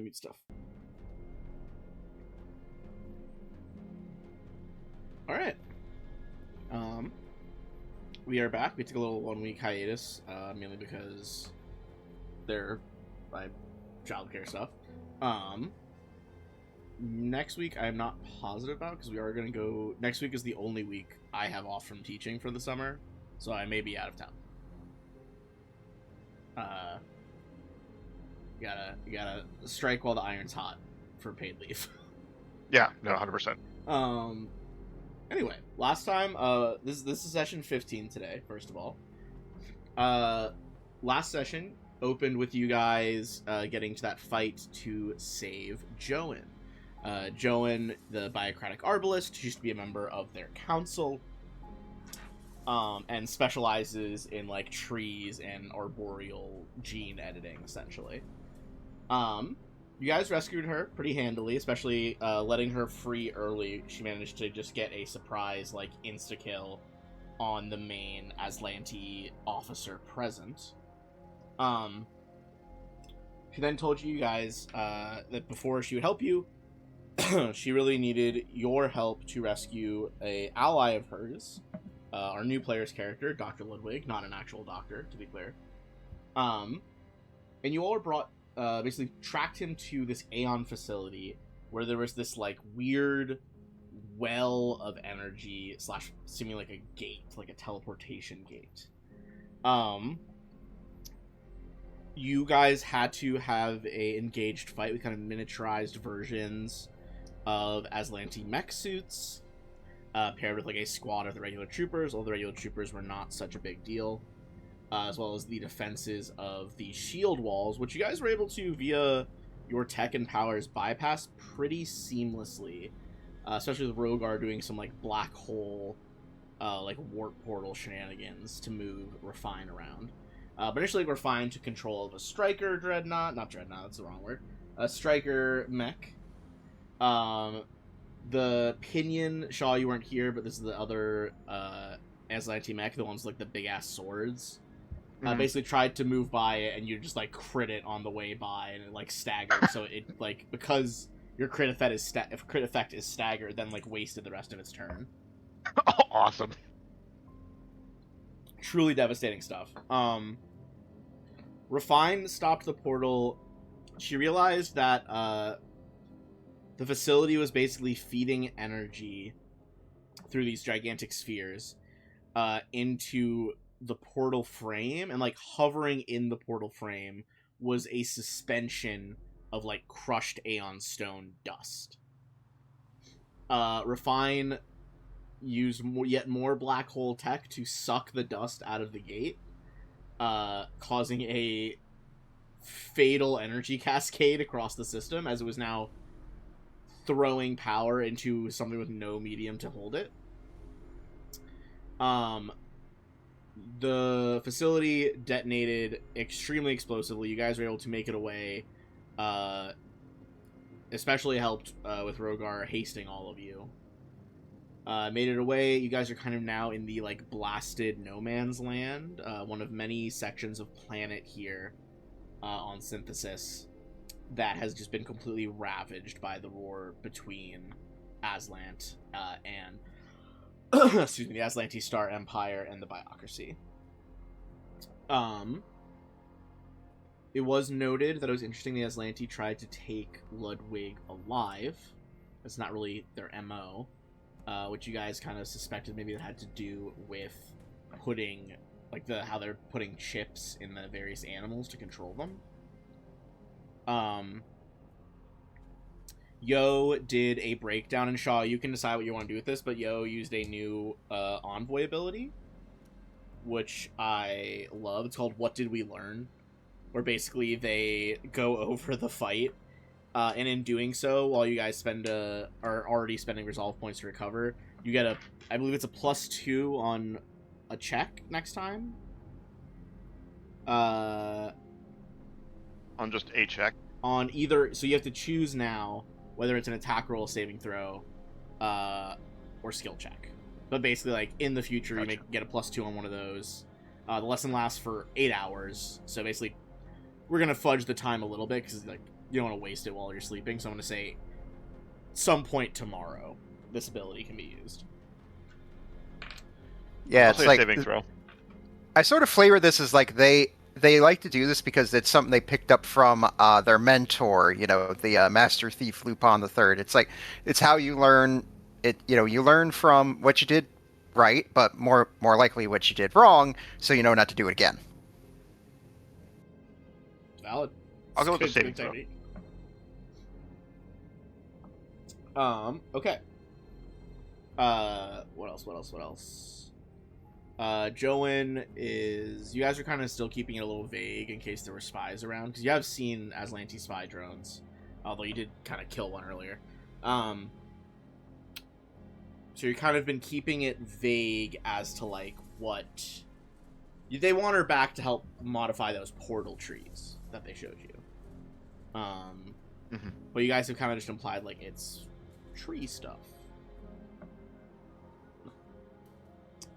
Mute stuff. All right. We are back. We took a little 1 week hiatus, mainly because they're by childcare stuff. Next week I'm not positive about because we are going to go. Next week is the only week I have off from teaching for the summer, so I may be out of town. You gotta strike while the iron's hot for paid leave. Yeah, no, 100%. Anyway, last time, this is session 15 today, first of all. Last session opened with you guys getting to that fight to save Joan. Joan, the Biocratic Arbalist, used to be a member of their council, and specializes in, like, trees and arboreal gene editing, essentially. You guys rescued her pretty handily, especially letting her free early. She managed to just get a surprise, like, insta-kill on the main Aslanti officer present. She then told you guys that before she would help you, she really needed your help to rescue a ally of hers, our new player's character, Dr. Ludwig, not an actual doctor, to be clear. And you all were brought, basically tracked him to this Aeon facility where there was this, like, weird well of energy slash seeming like a gate, like a teleportation gate. You guys had to have a engaged fight with kind of miniaturized versions of Aslanti mech suits, paired with, like, a squad of the regular troopers. All the regular troopers were not such a big deal. As well as the defenses of the shield walls, which you guys were able to, via your tech and powers, bypass pretty seamlessly. Especially with Rogar doing some, like, black hole, like, warp portal shenanigans to move Refine around. But initially, Refine took control of a Striker Dreadnought. Not Dreadnought, that's the wrong word. A Striker mech. The Pinion, Shaw, you weren't here, but this is the other Aslanti mech, the ones with, like, the big-ass swords. Basically tried to move by it, and you just, like, crit it on the way by, and it, like, staggered. So it, like, because your crit effect is staggered, then, like, wasted the rest of its turn. Oh, awesome. Truly devastating stuff. Refine stopped the portal. She realized that the facility was basically feeding energy through these gigantic spheres into the portal frame, and, like, hovering in the portal frame was a suspension of, like, crushed Aeon Stone dust. Refine used yet more black hole tech to suck the dust out of the gate, causing a fatal energy cascade across the system, as it was now throwing power into something with no medium to hold it. The facility detonated extremely explosively. You guys were able to make it away. Especially helped with Rogar hasting all of you. Made it away. You guys are kind of now in the, like, blasted no man's land. One of many sections of planet here on Synthesis that has just been completely ravaged by the war between Aslant and excuse me, the Aslanti Star Empire and the Biocracy. It was noted that it was interesting the Aslanti tried to take Ludwig alive. That's not really their MO. Which you guys kind of suspected maybe it had to do with putting, like, how they're putting chips in the various animals to control them. Yo did a breakdown, and Shaw, you can decide what you want to do with this, but Yo used a new Envoy ability, which I love. It's called What Did We Learn? Where basically they go over the fight, and in doing so, while you guys are already spending resolve points to recover, you get I believe it's a +2 on a check next time. On just a check? On either, so you have to choose now whether it's an attack roll, saving throw, or skill check. But basically, like, in the future, gotcha. You may get a +2 on one of those. The lesson lasts for 8 hours, so basically, we're gonna fudge the time a little bit, because, like, you don't want to waste it while you're sleeping. So I'm going to say some point tomorrow, this ability can be used. Yeah, I'll it's say like saving throw. I sort of flavor this as like they like to do this because it's something they picked up from their mentor, the Master Thief Lupin the Third. It's like it's how you learn it. You learn from what you did right, but more likely what you did wrong, so you know not to do it again. Valid. I'll go with the Good saving throw. technique. Okay. What else? Joan is... You guys are kind of still keeping it a little vague in case there were spies around, because you have seen Aslanti spy drones, although you did kind of kill one earlier. So you've kind of been keeping it vague as to, like, what... They want her back to help modify those portal trees that they showed you. But you guys have kind of just implied, like, it's tree stuff.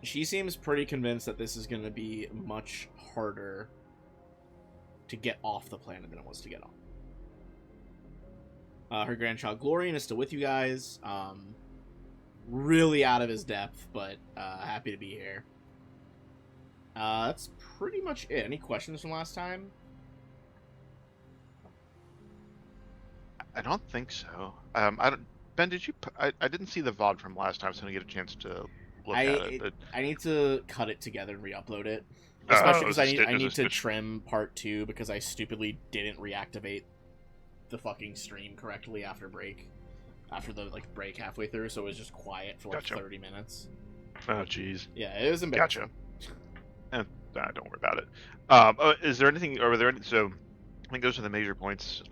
She seems pretty convinced that this is going to be much harder to get off the planet than it was to get on. Her grandchild Glorian is still with you guys. Really out of his depth, but happy to be here. That's pretty much it. Any questions from last time? I don't think so. Ben, did you? I didn't see the VOD from last time, so I didn't get a chance to look at it. But... I need to cut it together and re-upload it. Especially because I need to stitch. trim part 2 because I stupidly didn't reactivate the fucking stream correctly after the break halfway through, so it was just quiet for like 30 minutes. Oh jeez. Yeah, it was embarrassing. Gotcha. Don't worry about it. Is there anything? So I think those are the major points.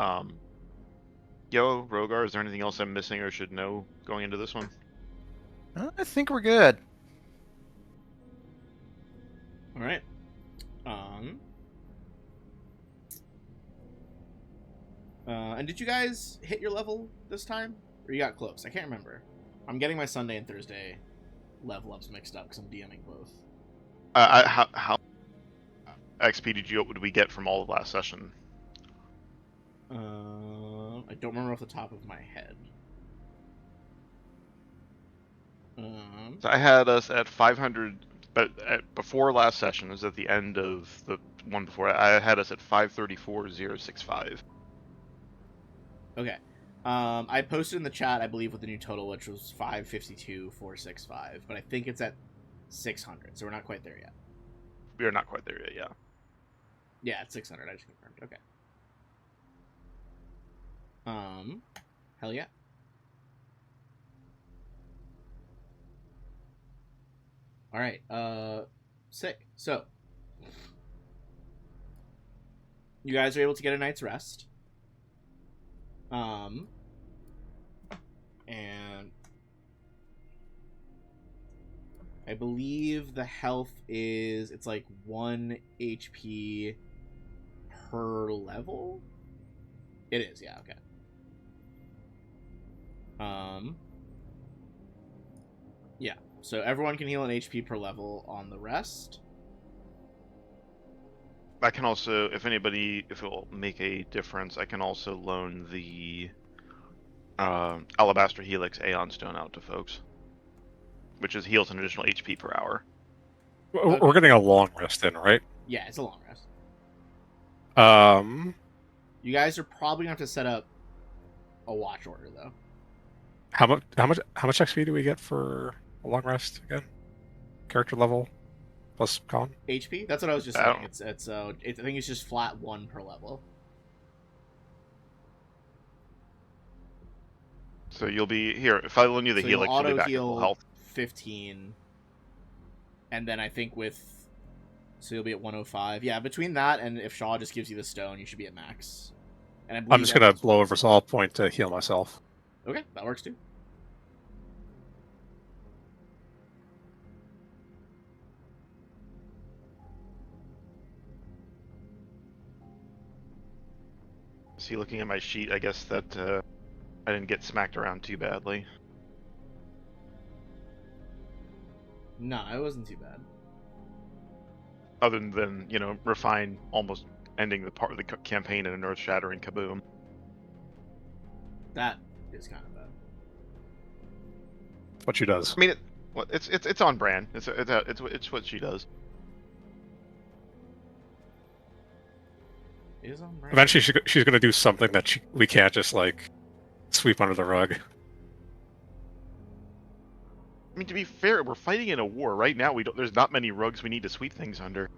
Rogar, is there anything else I'm missing or should know going into this one? I think we're good. All right. And did you guys hit your level this time, or you got close? I can't remember. I'm getting my Sunday and Thursday level ups mixed up because I'm DMing both. How XP did we get from all of last session? I don't remember off the top of my head. So I had us at 500, but before last session, it was at the end of the one before. I had us at 534,065. Okay. I posted in the chat, I believe, with the new total, which was 552,465, but I think it's at 600, so we're not quite there yet. We are not quite there yet, yeah. Yeah, it's 600. I just confirmed. Okay. Hell yeah. All right. Sick. So, you guys are able to get a night's rest. And I believe the health is, it's like 1 HP per level? It is, yeah, okay. Yeah, so everyone can heal an HP per level on the rest. I can also, if it will make a difference, I can also loan the Alabaster Helix Aeon Stone out to folks, which heals an additional HP per hour. We're getting a long rest in, right? Yeah, it's a long rest. Um, You guys are probably gonna have to set up a watch order though. how much XP do we get for a long rest again? Character level plus con? HP? That's what I was just saying. I think it's just flat 1 per level. So you'll be here. If I loan you the So Helix, you'll you'll be back at auto-heal full health. 15, and then I think so you'll be at 105. Yeah, between that and if Shaw just gives you the stone, you should be at max. And I'm just gonna blow a resolve point to heal myself. Okay, that works too. See, looking at my sheet, I guess that I didn't get smacked around too badly. No, it wasn't too bad. Other than, refine almost ending the part of the campaign in an earth-shattering kaboom. That is kind of bad. What she does. I mean, it's on brand. It's what she does. It is on brand. Eventually, she's going to do something that we can't just like sweep under the rug. I mean, to be fair, we're fighting in a war right now. There's not many rugs we need to sweep things under.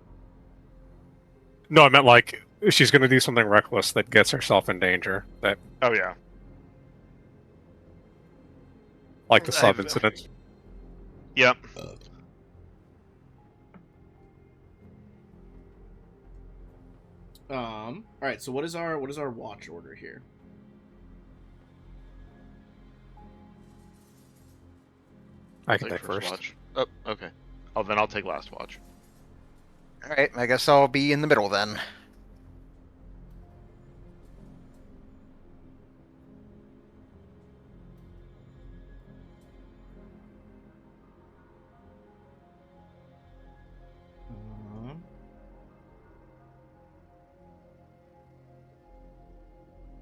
No, I meant like she's going to do something reckless that gets herself in danger. That Oh yeah. like the sub incident. Yep. All right. So what is our watch order here? I can Take take first. watch. Oh, okay. Oh, then I'll take last watch. All right, I guess I'll be in the middle then.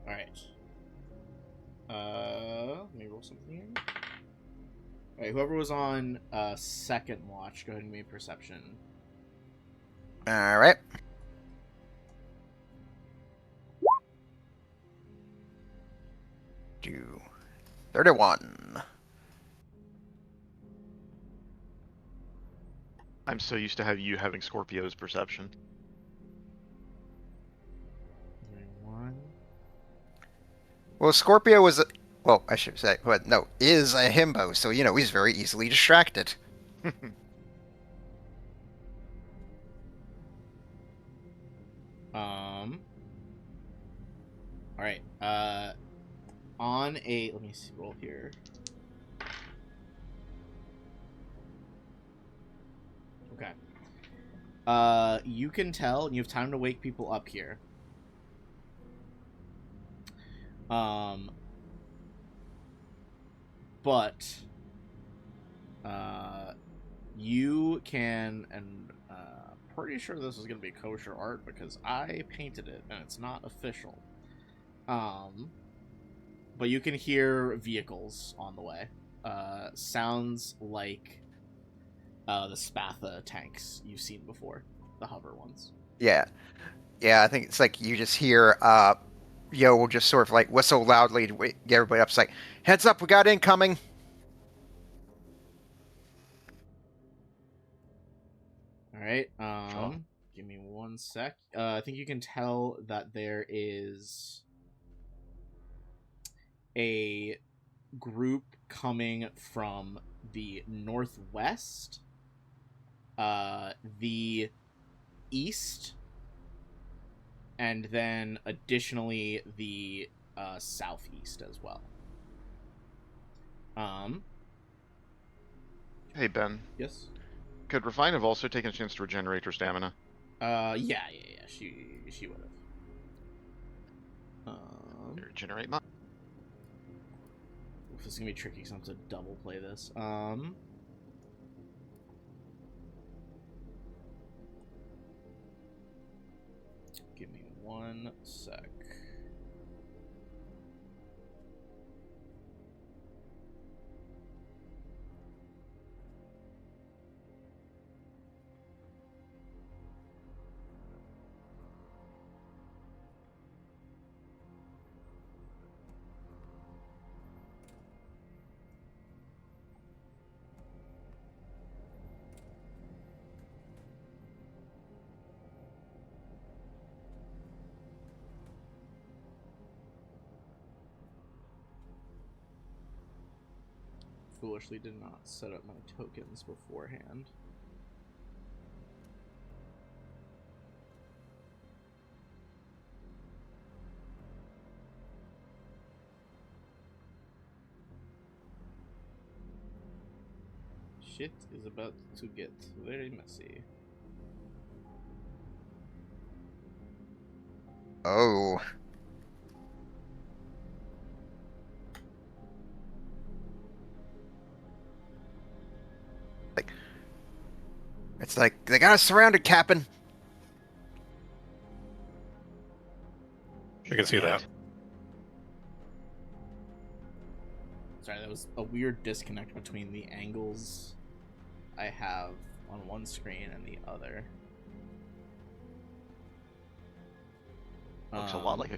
All right. Let me roll something here. All right, whoever was on second watch, go ahead and give me perception. All right. Do 31. I'm so used to having Scorpio's perception. 1. Well, Scorpio was well, I should say, but no, is a himbo, so he's very easily distracted. All right. On a let me see, roll here. Okay. You can tell, and you have time to wake people up here. But you can, and pretty sure this is gonna be kosher art because I painted it and it's not official. But you can hear vehicles on the way. Sounds like the Spatha tanks you've seen before, the hover ones. Yeah, I think it's like you just hear Yo will just sort of like whistle loudly to get everybody up. It's like, heads up, we got incoming. All right. Give me 1 sec. I think you can tell that there is a group coming from the northwest, the east, and then additionally the southeast as well. Hey Ben, Yes. could Refine have also taken a chance to regenerate her stamina? Yeah. She would have. Regenerate mine. This is gonna be tricky because I have to double play this. Give me 1 sec. Foolishly did not set up my tokens beforehand. Shit is about to get very messy. Oh. It's like, they got us surrounded, Captain. You can see that. it was a weird disconnect between the angles I have on one screen and the other. Looks a lot like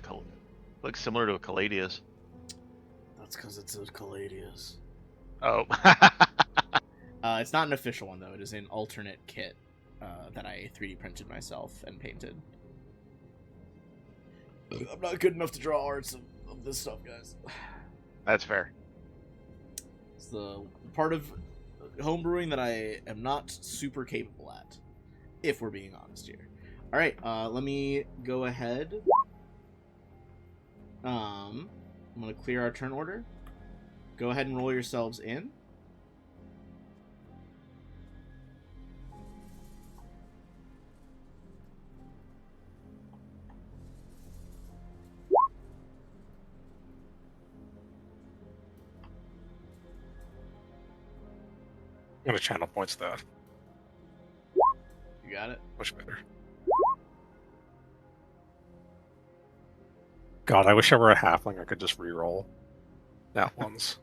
looks similar to a Caladius. That's because it's a Caladius. Oh. It's not an official one, though. It is an alternate kit that I 3D printed myself and painted. I'm not good enough to draw arts of this stuff, guys. That's fair. It's the part of homebrewing that I am not super capable at, if we're being honest here. All right, let me go ahead. I'm going to clear our turn order. Go ahead and roll yourselves in. I'm gonna channel points that. You got it? Much better. God, I wish I were a halfling. I could just re-roll that ones.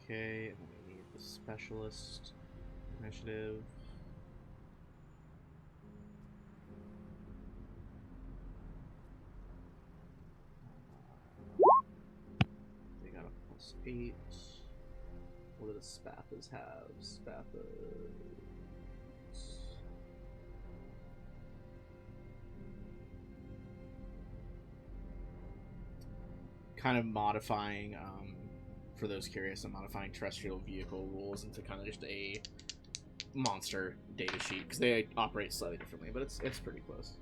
Okay, and then we need the specialist initiative. They got a +8. What do the Spathas have? Spathas. Kind of modifying, for those curious, I'm modifying terrestrial vehicle rules into kind of just a monster data sheet because they operate slightly differently, but it's pretty close.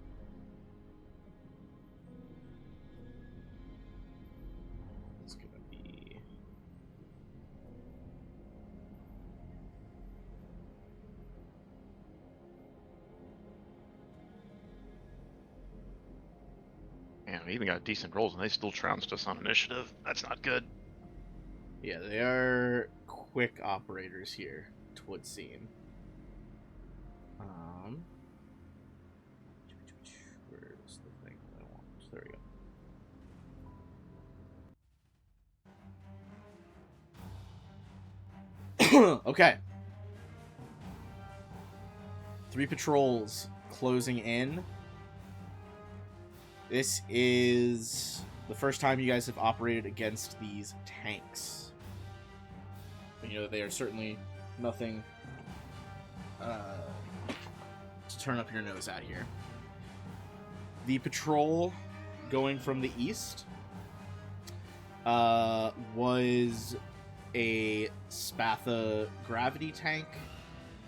It's gonna be Man, we even got decent rolls and they still trounced us on initiative. That's not good. yeah, they are quick operators here, it would seem. Where's the thing that I want? There we go. Okay. 3 patrols closing in. This is the first time you guys have operated against these tanks. But, you know, they are certainly nothing to turn up your nose at here. The patrol going from the east was a Spatha gravity tank,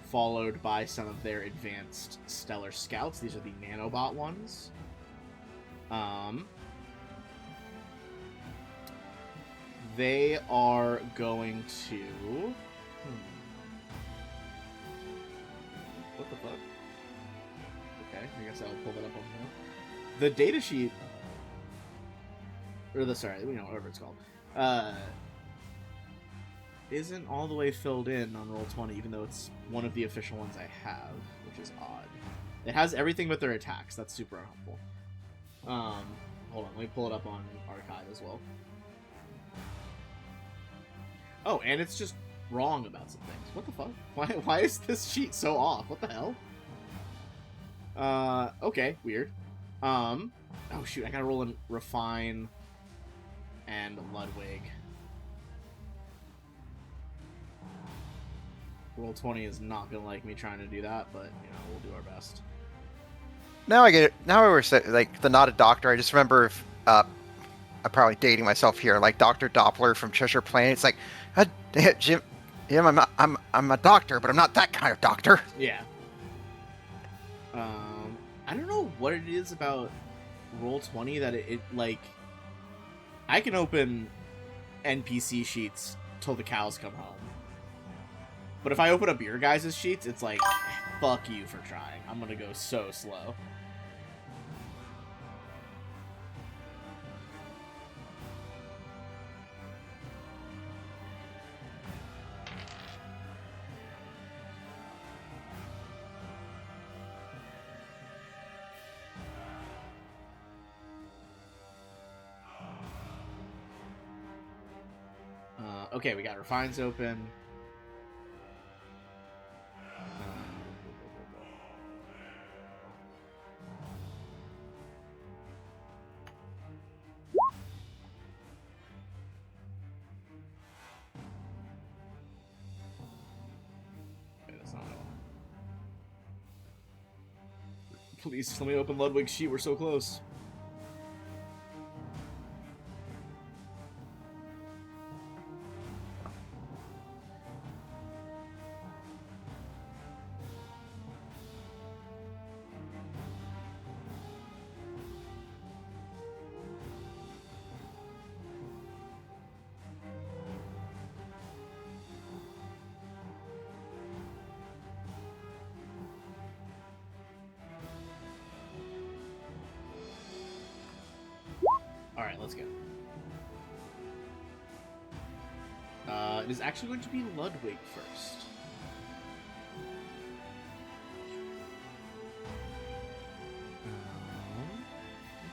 followed by some of their advanced stellar scouts. These are the nanobot ones. They are going to... What the fuck? Okay, I guess I'll pull that up on the data sheet. Or sorry, whatever it's called. Isn't all the way filled in on Roll20, even though it's one of the official ones I have, which is odd. It has everything but their attacks. That's super unhelpful. Hold on, let me pull it up on Archive as well. Oh, and it's just wrong about some things. What the fuck? Why is this sheet so off? What the hell? Okay, weird. Oh shoot, I gotta roll in Refine and Ludwig. Roll20 is not gonna like me trying to do that, but we'll do our best. Now I get it. Now I was like the not a doctor. I just remember if, I'm probably dating myself here, like Dr. Doppler from Cheshire Plain. It's like, Jim, I'm a doctor, but I'm not that kind of doctor. Yeah. I don't know what it is about Roll20 that it like. I can open NPC sheets till the cows come home. But if I open up your guys' sheets, it's like, fuck you for trying. I'm gonna go so slow. Okay, we got Refines open. Okay, that's not what I want. Please, let me open Ludwig's sheet. We're so close. Alright, let's go. It is actually going to be Ludwig first.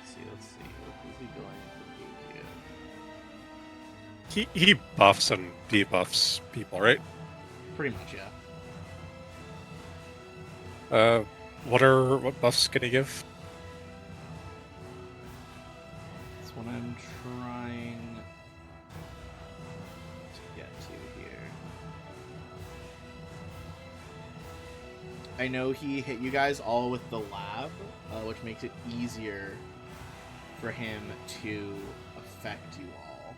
Let's see. What is he going to do here? He buffs and debuffs people, right? Pretty much, yeah. What buffs can he give? That's what I'm trying to get to here. I know he hit you guys all with the lab, which makes it easier for him to affect you all,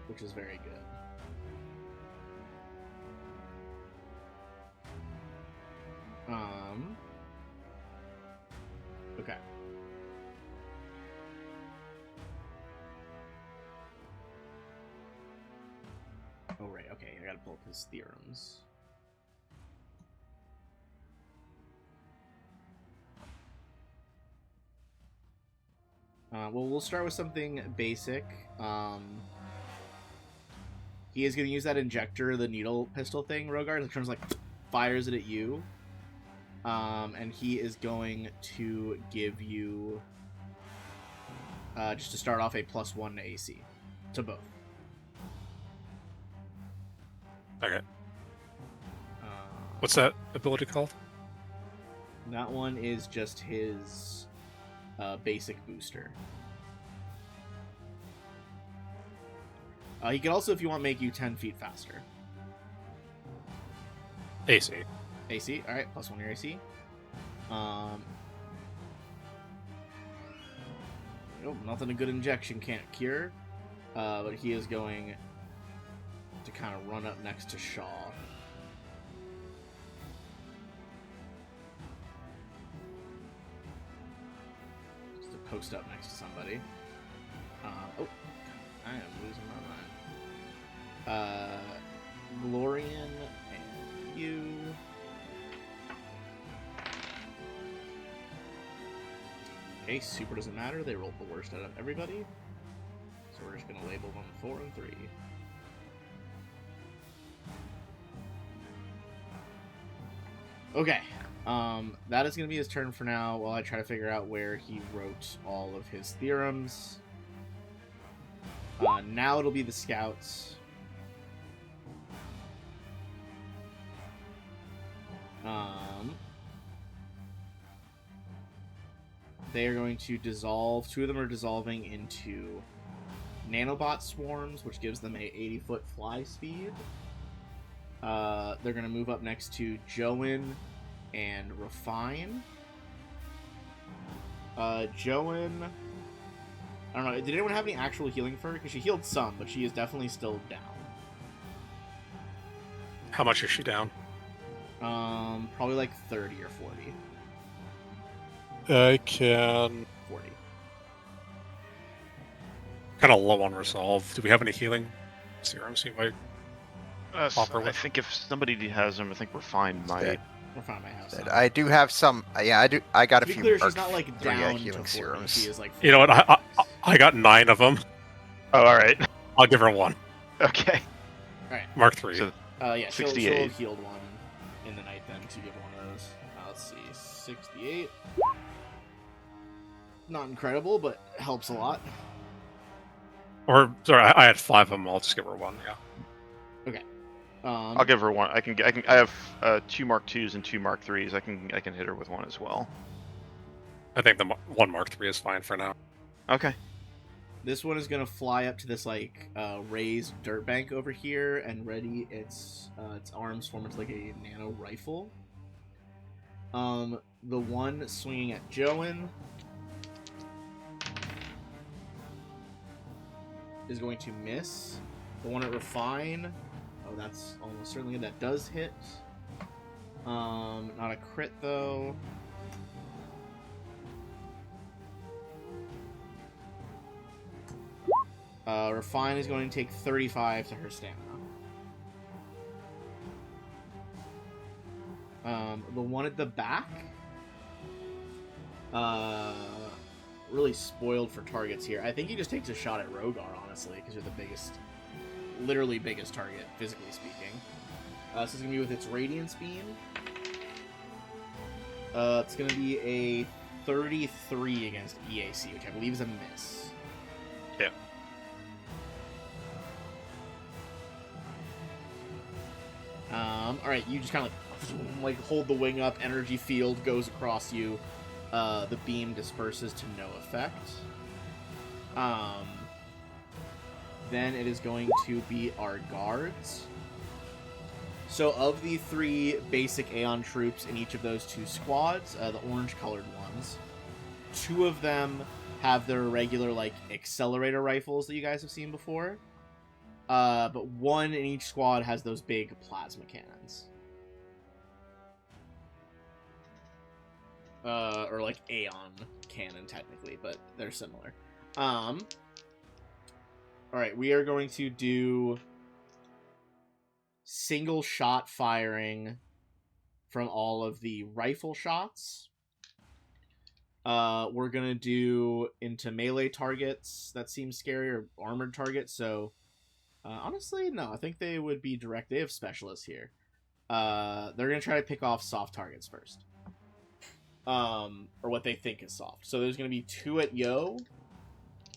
which is very good. Okay. Oh, right, okay, I gotta pull up his theorems. Well, we'll start with something basic. He is going to use that injector, the needle pistol thing, Rogard. It turns like fires it at you. And he is going to give you, just to start off, a +1 to AC. To both. Okay. What's that ability called? That one is just his basic booster. He could also, if you want, make you 10 feet faster. AC. AC, alright, +1 your AC. Nope, nothing a good injection can't cure. But he is going to kind of run up next to Shaw. Just to post up next to somebody. Oh, I am losing my mind. Glorian and you. Okay, super doesn't matter. They rolled the worst out of everybody. So we're just going to label them 4 and 3. Okay. That is going to be his turn for now while I try to figure out where he wrote all of his theorems. Now it'll be the scouts. They are going to dissolve. 2 of them are dissolving into nanobot swarms, which gives them a 80-foot fly speed. They're going to move up next to Joan and Refine. Joan, I don't know. Did anyone have any actual healing for her? Because she healed some, but she is definitely still down. How much is she down? Probably like 30 or 40. I can... 40. Kind of low on resolve. Do we have any healing serums you might offer I with? think if somebody has them, I think we're fine. We're fine, my house. I do have some. Yeah, I do. I got To a be few. clear, she's not like three, down to healing 40. serums. She is like. You know what? I got 9 of them. Oh, all right. I'll give her 1. Okay. Alright. Mark 3. So, Yeah, she'll 68. have healed one in the night then to give one of those. Let's see. 68. Not incredible, but helps a lot. Or sorry, I had 5 of them. I'll just give her 1. Yeah. I'll give her 1. I have 2 Mark 2s and 2 Mark 3s. I can hit her with 1 as well. I think the 1 Mark 3 is fine for now. Okay. This one is gonna fly up to this like raised dirt bank over here and ready its arms form into like a nano rifle. The one swinging at Joan is going to miss. The one at Refine, oh, that's almost certainly that does hit. Not a crit though. Refine is going to take 35 to her stamina. The one at the back, really spoiled for targets here. I think he just takes a shot at Rogar, honestly, because you're the biggest, literally biggest target, physically speaking. So it's going to be with its Radiance Beam. It's going to be a 33 against EAC, which I believe is a miss. Yeah. Alright, you just kind of like hold the wing up, energy field goes across you, the beam disperses to no effect. Then it is going to be our guards. So of the 3 basic Aeon troops in each of those 2 squads, the orange-colored ones, 2 of them have their regular, like, accelerator rifles that you guys have seen before. But 1 in each squad has those big plasma cannons. Or like Aeon cannon, technically, but they're similar. Alright, we are going to do single shot firing from all of the rifle shots. We're gonna do into melee targets. That seems scary, or armored targets, so honestly, no, I think they would be direct. They have specialists here. They're going to try to pick off soft targets first. Or what they think is soft. So there's going to be 2 at Yo,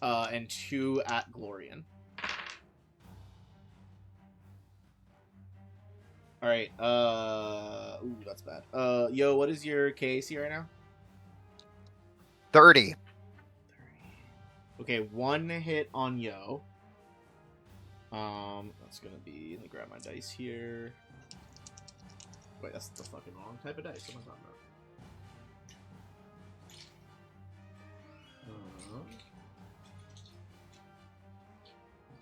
and 2 at Glorian. Alright, ooh, that's bad. Yo, what is your KAC right now? 30. Okay, 1 hit on Yo. That's gonna be, let me grab my dice here. Wait, that's the fucking wrong type of dice. What am I talking about?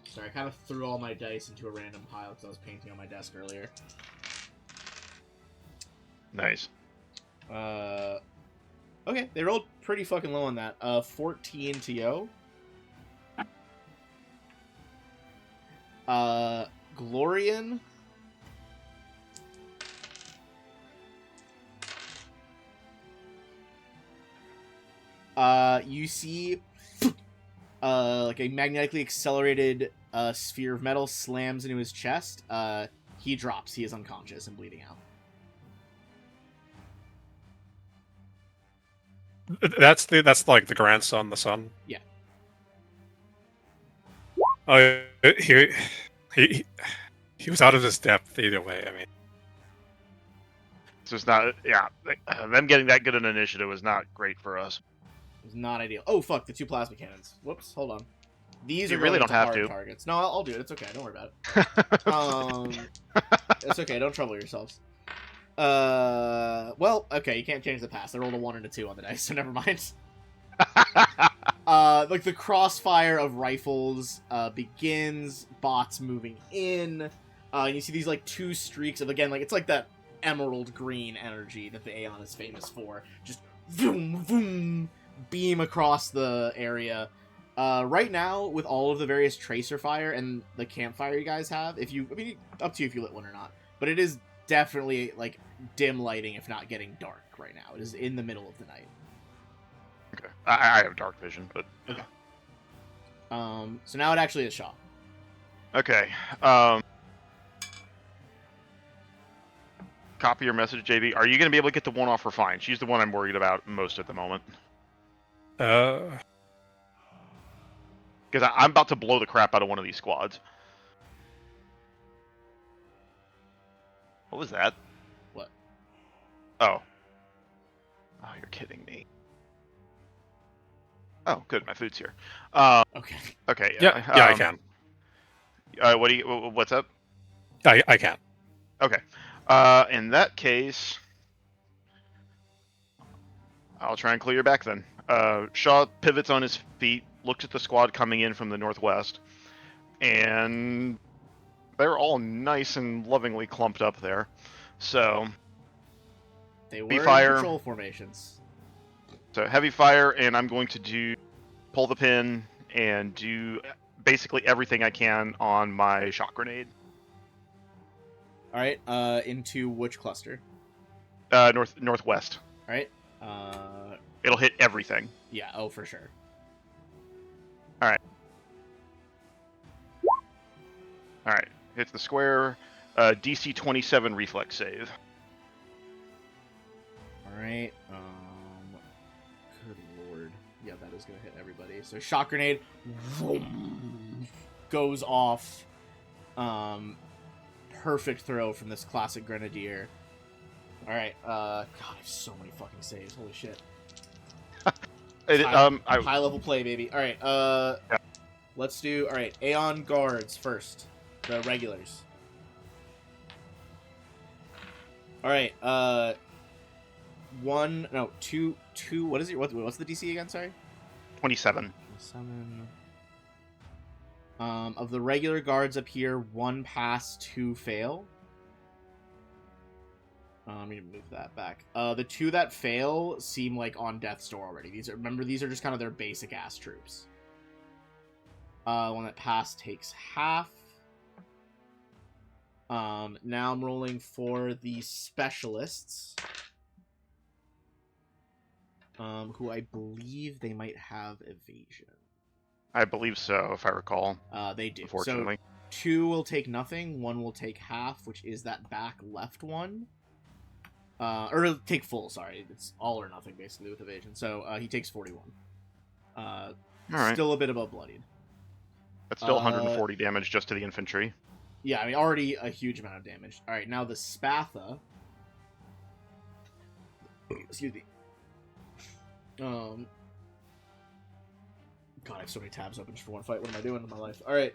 Sorry, I kind of threw all my dice into a random pile because I was painting on my desk earlier. Nice. Okay, they rolled pretty fucking low on that. 14 to Yo. Glorian. You see, like a magnetically accelerated sphere of metal slams into his chest. He drops. He is unconscious and bleeding out. That's like the grandson, the son. Yeah. Oh, he was out of his depth either way. I mean, So it's not. Yeah, them getting that good an initiative was not great for us. It was not ideal. Oh fuck! The 2 plasma cannons. Whoops. Hold on. These You are really going don't have hard to. targets. No, I'll do it. It's okay. Don't worry about it. It's okay. Don't trouble yourselves. Well, okay. You can't change the past. I rolled a 1 and a 2 on the dice, so never mind. Like the crossfire of rifles begins, bots moving in, and you see these like 2 streaks of, again, like it's like that emerald green energy that the Aeon is famous for. Just boom, boom, beam across the area. Right now, with all of the various tracer fire and the campfire you guys have, I mean, up to you if you lit one or not, but it is definitely like dim lighting, if not getting dark right now. It is in the middle of the night. Okay. I have dark vision, but okay. So now it actually is Shaw. Okay. Copy your message, JB. Are you going to be able to get the one off Refine? She's the one I'm worried about most at the moment. Because I'm about to blow the crap out of one of these squads. What was that? What? Oh. Oh, you're kidding me. Oh, good. My food's here. Okay. Okay. Yeah, I can. What's up? I can. Okay. In that case, I'll try and clear your back then. Shaw pivots on his feet, looks at the squad coming in from the northwest, and they're all nice and lovingly clumped up there. So They were heavy in fire. patrol formations. So heavy fire, and I'm going to pull the pin and do basically everything I can on my shock grenade. All right. Into which cluster? Northwest. All right. It'll hit everything. Yeah. Oh, for sure. All right. Hits the square. DC 27 reflex save. All right. Good lord. Yeah, that is gonna hit everybody. So shock grenade vroom, goes off. Perfect throw from this classic grenadier. All right. God, I have so many fucking saves. Holy shit. High level play, baby. All right. Yeah. Let's do. All right. Aeon guards first. The regulars. All right. Two. What is it? What's the DC again? Sorry. 27. 7. Of the regular guards up here, 1 pass, 2 fail. Let me move that back. The 2 that fail seem like on death's door already. These are just kind of their basic ass troops. One that passed takes half. Now I'm rolling for the specialists. Who I believe they might have evasion. I believe so, if I recall. They do. Unfortunately. So 2 will take nothing, 1 will take half, which is that back left one. Or it'll take full, sorry. It's all or nothing, basically, with evasion. So he takes 41. Alright. Still a bit above bloodied. That's still 140 damage just to the infantry. Yeah, I mean, already a huge amount of damage. Alright, now the Spatha. Excuse me. God, I have so many tabs open just for one fight. What am I doing in my life? Alright,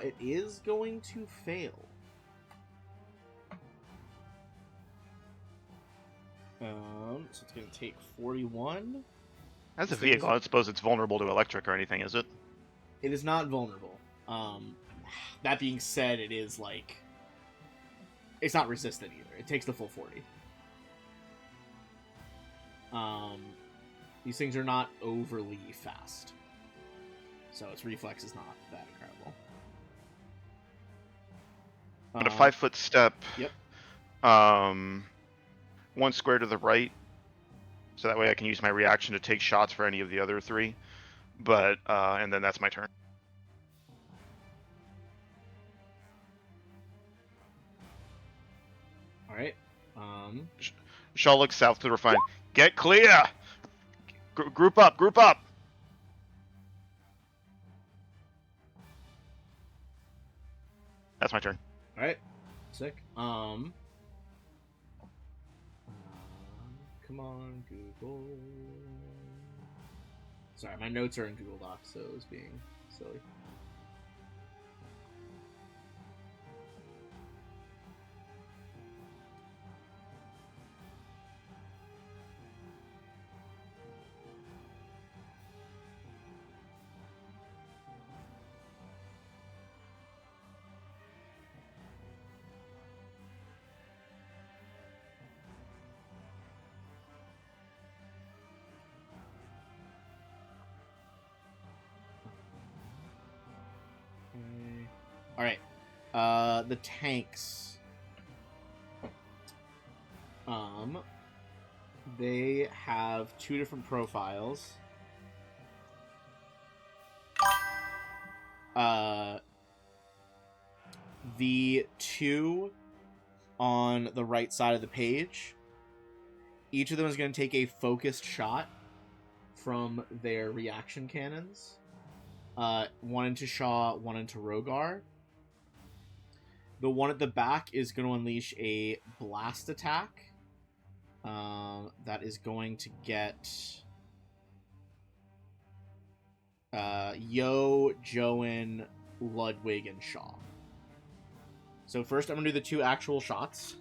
it is going to fail. So it's going to take 41. As a vehicle, I don't suppose it's vulnerable to electric or anything, is it? It is not vulnerable. That being said, it is like... It's not resistant either. It takes the full 40. These things are not overly fast. So its reflex is not that incredible. But a 5-foot step. Yep. 1 square to the right. So that way I can use my reaction to take shots for any of the other 3. But, and then that's my turn. Alright. Shaw looks south to refine. Get clear! Group up, group up! That's my turn. Alright. Sick. Come on, Google. Sorry, my notes are in Google Docs, so it was being silly. Alright. The tanks. They have 2 different profiles. The two on the right side of the page, each of them is going to take a focused shot from their reaction cannons. One into Shaw, one into Rogar. The one at the back is going to unleash a blast attack. That is going to get Yo, Joan, Ludwig, and Shaw. So first I'm going to do the two actual shots.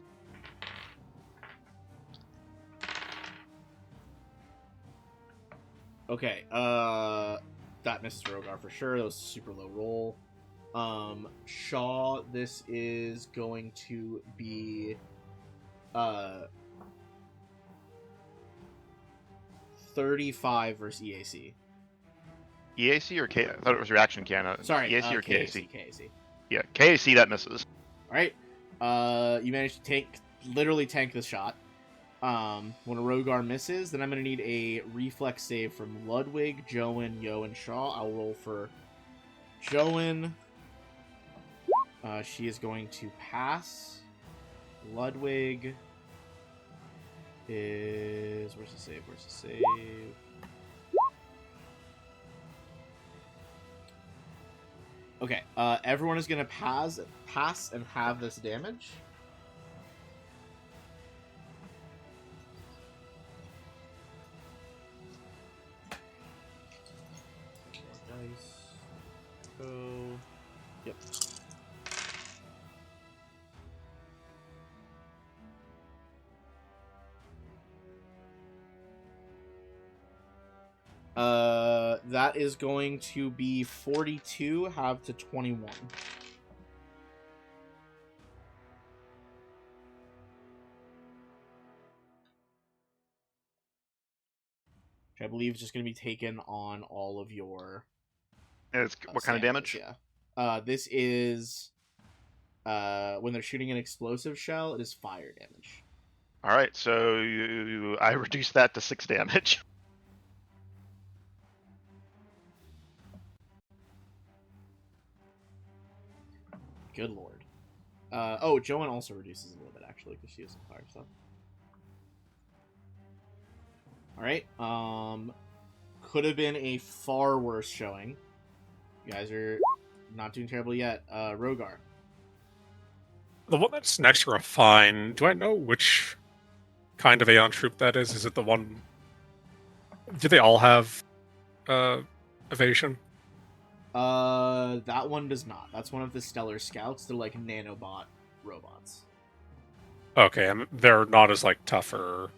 Okay, that misses Rogar for sure. That was a super low roll. Shaw, this is going to be 35 versus EAC. EAC or K? I thought it was reaction cannon. Sorry, EAC or KAC. KAC? Yeah, KAC, that misses. Alright. You managed to literally tank this shot. When a Rogar misses, then I'm going to need a reflex save from Ludwig, Joan, Yo, and Shaw. I'll roll for Joan. She is going to pass. Ludwig is... Where's the save? Where's the save? Okay, everyone is going to pass and have this damage. Dice. Go. Yep. That is going to be 42, have to 21. Which I believe is just going to be taken on all of your... And it's what kind of damage? Yeah. This is... when they're shooting an explosive shell, it is fire damage. Alright, so I reduced that to 6 damage. Good lord. Oh, Joan also reduces a little bit, actually, because she has some fire stuff. Alright, could have been a far worse showing. You guys are not doing terribly yet. Rogar. The one that's next to her, fine. Do I know which kind of Aeon troop that is? Is it the one... Do they all have evasion? That one does not. That's one of the Stellar Scouts. They're like nanobot robots. Okay, and they're not as, like, tougher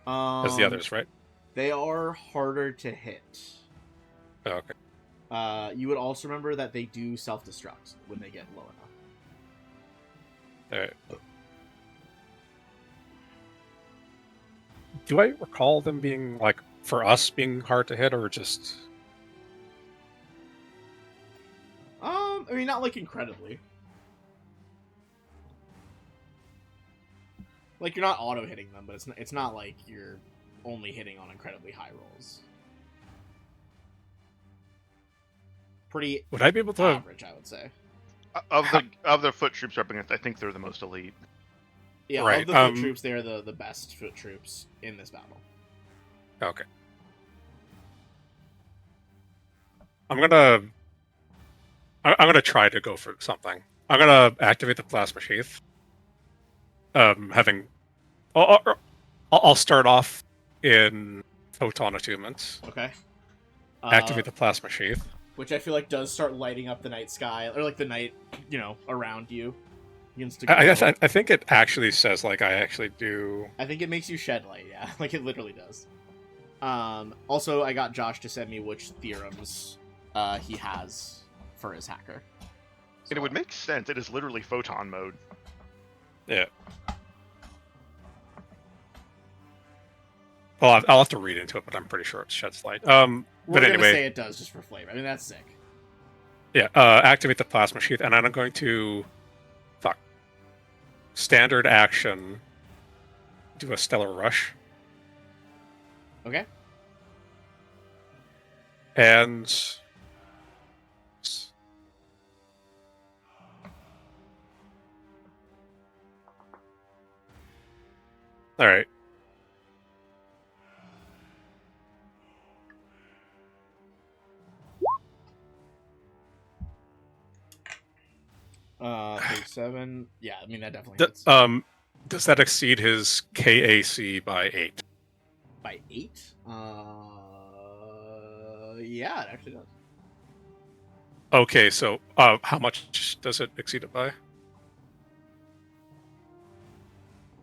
as the others, right? They are harder to hit. Oh, okay. You would also remember that they do self-destruct when they get low enough. Alright. Do I recall them being, like, for us being hard to hit, or just... I mean, not, like, incredibly. Like, you're not auto-hitting them, but it's not like you're only hitting on incredibly high rolls. Pretty Would I be able to... average, I would say. Of the foot troops up against, I think they're the most elite. Yeah, Right, of the foot troops, they are the best foot troops in this battle. Okay. I'm gonna try to go for something. I'm gonna activate the plasma sheath. I'll start off in photon attunements. Okay. Activate the plasma sheath. Which I feel like does start lighting up the night sky, or like the night, around you. I think it actually says, like, I actually do... I think it makes you shed light, yeah. Like, it literally does. Also, I got Josh to send me which theorems he has for his hacker. So, And it would make sense. It is literally photon mode. Yeah. Well, I'll have to read into it, but I'm pretty sure it sheds light. we're But gonna anyway, say it does just for flavor. I mean, that's sick. yeah. Activate the plasma sheath, and I'm going to... Standard action. Do a stellar rush. Okay. And 37. Yeah, I mean that definitely D- hits. does that exceed his KAC by 8? By 8? Yeah, it actually does. Okay, so how much does it exceed it by?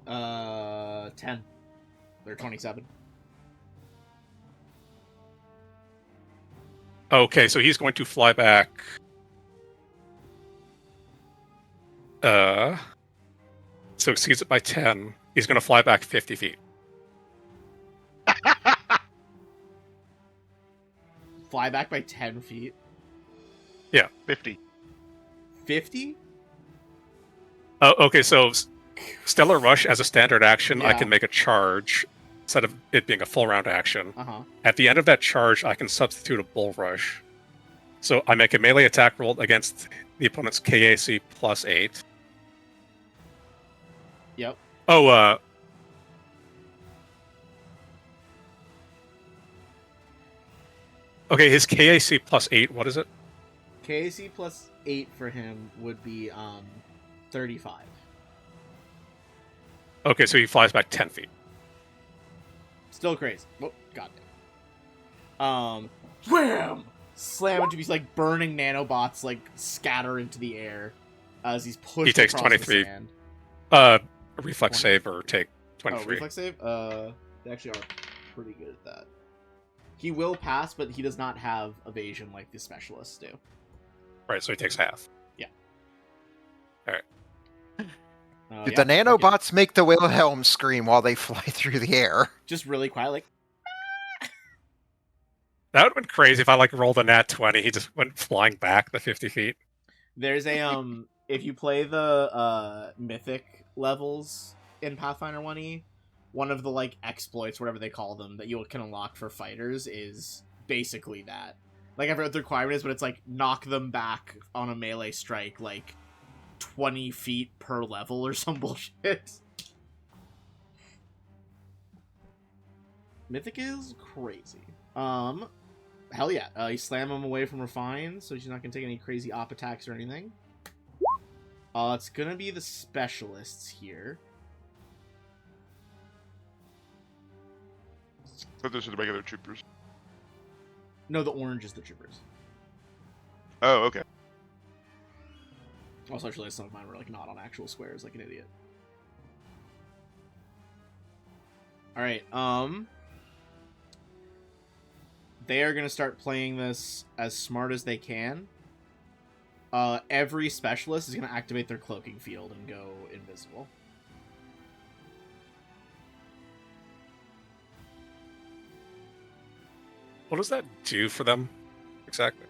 10. They're 27. Okay, so he's going to fly back. So exceeds it by 10. He's going to fly back 50 feet. Fly back by 10 feet. 50. 50? Oh, okay, so Stellar Rush as a standard action, I Yeah. can make a charge instead of it being a full round action. Uh-huh. At the end of that charge, I can substitute a Bull Rush. So I make a melee attack roll against the opponent's KAC plus 8. Yep. Oh, okay, his KAC plus 8, what is it? KAC plus 8 for him would be 35. Okay, so he flies back 10 feet. Still crazy. Oh, goddamn. Wham! Slam into these like burning nanobots like scatter into the air as he's pushed He takes across 23. the sand. Reflex save or take 23. Oh, reflex save? They actually are pretty good at that. He will pass, but he does not have evasion like the specialists do. Right, so he takes half. Did Yeah, the nanobots make the Wilhelm scream while they fly through the air? just really quiet, like That would have been crazy if I like rolled a nat 20. He just went flying back the 50 feet. there's a if you play the mythic levels in Pathfinder 1E, one of the like exploits, whatever they call them, that you can unlock for fighters is basically that. Like I forgot what the requirement is, but it's like knock them back on a melee strike like 20 feet per level or some bullshit. Mythic is crazy. Hell yeah. You slam him away from Refine, so he's not gonna take any crazy op attacks or anything. It's gonna be the specialists here. But those are the regular troopers. No, the orange is the troopers. Oh, okay. Also, I realized some of mine were like not on actual squares, like an idiot. Alright, they are gonna start playing this as smart as they can. Every specialist is gonna activate their cloaking field and go invisible. What does that do for them exactly?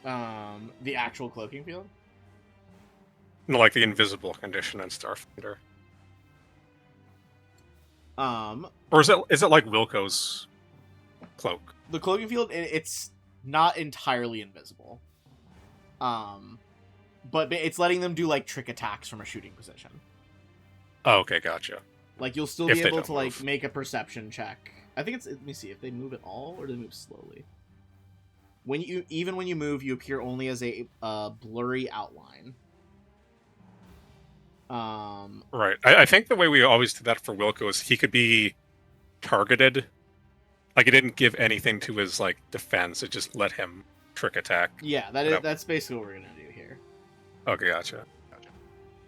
The actual cloaking field? No, like the invisible condition in Starfinder. Or is it like Wilco's cloak? The cloaking field, it's not entirely invisible. But it's letting them do like trick attacks from a shooting position. Oh, okay, gotcha. Like you'll still If be they able don't to like move. make a perception check. I think it's, let me see if they move at all or do they move slowly. When you move, you appear only as a blurry outline. Right. I think the way we always did that for Wilco is he could be targeted. Like it didn't give anything to his like defense. It just let him trick attack. Yeah, Yep. that's basically what we're gonna do here. Okay, gotcha.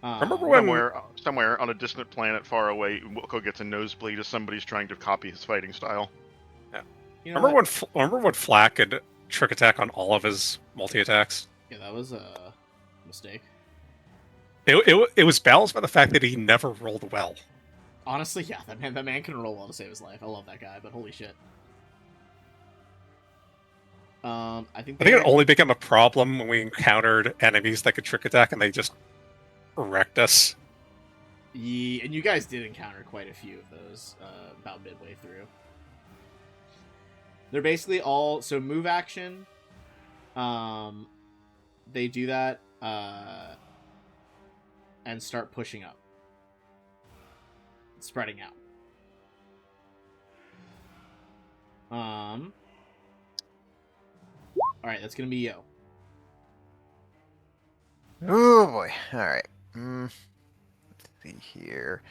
Um, Remember when- Somewhere on a distant planet far away, Wilco gets a nosebleed as somebody's trying to copy his fighting style. you know Remember what? when Flack could trick attack on all of his multi attacks? Yeah, that was a mistake. It was balanced by the fact that he never rolled well. Honestly, yeah, that man can roll well to save his life. I love that guy, but holy shit. I think it only became a problem when we encountered enemies that could trick attack and they just wrecked us. Yeah, and you guys did encounter quite a few of those about midway through. They're basically all so move action. They do that and start pushing up, spreading out. All right, that's gonna be Yo. Oh boy. All right. Let's see here.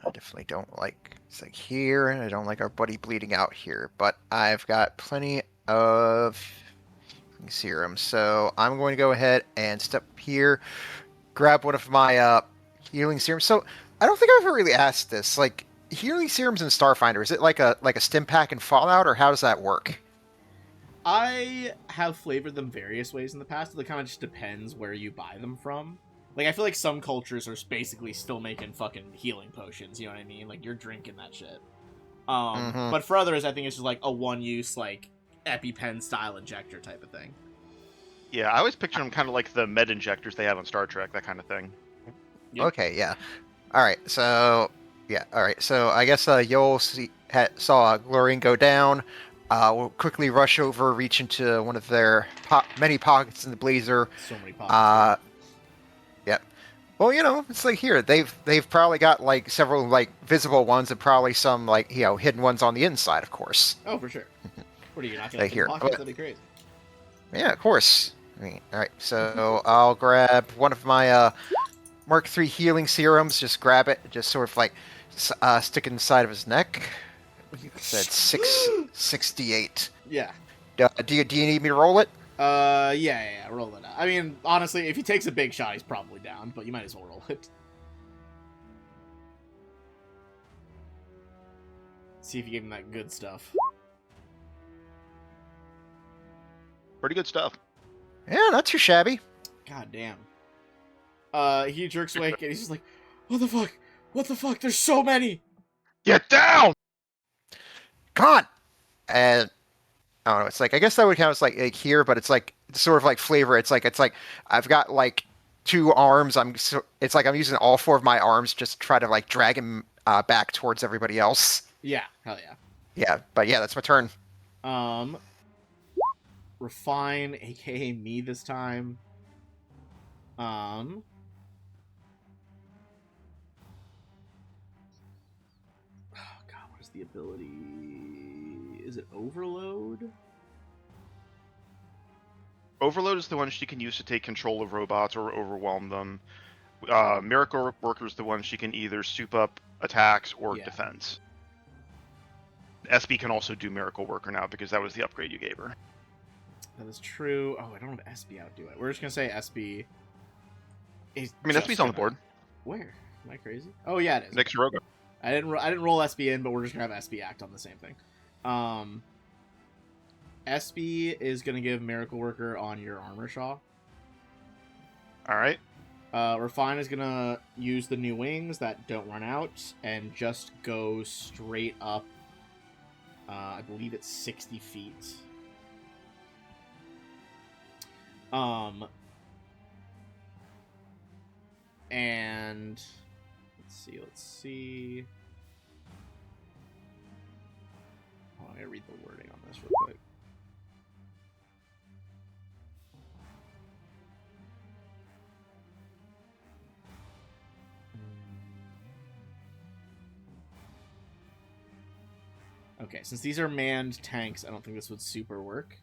I definitely don't like it's like here, and I don't like our buddy bleeding out here. But I've got plenty of serum, so I'm going to go ahead and step here, grab one of my healing serums. So I don't think I've ever really asked this. Like healing serums in Starfinder, is it like a stim pack in Fallout, or how does that work? I have flavored them various ways in the past. It kind of just depends where you buy them from. Like, I feel like some cultures are basically still making fucking healing potions, you know what I mean? Like, you're drinking that shit. But for others, I think it's just like a one-use, like, EpiPen-style injector type of thing. Yeah, I always picture them kind of like the med injectors they have on Star Trek, that kind of thing. Yep. Okay, yeah. All right, so yeah, all right. So I guess Yoel saw Glorian go down. We'll quickly rush over, reach into one of their many pockets in the blazer. So many pockets. Yep. Well, it's like here they've probably got like several like visible ones and probably some like hidden ones on the inside, of course. Oh, for sure. What are you not They gonna hear. pockets? That'd be crazy. Yeah, of course. I mean, all right. So I'll grab one of my Mark III healing serums. Just grab it. Just sort of like stick it inside of his neck. Said 668. Yeah. Do you need me to roll it? Yeah, roll it out. I mean, honestly, if he takes a big shot, he's probably down, but you might as well roll it. See if you give him that good stuff. Pretty good stuff. Yeah, not too shabby. God damn. He jerks awake and he's just like, what the fuck? What the fuck? There's so many! Get down! Come on! And I don't know. It's like I guess that would count as like here, but it's like sort of like flavor. It's like I've got like two arms. It's like I'm using all four of my arms just to try to like drag him back towards everybody else. Yeah, hell yeah. Yeah, but yeah, that's my turn. Refine, aka me this time. Oh god, what is the ability? Is it Overload? Overload is the one she can use to take control of robots or overwhelm them. Miracle Worker is the one she can either soup up attacks or defense. SB can also do Miracle Worker now because that was the upgrade you gave her. That is true. Oh, I don't have SB out, do it. We're just gonna say SB. SB's on the board. Where? Am I crazy? Oh yeah, it is. Next to Rogo. I didn't roll SB in, but we're just gonna have SB act on the same thing. SB is gonna give Miracle Worker on your armor Shaw. All right. Refine is gonna use the new wings that don't run out and just go straight up. I believe it's 60 feet. And let's see. Oh, I gotta read the wording on this real quick. Okay, since these are manned tanks, I don't think this would super work.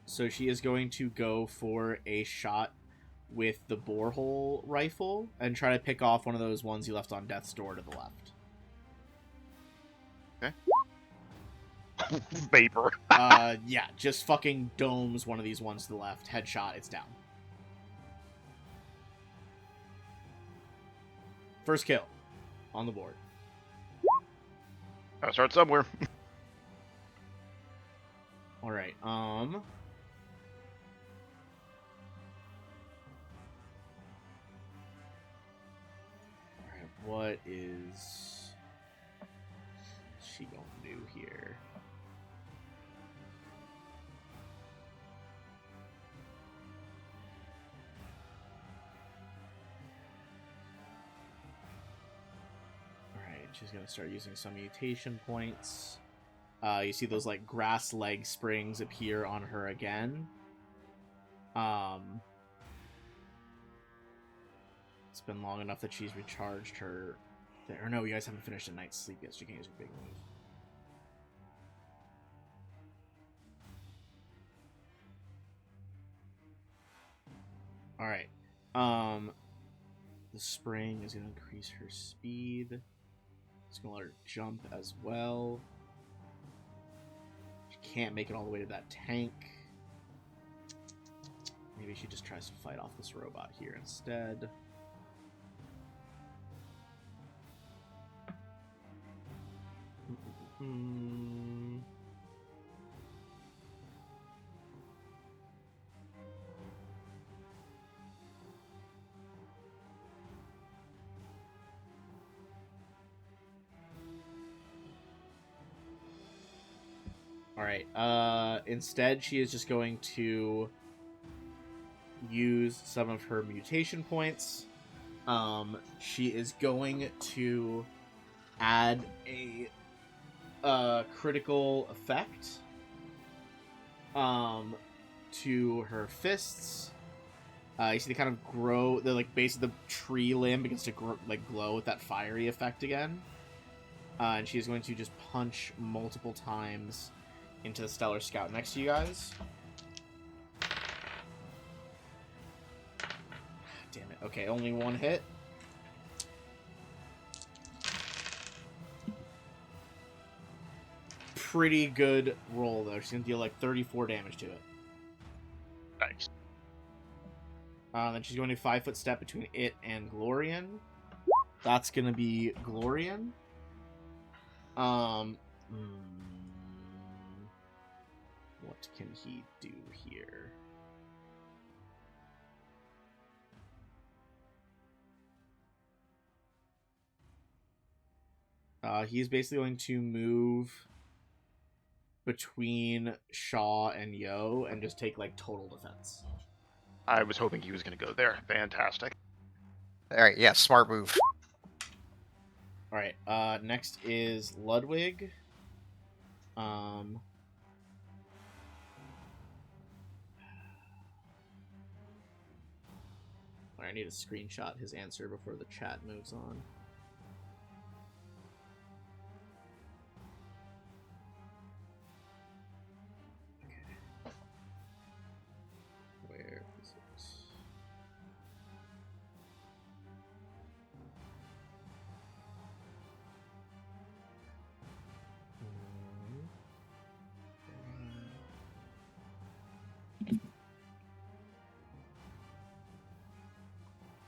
So she is going to go for a shot with the borehole rifle and try to pick off one of those ones you left on death's door to the left. Okay. Vapor. Yeah, just fucking domes one of these ones to the left. Headshot, it's down. First kill on the board. Gotta start somewhere. All right. What is she gonna do here? Alright, she's gonna start using some mutation points. You see those like grass leg springs appear on her again. It's been long enough that she's recharged her. Or no, you guys haven't finished a night's sleep yet. So she can't use her big move. All right. The spring is going to increase her speed. It's going to let her jump as well. She can't make it all the way to that tank. Maybe she just tries to fight off this robot here instead. Alright, instead she is just going to use some of her mutation points. She is going to add a critical effect to her fists. You see they kind of grow, the like base of the tree limb begins to glow with that fiery effect again. And she's going to just punch multiple times into the Stellar Scout next to you guys. Damn it. Okay, only one hit. Pretty good roll, though. She's going to deal like 34 damage to it. Nice. Then she's going to 5-foot step between it and Glorian. That's going to be Glorian. What can he do here? He's basically going to move between Shaw and Yo and just take like total defense. I was hoping he was going to go there. Fantastic. All right, yeah, smart move. All right. Next is Ludwig. I need to screenshot his answer before the chat moves on. Okay. Where is it?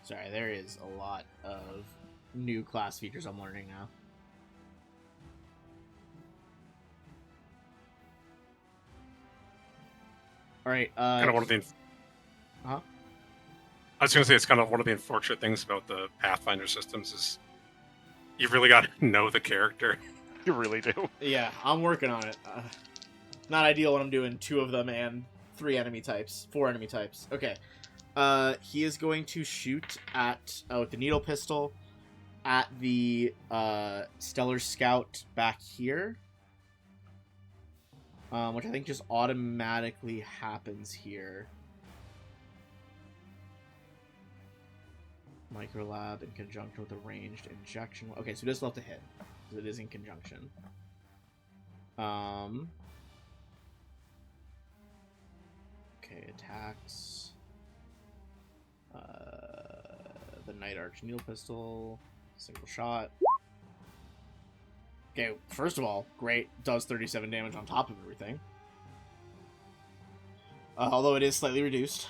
Sorry, there is a lot of new class features I'm learning now. All right. Kind of one of the. Huh? I was going to say it's kind of one of the unfortunate things about the Pathfinder systems is you really got to know the character. You really do. Yeah, I'm working on it. Not ideal when I'm doing 2 of them and 4 enemy types. Okay. He is going to shoot at with the needle pistol at the Stellar Scout back here, which I think just automatically happens here. Microlab in conjunction with a ranged injection. Okay, so this will have to hit because it is in conjunction. Okay, attacks. The Night Arch needle pistol, single shot. Okay, first of all, great, does 37 damage on top of everything. Although it is slightly reduced.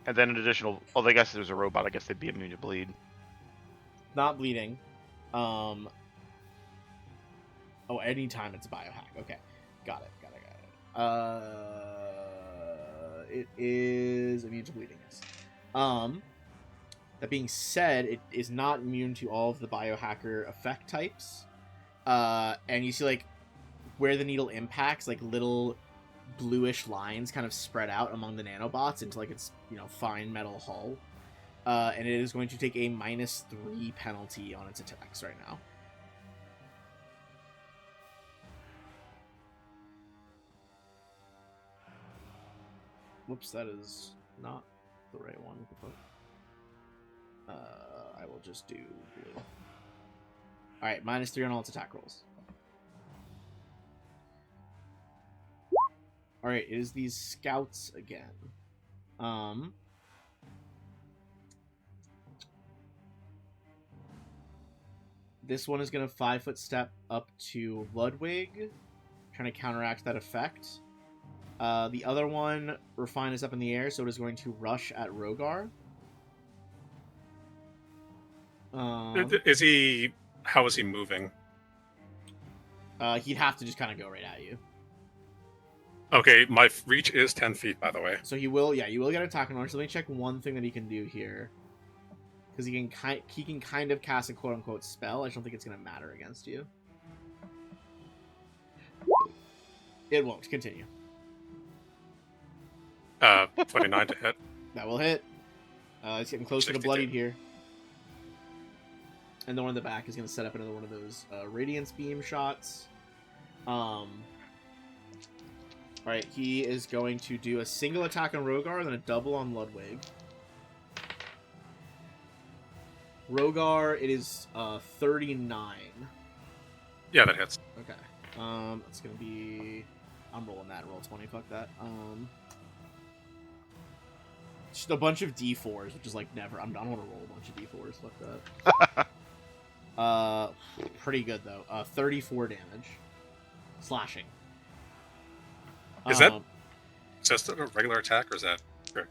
And then an additional. Well, I guess there's a robot. I guess they'd be immune to bleed. Not bleeding. Oh, anytime it's a biohack. Okay, got it. It is immune to bleeding. Yes. That being said, it is not immune to all of the biohacker effect types. And you see, like, where the needle impacts, like, little bluish lines kind of spread out among the nanobots into, like, its, fine metal hull. And it is going to take a -3 penalty on its attacks right now. Whoops, that is not the right one. I will just do blue. Alright, -3 on all its attack rolls. Alright, it is these scouts again. This one is going to 5-foot step up to Ludwig, trying to counteract that effect. The other one, Refine, is up in the air, so it is going to rush at Rogar. Is he? How is he moving? He'd have to just kind of go right at you. Okay, my reach is 10 feet, by the way. So you will get an attack on launch. So let me check one thing that he can do here, because he can kind of cast a quote unquote spell. I just don't think it's gonna matter against you. It won't. Continue. 29 to hit. That will hit. It's getting closer to 62. bloodied here. And the one in the back is going to set up another one of those Radiance Beam shots. Alright, he is going to do a single attack on Rogar, then a double on Ludwig. Rogar, it is 39. Yeah, that hits. Okay. It's going to be... I'm rolling that. Roll 20. Fuck that. Just a bunch of D4s, which is like never. I don't want to roll a bunch of D4s. Fuck that. Pretty good though. 34 damage, slashing. Is that just a regular attack, or is that crit?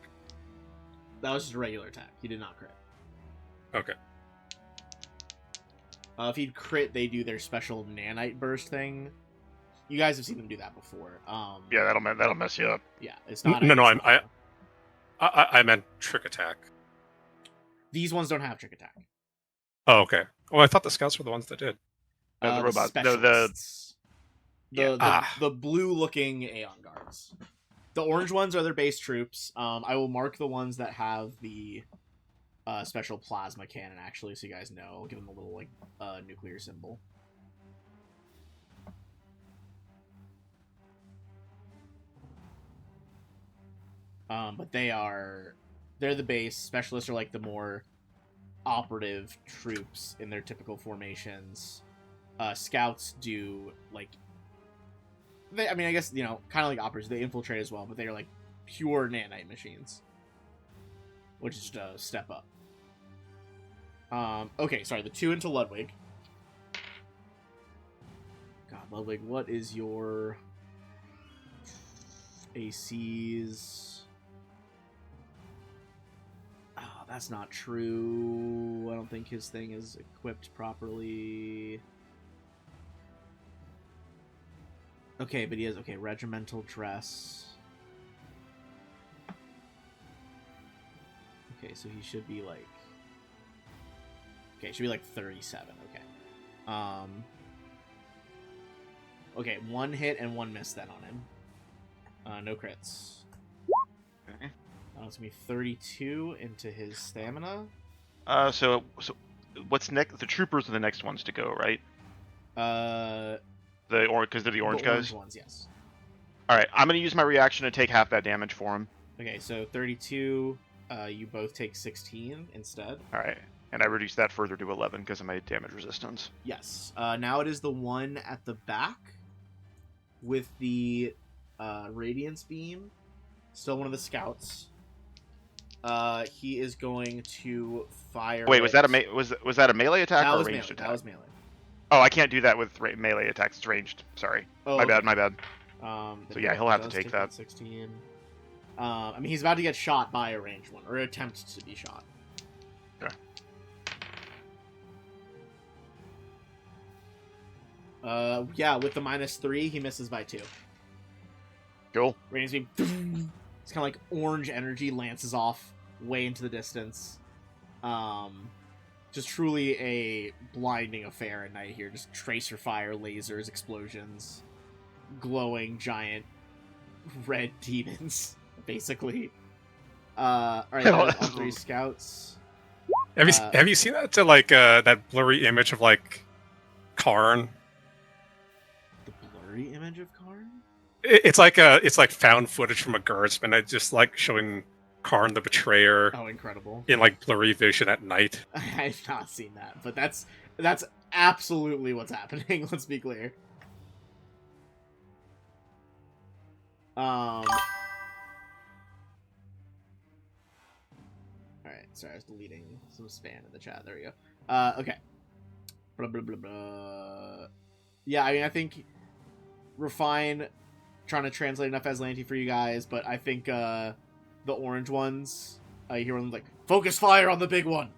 That was just a regular attack. He did not crit. Okay. If he'd crit, they do their special nanite burst thing. You guys have seen them do that before. Yeah, that'll mess you up. Yeah, it's not. No, I meant trick attack. These ones don't have trick attack. Oh, okay. Well, I thought the scouts were the ones that did. No, the robot. Specialists. Yeah. The blue-looking Aeon Guards. The orange ones are their base troops. I will mark the ones that have the special plasma cannon, actually, so you guys know. I'll give them a little, like, nuclear symbol. But they're the base. Specialists are like the more operative troops in their typical formations. Scouts do like I guess, you know, kind of like operators. They infiltrate as well, but they are like pure nanite machines, which is just a step up. Okay, sorry. The 2 into Ludwig. God, Ludwig, what is your ACs? Oh, that's not true. I don't think his thing is equipped properly. Okay, but he has, regimental dress. Okay, so he should be like... Okay, should be like 37, okay. Okay, 1 hit and 1 miss then on him. No crits. Okay. It's gonna be 32 into his stamina. So what's next? The troopers are the next ones to go, right? Because they're the orange guys. Orange ones, yes. All right, I'm gonna use my reaction to take half that damage for him. Okay, so 32. You both take 16 instead. All right, and I reduce that further to 11 because of my damage resistance. Yes. Now it is the one at the back with the radiance beam. Still one of the scouts. He is going to fire. Wait, was that a melee attack or a ranged attack? That was melee. Oh, I can't do that with melee attacks. It's ranged. Sorry. Oh, my okay. bad. So yeah, he'll have to does take that. 16. I mean, he's about to get shot by a ranged one, or attempt to be shot. Okay. Yeah, with the -3, he misses by 2. Cool. Radiance beam. It's kind of like orange energy lances off way into the distance. Just truly a blinding affair at night here. Just tracer fire, lasers, explosions, glowing giant red demons, basically. All right, all 3 scouts. Have you seen that that blurry image of like Karn? The blurry image of Karn? It's like found footage from a guardsman. It's just like showing Karn the Betrayer. Oh, incredible! In like blurry vision at night. I've not seen that, but that's absolutely what's happening. Let's be clear. All right, sorry, I was deleting some spam in the chat. There we go. Okay. Blah, blah, blah, blah. Yeah, I mean, I think Refine, trying to translate enough Aslanti for you guys, but I think the orange ones, you hear one like, focus fire on the big one!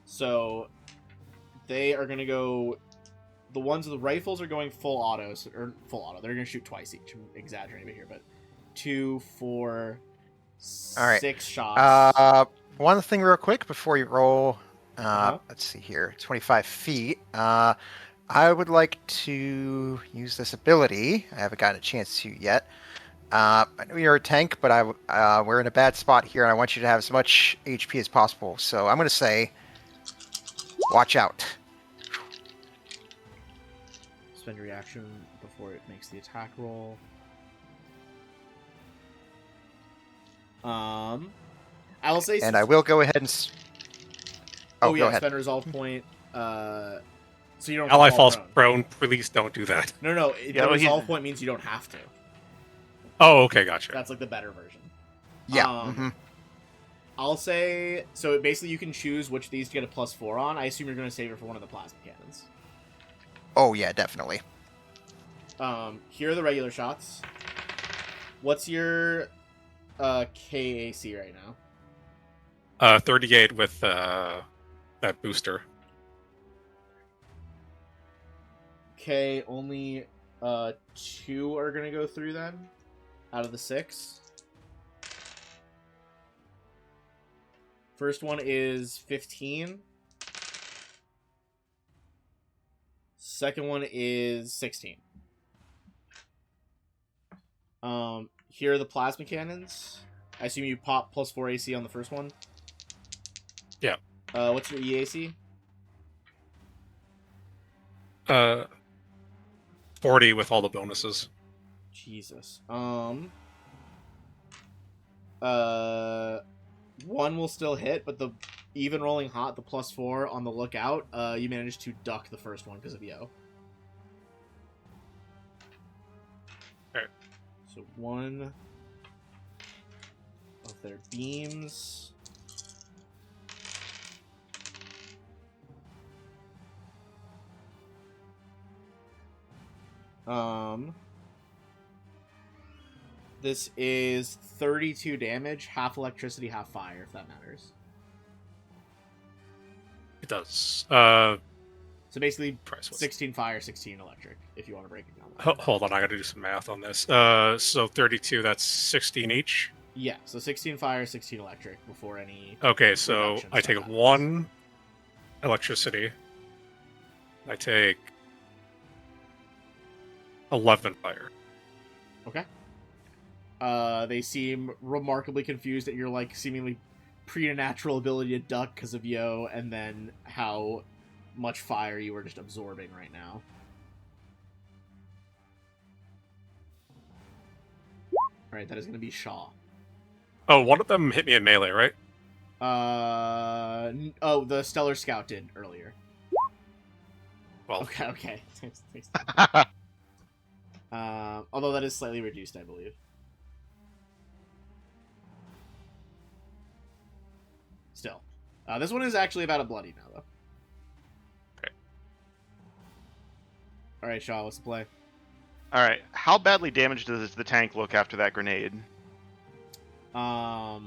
So, they are going to go... The ones with the rifles are going full auto, or full auto. They're going to shoot twice each. I'm exaggerating a bit here, but 2, 4, All right. 6 shots. One thing real quick before you roll. Uh-huh. Let's see here. 25 feet. I would like to use this ability. I haven't gotten a chance to yet. I know you're a tank, but we're in a bad spot here, and I want you to have as much HP as possible. So I'm going to say, watch out. Spend your reaction before it makes the attack roll. I will say... And I will go ahead and... Oh, go yeah, ahead. spend a resolve point. So you don't Ally fall falls prone. Please don't do that. No. Yeah, The well, resolve point means you don't have to. Oh, okay, gotcha. That's like the better version. Yeah. I'll say... So basically you can choose which of these to get a +4 on. I assume you're going to save it for one of the plasma cannons. Oh, yeah, definitely. Here are the regular shots. What's your KAC right now? 38 with that booster. Okay, only 2 are going to go through then, out of the 6. First one is 15. Second one is 16. Here are the plasma cannons. I assume you pop +4 AC on the first one? Yeah. What's your EAC? 40 with all the bonuses. Jesus. One will still hit, but the even rolling hot, the +4 on the lookout, you managed to duck the first one because of Yo. Alright. So 1 of their beams. This is 32 damage, half electricity, half fire, if that matters. It does. So basically, Price was- 16 fire, 16 electric, if you want to break it down. Hold on, I gotta do some math on this. So 32, that's 16 each? Yeah, so 16 fire, 16 electric before any... Okay, so reduction I take stuff happens. 1 electricity. I take 11 fire. Okay. They seem remarkably confused at your, like, seemingly preternatural ability to duck because of Yo, and then how much fire you were just absorbing right now. Alright, that is going to be Shaw. Oh, one of them hit me in melee, right? Oh, the Stellar Scout did earlier. Well, Okay. Although that is slightly reduced, I believe. Still. This one is actually about a bloody now, though. Okay. Alright, Shaw, what's the play? Alright, how badly damaged does the tank look after that grenade? It's, I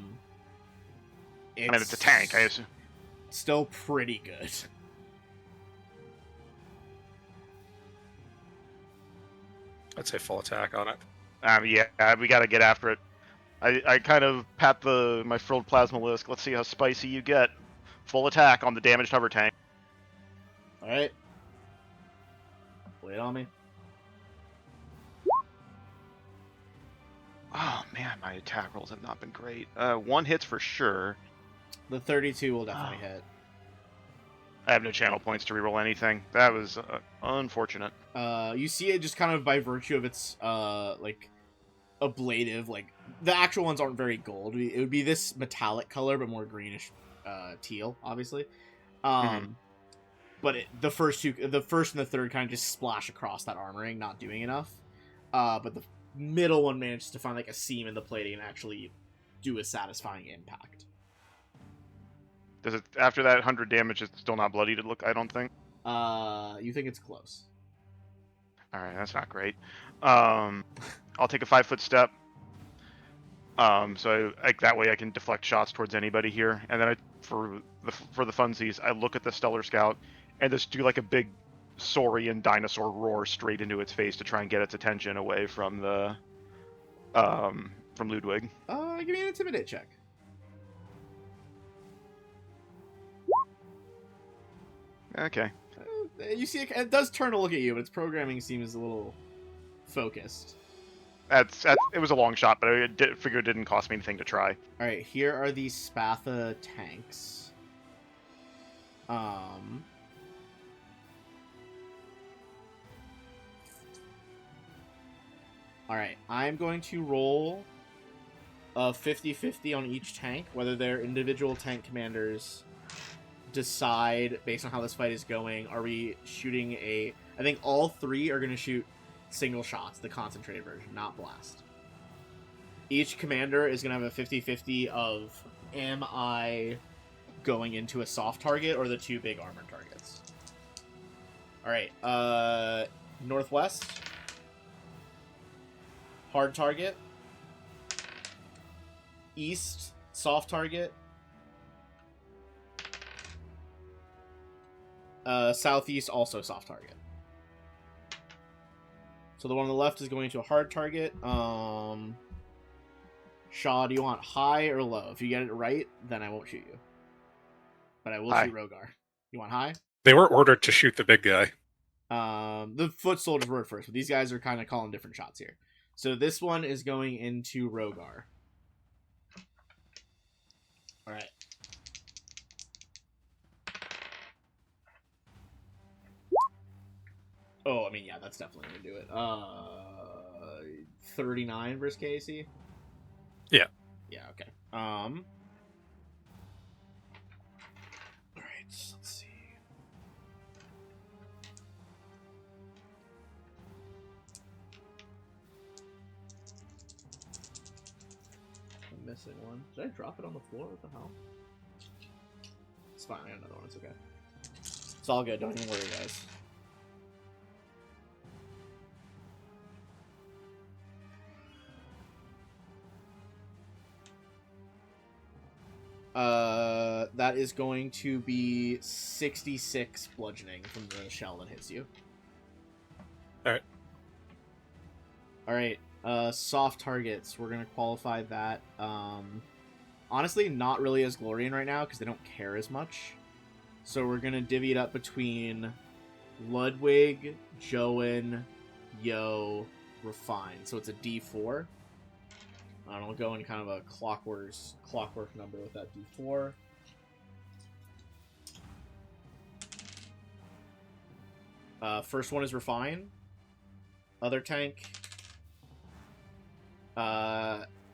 mean, it's a tank, I assume. still pretty good. I'd say full attack on it. Yeah, we gotta get after it. I kind of pat my frilled plasma list. Let's see how spicy you get. Full attack on the damaged hover tank. Alright. Lay it on me. Oh man, my attack rolls have not been great. 1 hits for sure. The 32 will definitely hit. I have no channel points to reroll anything. That was unfortunate. You see it just kind of by virtue of its, like, ablative, like, the actual ones aren't very gold. It would be this metallic color, but more greenish, teal, obviously. But the first and the third kind of just splash across that armoring, not doing enough. But the middle one manages to find, like, a seam in the plating and actually do a satisfying impact. Does it after that 100 damage? It's still not bloody to look. I don't think. You think it's close. All right, that's not great. I'll take a 5-foot step. So that way I can deflect shots towards anybody here, and then for the funsies, I look at the Stellar Scout and just do like a big saurian dinosaur roar straight into its face to try and get its attention away from the from Ludwig. Give me an intimidate check. Okay. You see, it does turn to look at you, but its programming seems a little focused. It was a long shot, but I figured it didn't cost me anything to try. All right, here are the Spatha tanks. All right, I'm going to roll a 50-50 on each tank, whether their individual tank commanders decide, based on how this fight is going, are we shooting I think all three are going to shoot single shots, the concentrated version, not blast. Each commander is going to have a 50-50 of, am I going into a soft target or the two big armored targets? Alright, northwest. Hard target. East, soft target. Southeast, also soft target. So the one on the left is going to a hard target. Shaw, do you want high or low? If you get it right, then I won't shoot you. But I will shoot Rogar. You want high? They were ordered to shoot the big guy. The foot soldiers were first, but these guys are kind of calling different shots here. So this one is going into Rogar. Alright. Oh, I mean, yeah, that's definitely going to do it. 39 versus KAC? Yeah. Yeah, okay. Alright, let's see. I'm missing one. Did I drop it on the floor? What the hell? It's fine, I got another one, it's okay. It's all good, don't even worry, guys. That is going to be 66 bludgeoning from the shell that hits you. Alright. Alright, soft targets. We're gonna qualify that. Honestly, not really as Glorian right now, because they don't care as much. So we're gonna divvy it up between Ludwig, Joan, Yo, Refine. So it's a D4. And I'll go in kind of a clockwork number with that D4. First one is Refine. Other tank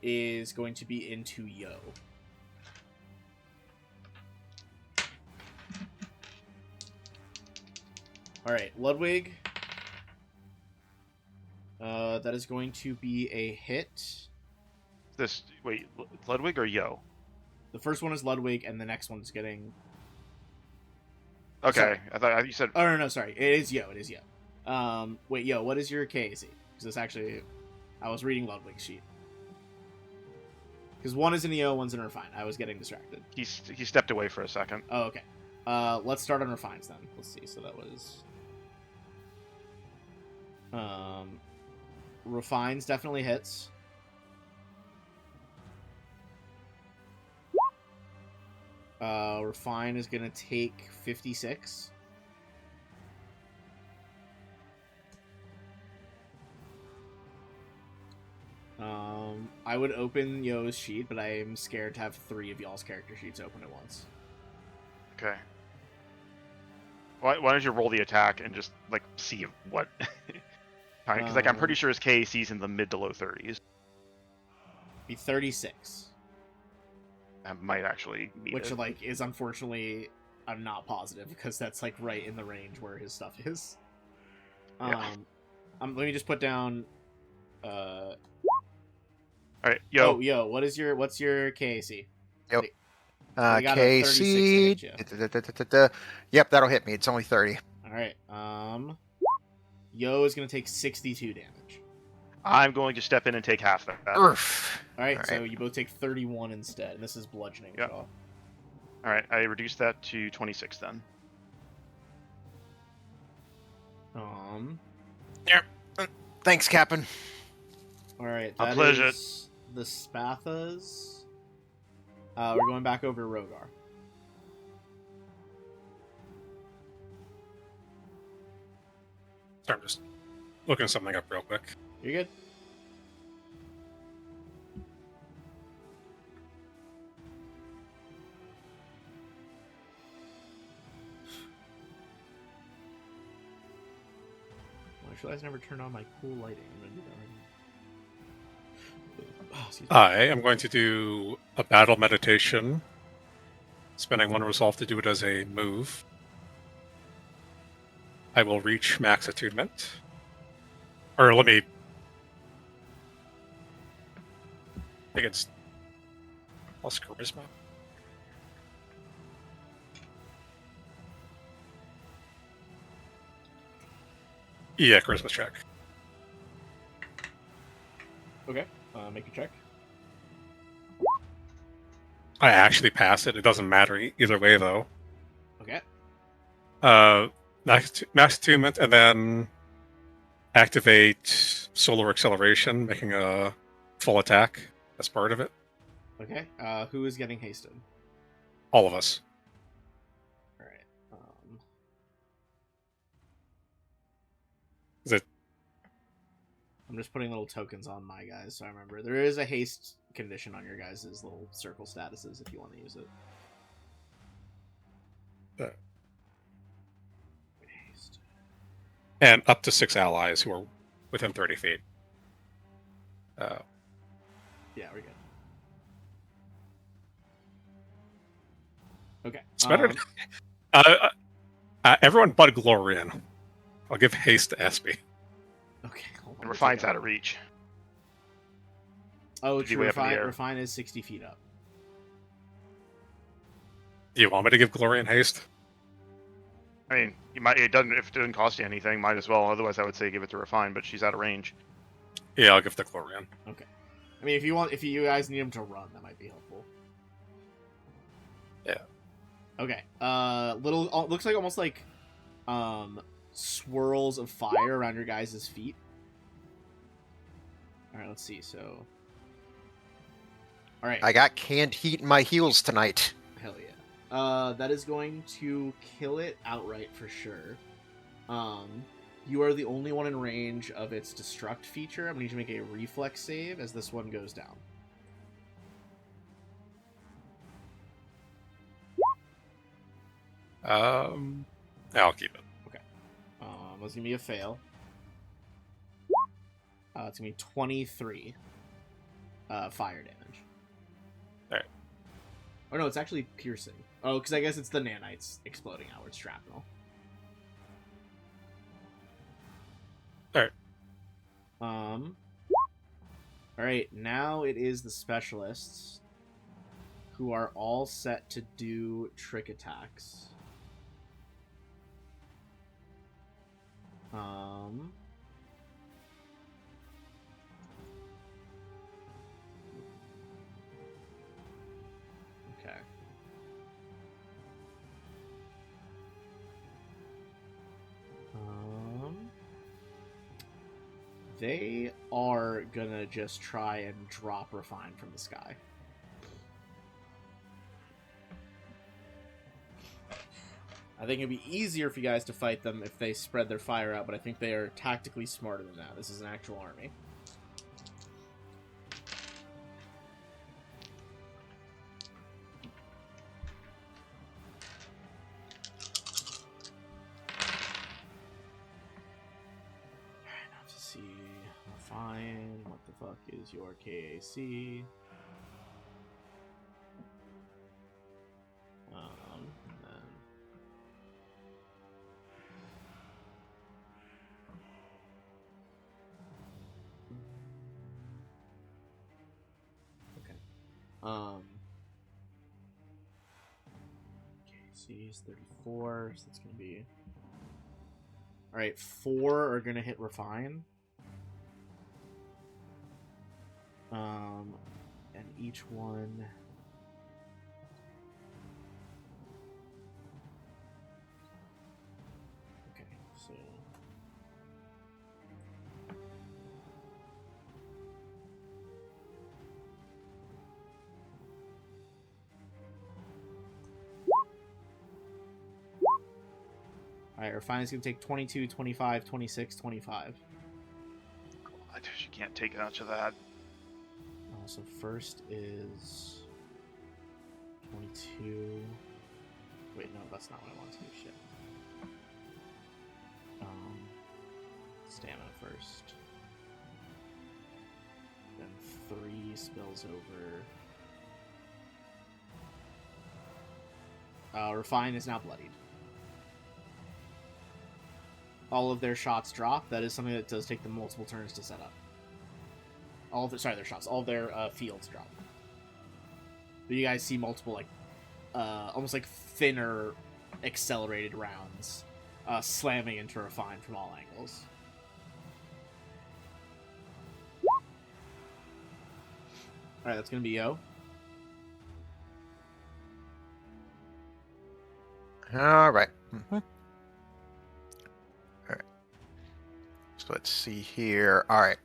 is going to be into Yo. Alright, Ludwig. That is going to be a hit. Wait, Ludwig or Yo? The first one is Ludwig, and the next one's getting... Okay, Sorry. I thought you said... Oh, no, sorry. It is Yo, Wait, Yo, what is your KAC? Because this actually... I was reading Ludwig's sheet. Because one is in Yo, one's in Refine. I was getting distracted. He stepped away for a second. Oh, okay. Let's start on Refines then. Let's see. So that was... Refines definitely hits. Refine is going to take 56. I would open Yo's sheet, but I am scared to have 3 of y'all's character sheets open at once. Okay. Why don't you roll the attack and just, like, see what... Because, like, I'm pretty sure his KAC's in the mid to low 30s. Be 36. That might actually meet Which, it. like, is unfortunately... I'm not positive, because that's, like, right in the range where his stuff is. Yeah. Let me just put down... Alright, Yo. Oh, Yo, what's your KAC? Yep. I got a 36 to hit KC. Yep, that'll hit me. It's only 30. All right. Yo is gonna take 62 damage. I'm going to step in and take half that. Oof. All right, All so right. you both take 31 instead, and this is bludgeoning. Yep. Shaw. All right, I reduced that to 26 then. Thanks, Captain. All right, A that pleasure. is the Spathas. We're going back over to Rogar. So I'm just looking something up real quick. You're good. Well, I realized I never turned on my cool lighting. I'm gonna do that right now. Oh, excuse me. I am going to do a battle meditation, spending one resolve to do it as a move. I will reach max attunement. Or let me. I think it's plus charisma. Yeah, charisma check. Okay, make a check. I actually passed it. It doesn't matter either way, though. Okay. Max attunement, and then activate solar acceleration, making a full attack as part of it. Okay. Who is getting hasted? All of us. All right. Is it? I'm just putting little tokens on my guys, so I remember there is a haste condition on your guys' little circle statuses if you want to use it. Haste. And up to 6 allies who are within 30 feet. Yeah, we're good. Okay. It's better. Everyone but Glorian. I'll give haste to Espy. Okay. Hold on, And we'll Refine's check out of reach. Oh, Could be true. way up in the air. Refine is 60 feet up. Do you want me to give Glorian haste? I mean, you might. It doesn't. If it doesn't cost you anything, might as well. Otherwise, I would say give it to Refine, but she's out of range. Yeah, I'll give it to Glorian. Okay. I mean, if you guys need him to run, that might be helpful. Yeah. Okay. Looks like almost like, swirls of fire around your guys' feet. All right, let's see. So. All right. I got canned heat in my heels tonight. Hell yeah. That is going to kill it outright for sure. You are the only one in range of its destruct feature. I'm going to need you to make a reflex save as this one goes down. I'll keep it. That's going to be a fail. It's going to be 23 fire damage. Alright. Oh no, it's actually piercing. Oh, because I guess it's the nanites exploding outward shrapnel. Alright. Alright, now it is the specialists who are all set to do trick attacks. Okay. They are gonna just try and drop Refine from the sky. I think it'd be easier for you guys to fight them if they spread their fire out, but I think they are tactically smarter than that. This is an actual army. Alright, now to see. Fine. What the fuck is your KAC? And then... Okay. KAC is 34, so that's gonna be Alright, 4 are gonna hit Refine. And each one... Okay, so... Alright, Refine is gonna take 22, 25, 26, 25. She can't take much of that. So first is 22. Wait, no, that's not what I want to do. Shit. Stamina first. Then 3 spills over. Refine is now bloodied. All of their shots drop. That is something that does take them multiple turns to set up. All of their shots. All of their fields drop. But you guys see multiple, like, almost like thinner, accelerated rounds slamming into Refine from all angles. Alright, that's gonna be Yo. All right. All right. So let's see here. All right.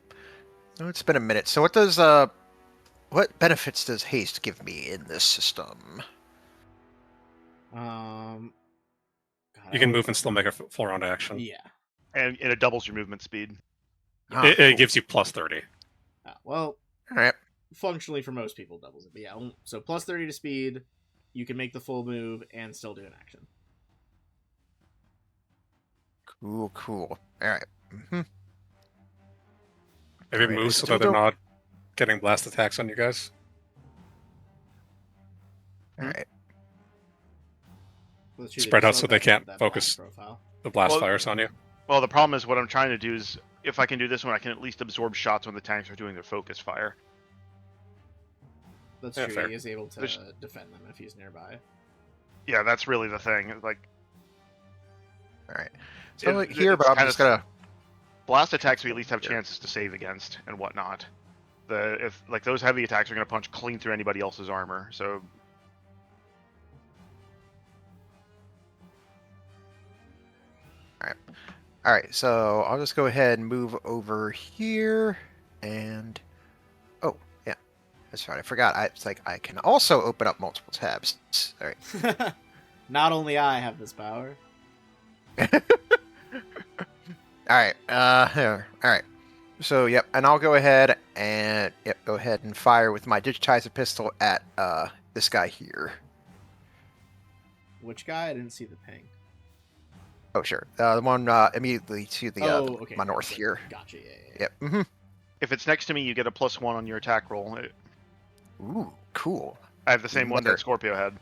Oh, it's been a minute. So what benefits does haste give me in this system? God, You can move and still make a full round action. Yeah. And it doubles your movement speed. Ah, It cool. gives you plus 30. Well, All right. functionally for most people doubles it. But yeah, so plus 30 to speed, you can make the full move and still do an action. Cool. All right. Mm-hmm. Maybe Alright, I move so still that they're don't- not getting blast attacks on you guys. All right. Well, that's true, Spread do out still so they have can't that focus. blast profile. The blast Well- fires on you. Well, the problem is what I'm trying to do is, if I can do this one, I can at least absorb shots when the tanks are doing their focus fire. That's Yeah, true. fair. He is able to There's- defend them if he's nearby. Yeah, that's really the thing. Like, All right. So It- here, it's but I'm kinda just gonna. blast attacks we at least have Here. chances to save against and whatnot. If like those heavy attacks are going to punch clean through anybody else's armor, so All right. So I'll just go ahead and move over here, and oh yeah, that's right. I forgot. It's like I can also open up multiple tabs. All right. Not only I have this power. All right. Here. All right. So yep, and I'll go ahead and go ahead and fire with my digitizer pistol at this guy here. Which guy? I didn't see the ping. Oh sure, the one immediately to the okay. my north Gotcha. here. Gotcha. Yeah. Yep. Mm-hmm. if it's next to me, you get a +1 on your attack roll. Ooh, cool. I have the same one Wonder- that Scorpio had.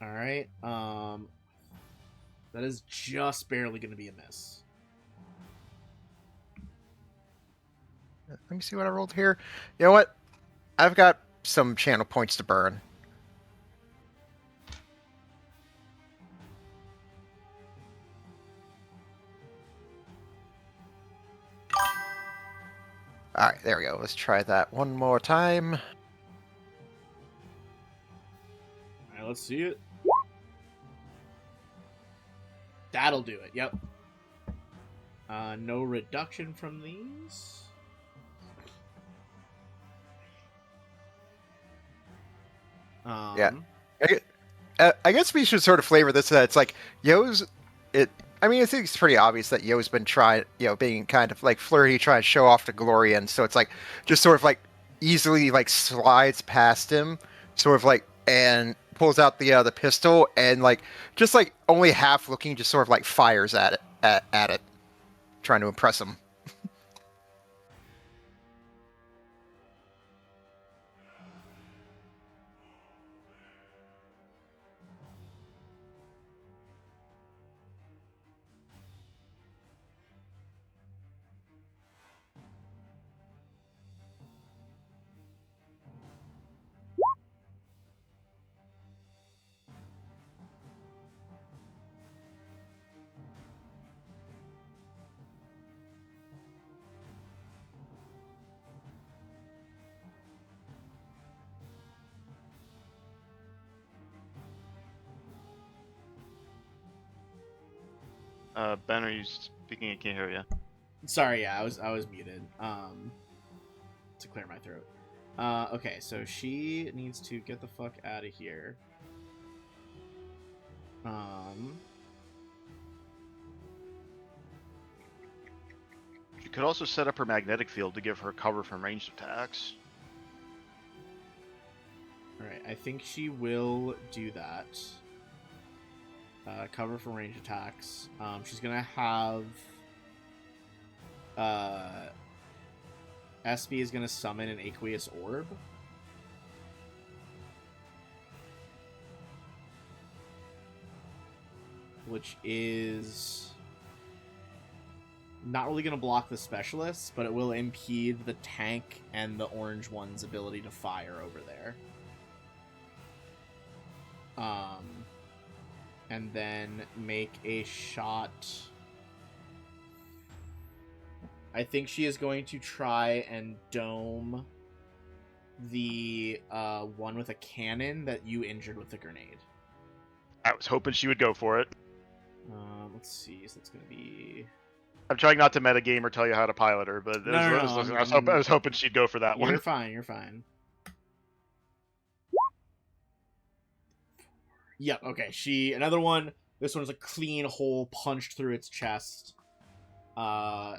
All right. That is just barely going to be a miss. Let me see what I rolled here. You know what? I've got some channel points to burn. All right, there we go. Let's try that one more time. All right, let's see it. That'll do it. Yep. No reduction from these. Yeah. I guess we should sort of flavor this. It's like Yo's. I mean, I think it's pretty obvious that Yo's been trying, being kind of like flirty, trying to show off to Glorian. So it's like just sort of like easily like slides past him, sort of like, and pulls out the pistol and like just like only half looking, just sort of like fires at it, at it, trying to impress him. Ben, are you speaking? I can't hear you. Sorry, yeah, I was muted. To clear my throat. Okay, so she needs to get the fuck out of here. She could also set up her magnetic field to give her cover from ranged attacks. Alright, I think she will do that. Cover from range attacks. She's gonna have... Espy is gonna summon an aqueous orb. Which is... not really gonna block the specialists, but it will impede the tank and the orange one's ability to fire over there. And then make a shot. I think she is going to try and dome the one with a cannon that you injured with the grenade. I was hoping she would go for it. Let's see. So it's going to be... I'm trying not to metagame or tell you how to pilot her, but I was hoping she'd go for that one. You're fine. You're fine. Yep, okay. Another one. This one's a clean hole punched through its chest. Another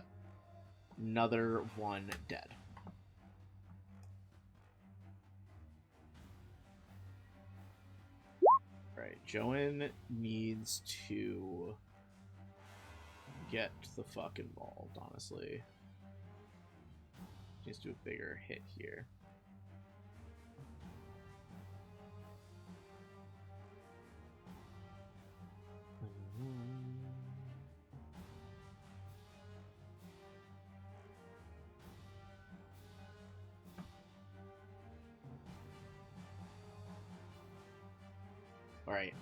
one dead. Alright, Joan needs to get the fuck involved, honestly. She needs to do a bigger hit here. Alright,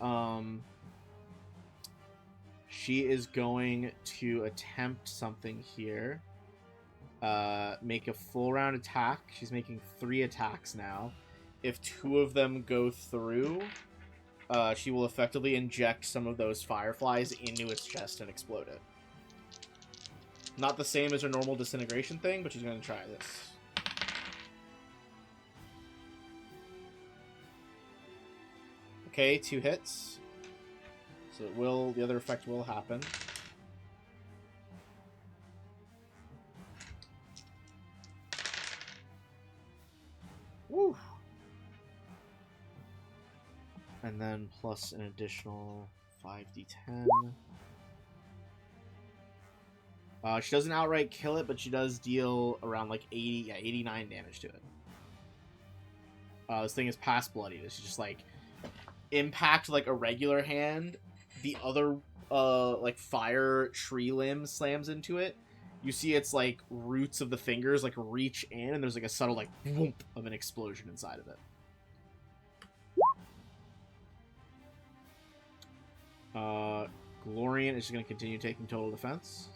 she is going to attempt something here. Make a full round attack. She's making 3 attacks now. If 2 of them go through, she will effectively inject some of those fireflies into its chest and explode it. Not the same as her normal disintegration thing, but she's going to try this. Okay, 2 hits. So the other effect will happen. Woo! And then plus an additional 5d10. She doesn't outright kill it, but she does deal around like 89 damage to it. This thing is past bloodied. It's just like impact like a regular hand. The other like fire tree limb slams into it. You see its like roots of the fingers like reach in, and there's like a subtle like whoomp of an explosion inside of it. Glorian is just going to continue taking total defense.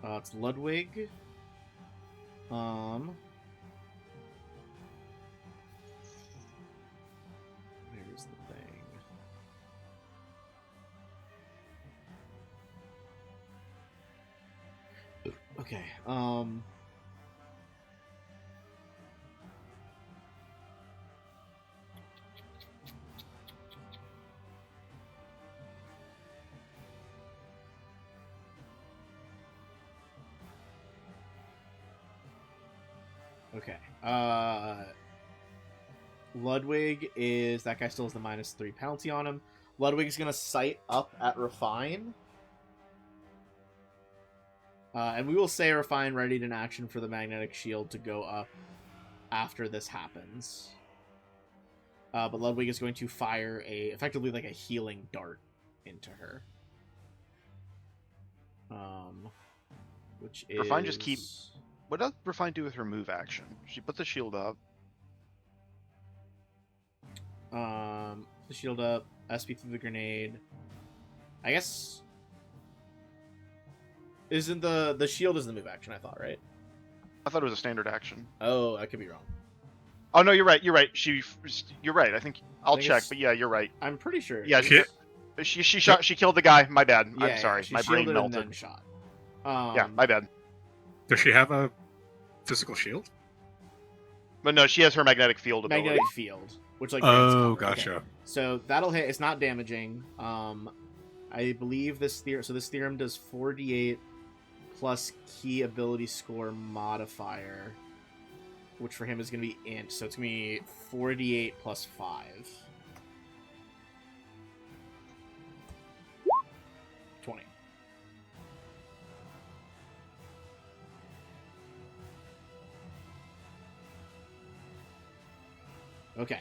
It's Ludwig. Where's the thing? Okay. Okay. Ludwig is... that guy still has the -3 penalty on him. Ludwig's gonna sight up at Refine. And we will say Refine readied in action for the magnetic shield to go up after this happens. But Ludwig is going to fire effectively like a healing dart into her. Which is... Refine just keep... What does Refine do with her move action? She put the shield up. The shield up, SP through the grenade. I guess... Isn't the shield is the move action, I thought, right? I thought it was a standard action. Oh, I could be wrong. Oh no, you're right. You're right. You're right. I think I'll check, it's... but yeah, you're right. I'm pretty sure. Yeah, She killed the guy. My bad. Yeah, I'm sorry. she My brain shielded and melted. then shot. Yeah, my bad. Does she have a physical shield? But no, she has her magnetic field ability. Magnetic field, which like grants Oh, cover. gotcha. Okay. So that'll hit. It's not damaging. I believe this theorem. So this theorem does 4d8 plus key ability score modifier, which for him is going to be int. So it's going to be 4d8 plus 5. 20. Okay.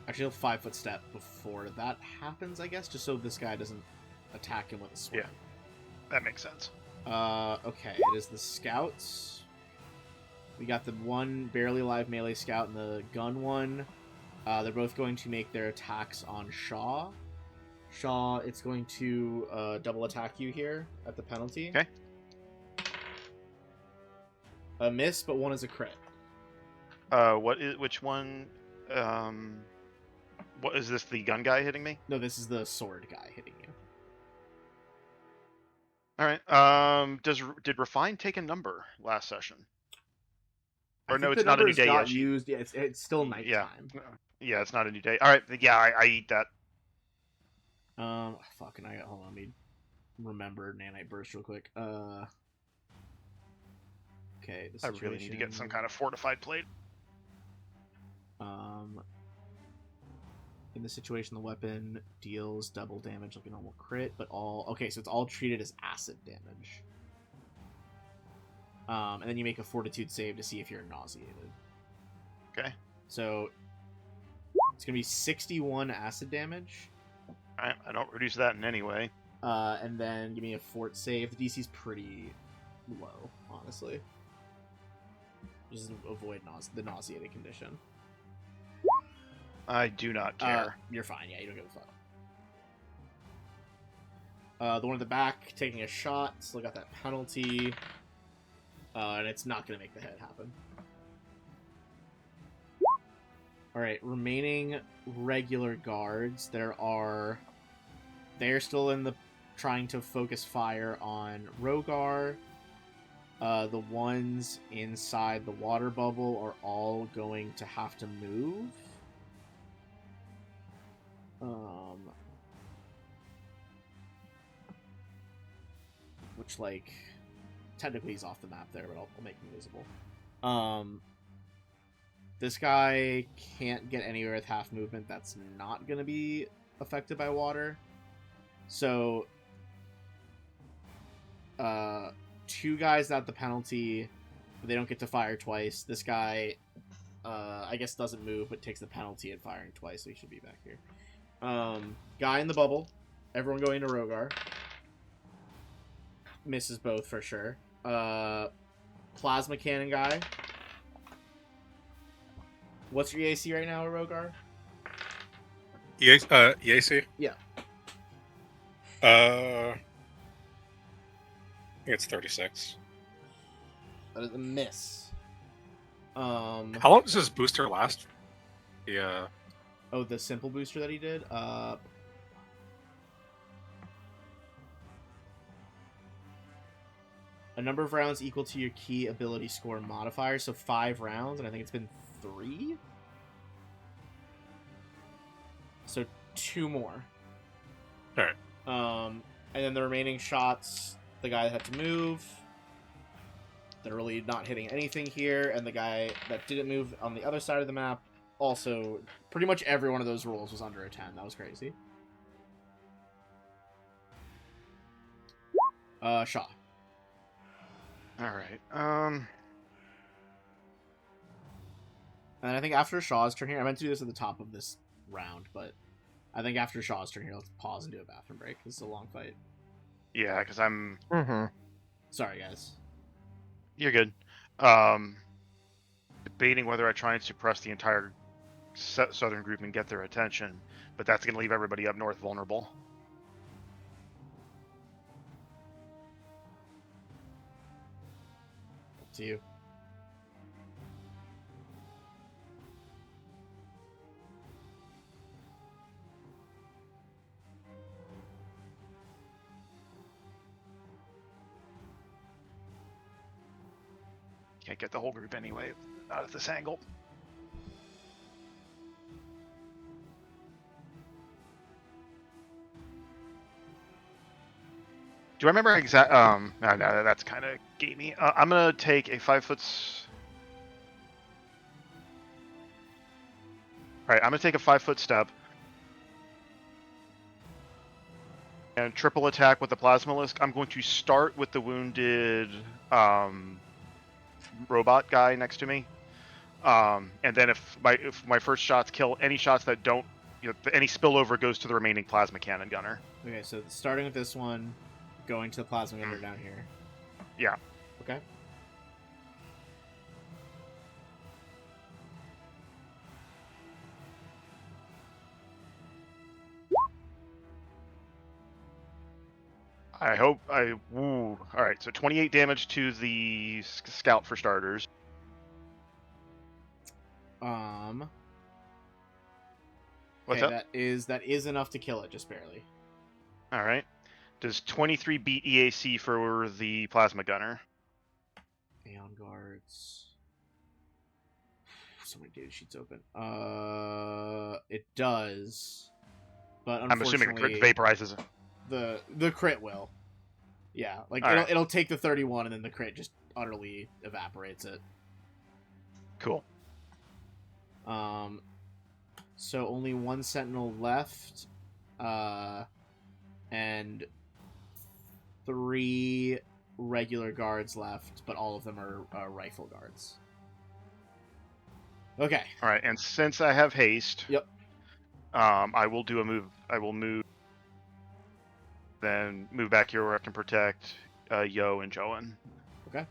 Actually, he'll 5-foot step before that happens, I guess, just so this guy doesn't attack him with a sword. Yeah. That makes sense. Okay, it is the scouts. We got the one barely alive melee scout and the gun one. They're both going to make their attacks on Shaw. Shaw, it's going to double attack you here at the penalty. Okay. A miss, but one is a crit. Which one? What is this? The gun guy hitting me? No, this is the sword guy hitting you. All right. Did Refine take a number last session? Or no, it's not a new day yet. Used. Yeah, it's still nighttime. Yeah, it's not a new day. All right. Yeah, I eat that. Fucking, hold on, let me remember Nanite Burst real quick. Okay, I really need to get some kind of fortified plate. In this situation, the weapon deals double damage like a normal crit, but okay, so it's all treated as acid damage. And then you make a fortitude save to see if you're nauseated. Okay. So it's gonna be 61 acid damage. Alright, I don't reduce that in any way. And then give me a fort save. The DC's pretty low, honestly. Just avoid the nauseating condition. I do not care. You're fine. Yeah, you don't give a fuck. The one at the back taking a shot. Still got that penalty. And it's not going to make the hit happen. Alright, remaining regular guards. They're still in the trying to focus fire on Rogar. The ones inside the water bubble are all going to have to move. Which, like, technically he's off the map there, but I'll make him visible. This guy can't get anywhere with half movement that's not going to be affected by water. So, 2 guys at the penalty, they don't get to fire twice. This guy, I guess doesn't move, but takes the penalty at firing twice, so he should be back here. Guy in the bubble. Everyone going to Rogar. Misses both for sure. Plasma cannon guy. What's your EAC right now, Rogar? EAC? Yeah. I think it's 36. That is a miss. How long does this booster last? Yeah. Oh, the simple booster that he did? A number of rounds equal to your key ability score modifier, so 5 rounds, and I think it's been 3? So 2 more. Alright. And then the remaining shots, the guy that had to move, they're really not hitting anything here, and the guy that didn't move on the other side of the map, also, pretty much every one of those rolls was under a 10. That was crazy. Shaw. Alright, And I think after Shaw's turn here, I meant to do this at the top of this round, but I think after Shaw's turn here, let's pause and do a bathroom break. This is a long fight. yeah, because I'm... Sorry, guys. You're good. Debating whether I try and suppress the entire southern group and get their attention, but that's going to leave everybody up north vulnerable. Up to you. Can't get the whole group anyway, not at this angle. Do I remember exact? No, that's kind of gamey. I'm gonna take a 5 foot. All right, I'm gonna take a 5 foot step and triple attack with the plasmalisk. I'm going to start with the wounded robot guy next to me, and then if my first shots kill any shots that don't, any spillover goes to the remaining plasma cannon gunner. Okay, so starting with this one, going to the plasma gunner down here. Yeah. Okay. I hope I. Woo. All right, so 28 damage to the scout for starters. What's Okay, up? that is enough to kill it, just barely. All right. Does 23 beat EAC for the plasma gunner? Aeon guards. So many data sheets open. It does, but I'm assuming the unfortunately, crit vaporizes it. the crit will. Yeah, like All right. it'll take the 31, and then the crit just utterly evaporates it. Cool. So only one sentinel left, and 3 regular guards left, but all of them are rifle guards. Okay. All right, and since I have haste, Yep. I will do a move. I will move, then move back here where I can protect Yo and Joan. Okay.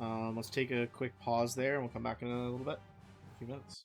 Let's take a quick pause there, and we'll come back in a little bit. A few minutes.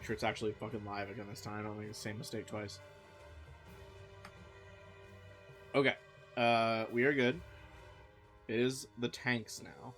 Make sure it's actually fucking live again this time. I don't make the same mistake twice. Okay. We are good. It is the tanks now.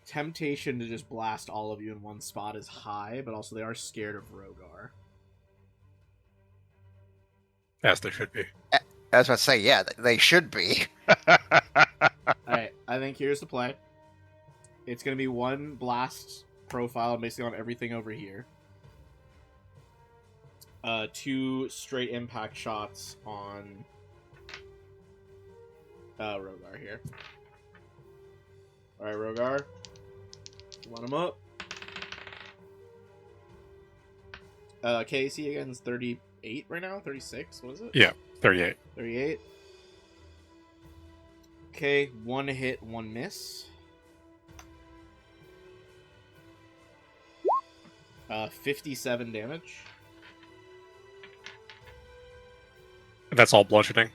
Temptation to just blast all of you in one spot is high, but also they are scared of Rogar. As they should be. I was about to say, yeah, they should be. Alright, I think here's the play. It's going to be one blast profile basically on everything over here. 2 straight impact shots on Rogar here. Alright, Rogar. Line him up. KC again is 38 right now? 36? What is it? Yeah, 38. 38. Okay, 1 hit, 1 miss. 57 damage. And that's all bludgeoning.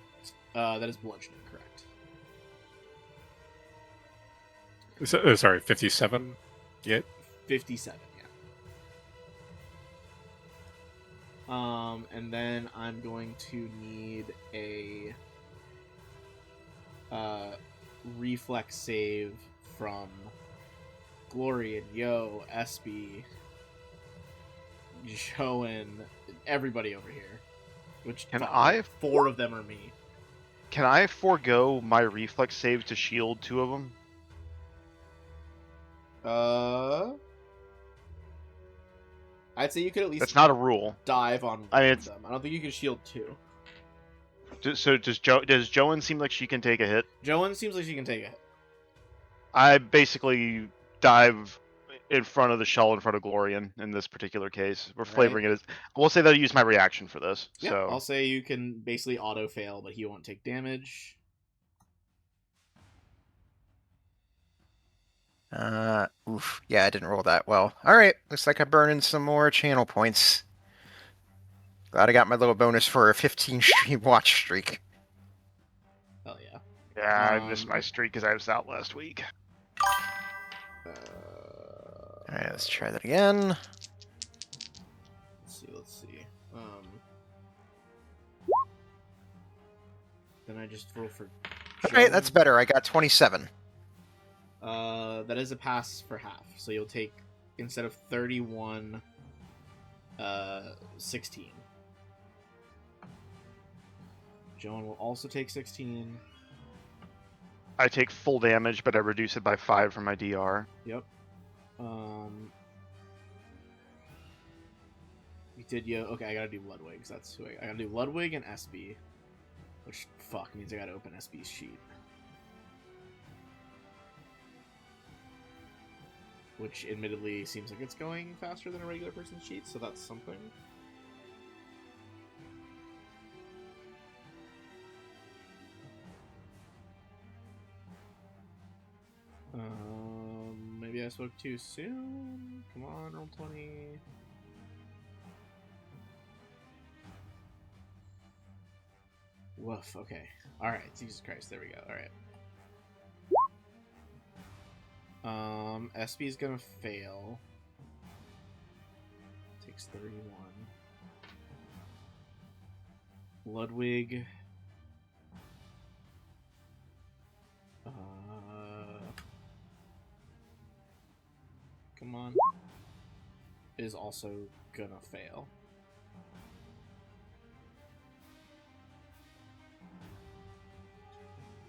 That is bludgeoning, correct. Sorry, 57? Yeah. 57, yeah. And then I'm going to need a reflex save from Glory and Yo, Espy, Joe, and everybody over here. Which Can I? 4 of them are me. Can I forego my reflex save to shield 2 of them? I'd say you could at least That's not a rule. dive on one of them. I don't think you can shield 2. So does Joan seem like she can take a hit? Joan seems like she can take a hit. I basically dive in front of the shell in front of Glorian in this particular case. We're flavoring it as... We'll say that I use my reaction for this. Yeah, so. I'll say you can basically auto-fail, but he won't take damage. Oof. Yeah, I didn't roll that well. Alright, looks like I'm burning some more channel points. Glad I got my little bonus for a 15 stream watch streak. Hell yeah. Yeah, I missed my streak because I was out last week. Alright, let's try that again. Let's see. Then I just roll for Alright, that's better. I got 27. That is a pass for half. So you'll take, instead of 31, 16. Joan will also take 16. I take full damage, but I reduce it by 5 from my DR. Yep. We did okay, I gotta do Ludwig, so that's who I gotta do Ludwig and SB. Which, fuck, means I gotta open SB's sheet. Which, admittedly, seems like it's going faster than a regular person's sheet, so that's something. Maybe I spoke too soon? Come on, roll 20. Woof, okay. Alright, Jesus Christ, there we go, alright. SB's gonna fail. Takes 31. Ludwig. Come on. Is also gonna fail.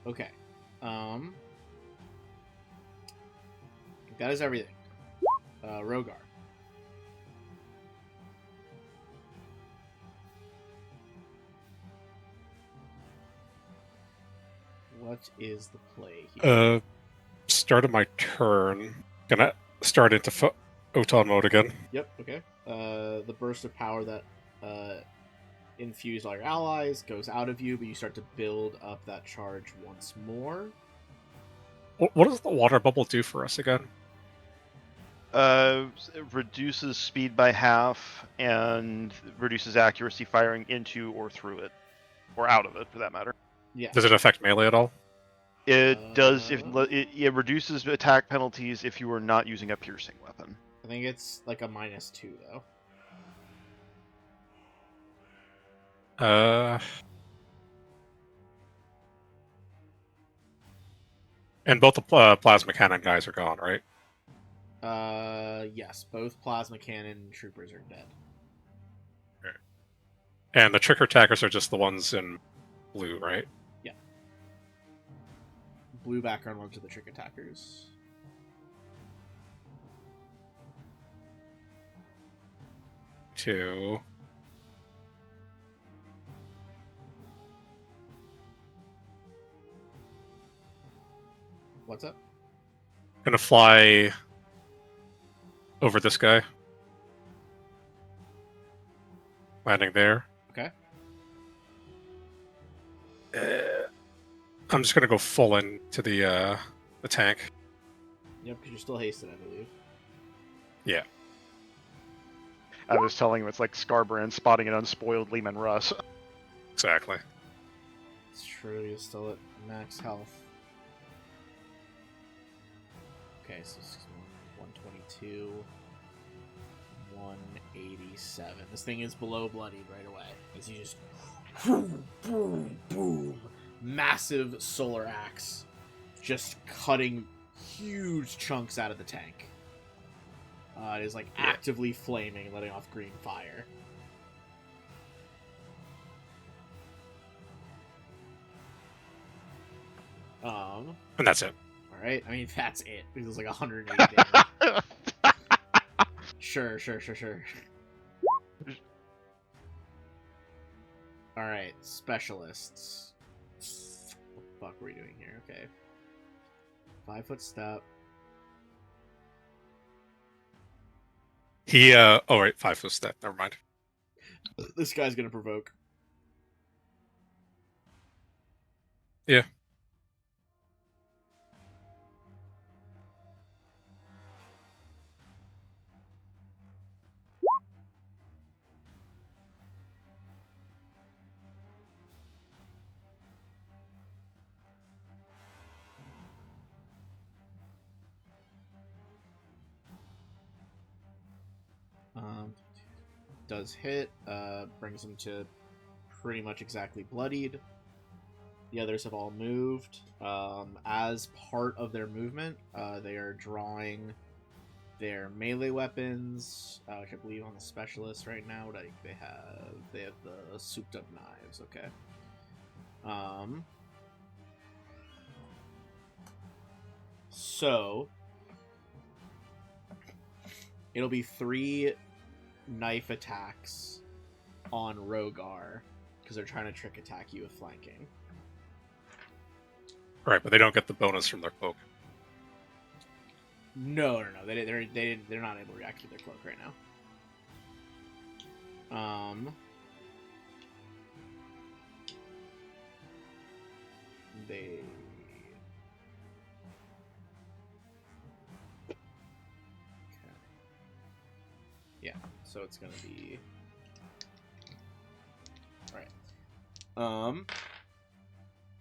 Okay. That is everything. Rogar. What is the play here? Start of my turn. Gonna start into Oton mode again. Yep, okay. The burst of power that infused all your allies goes out of you, but you start to build up that charge once more. What does the water bubble do for us again? Reduces speed by half and reduces accuracy firing into or through it, or out of it, for that matter. Yeah. Does it affect melee at all? It does. If Uh, it reduces attack penalties if you are not using a piercing weapon. I think it's like a -2 though. And both the plasma cannon guys are gone, right? Yes, both plasma cannon troopers are dead. And the trick attackers are just the ones in blue, right? Yeah. Blue background one to the trick attackers. Two. What's up? Gonna fly over this guy. Landing there. Okay. I'm just gonna go full into the tank. Yep, because you're still hasted, I believe. Yeah. I was telling him it's like Scarbrand spotting an unspoiled Lehman Russ. Exactly. It's true, you're still at max health. Okay, so 122, 187. This thing is below bloodied right away. As you just boom, boom, boom, massive solar axe, just cutting huge chunks out of the tank. It is like actively flaming and letting off green fire. And that's it. Alright, I mean, that's it. It was like 180 damage. Sure. Alright, specialists. What the fuck are we doing here? Okay. 5-foot step. He oh right, 5-foot step. Never mind. This guy's gonna provoke. Yeah. Does hit, brings him to pretty much exactly bloodied. The others have all moved. As part of their movement, they are drawing their melee weapons, which I believe on the specialist right now. What I think they have the souped up knives. Okay. So it'll be 3 knife attacks on Rogar because they're trying to trick attack you with flanking. Right, but they don't get the bonus from their cloak. No. They're not able to react to their cloak right now. They. Okay. Yeah, so it's gonna be. Alright.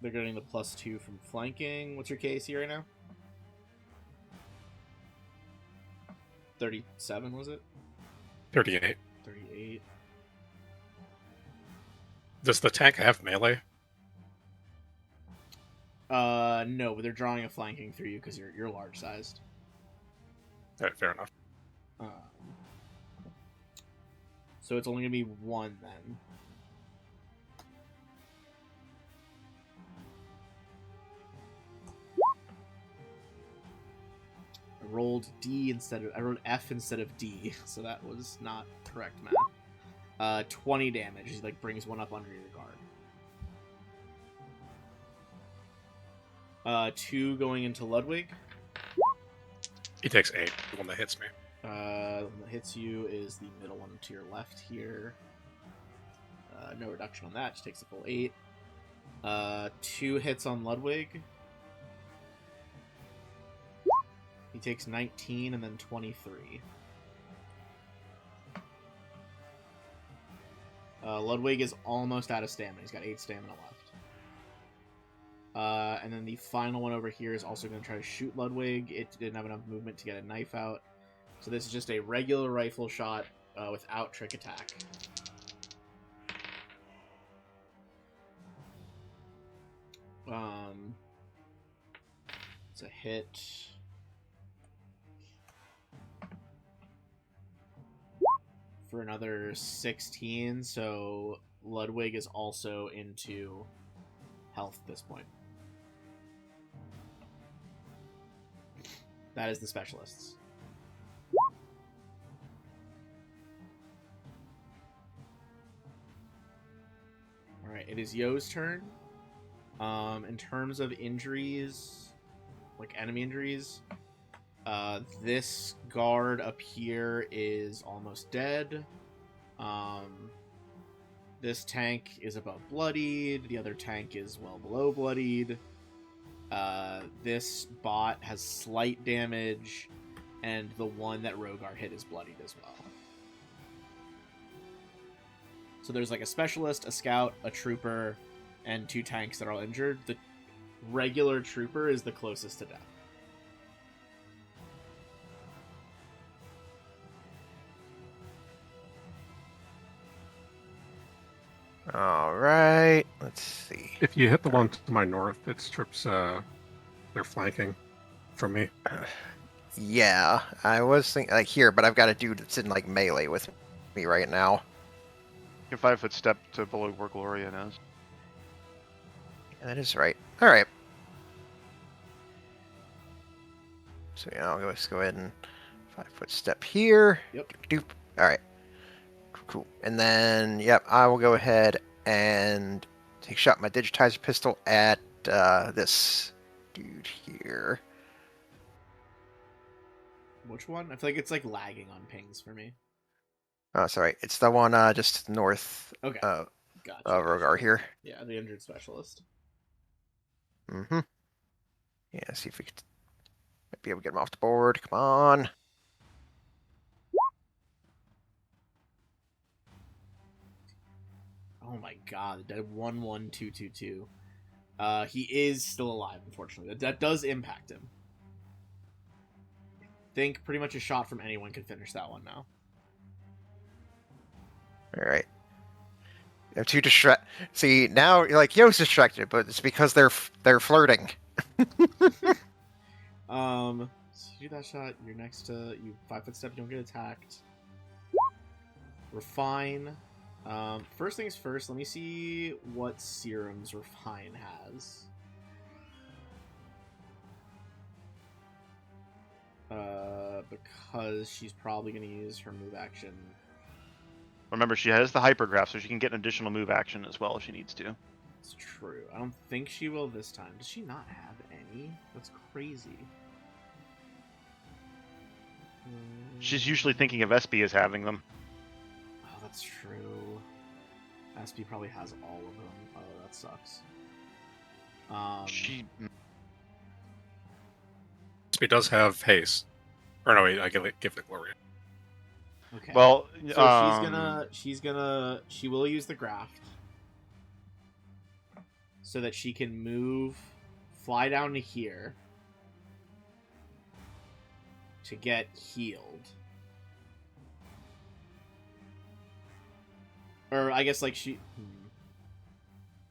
They're getting the +2 from flanking. What's your KC right now? 37, was it? 38. 38. Does the tank have melee? No, but they're drawing a flanking through you because you're large sized. Alright, fair enough. So it's only gonna be 1 then. I rolled F instead of D, so that was not correct math. 20 damage. He like brings one up under your guard. 2 going into Ludwig. He takes 8, the one that hits me. The one that hits you is the middle one to your left here. No reduction on that, just takes the full 8. 2 hits on Ludwig. He takes 19 and then 23. Ludwig is almost out of stamina. He's got 8 stamina left. And then the final one over here is also going to try to shoot Ludwig. It didn't have enough movement to get a knife out. So this is just a regular rifle shot without trick attack. It's a hit. For another 16, so Ludwig is also into health at this point. That is the specialists. Alright, it is Yo's turn. In terms of injuries, like enemy injuries, this guard up here is almost dead. This tank is about bloodied. The other tank is well below bloodied. This bot has slight damage, and the one that Rogar hit is bloodied as well. So there's like a specialist, a scout, a trooper, and 2 tanks that are all injured. The regular trooper is the closest to death. All right. Let's see. If you hit the one to my north, it strips their flanking from me. Yeah, I was thinking like here, but I've got a dude that's in like melee with me right now. You can 5 foot step to below where Glorian is. Yeah, that is right. All right. So yeah, I'll just go ahead and 5 foot step here. Yep. Doop. All right. Cool. And then, yep, I will go ahead and take a shot with my digitizer pistol at this dude here. Which one? I feel like it's like lagging on pings for me. Oh, sorry. It's the one just north Okay. of Gotcha. Rogar here. Yeah, the injured specialist. Mm-hmm. Yeah, see if we could be able to get him off the board. Come on. Oh my god, dead 11222. He is still alive, unfortunately. That does impact him. I think pretty much a shot from anyone could finish that one now. All right. They're too distracted. See, now you're like, Yo's distracted, but it's because they're flirting. So you do that shot, you're next to, you 5 foot step, you don't get attacked. Refine. First things first, let me see what serums Refine has. Because she's probably going to use her move action. Remember, she has the hypergraph, so she can get an additional move action as well if she needs to. It's true. I don't think she will this time. Does she not have any? That's crazy. She's usually thinking of SB as having them. Oh, that's true. SB probably has all of them. Oh, that sucks. She He does have haste. Or no, wait, I give it Gloria. Okay. well, So she will use the graft so that she can move, fly down to here to get healed. Or I guess like she.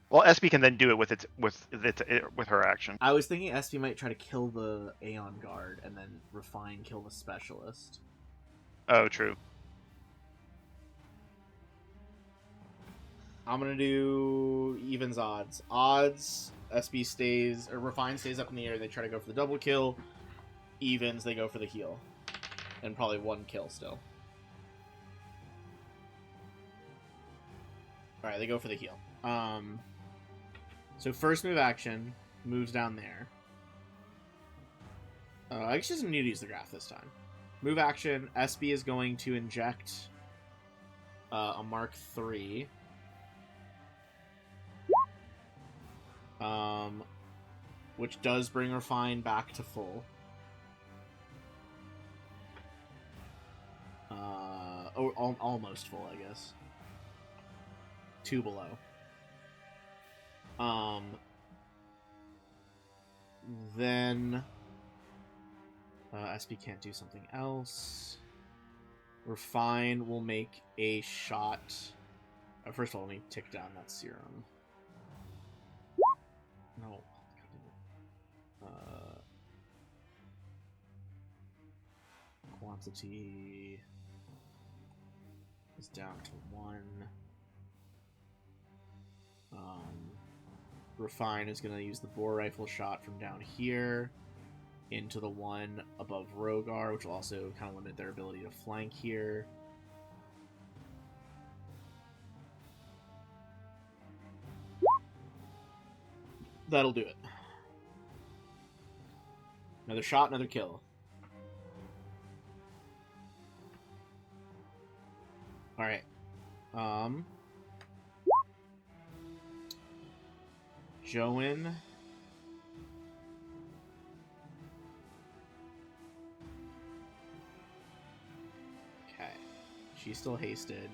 Well, SB can then do it with her action. I was thinking SB might try to kill the Aeon Guard and then Refine kill the Specialist. Oh, true. I'm gonna do evens odds. Odds, SB stays, or Refine stays up in the air, they try to go for the double kill. Evens, they go for the heal. And probably 1 kill still. Alright, they go for the heal. So first move action, moves down there. I guess she doesn't need to use the graph this time. Move action, SB is going to inject a Mark III. Which does bring Refine back to full. almost full, I guess. 2 below. Then SP can't do something else. We're fine. We'll make a shot. First of all, let me tick down that serum. No. Quantity is down to 1. Refine is going to use the bore rifle shot from down here into the one above Rogar, which will also kind of limit their ability to flank here. That'll do it. Another shot, another kill. Alright. Joan. Okay. She's still hasted.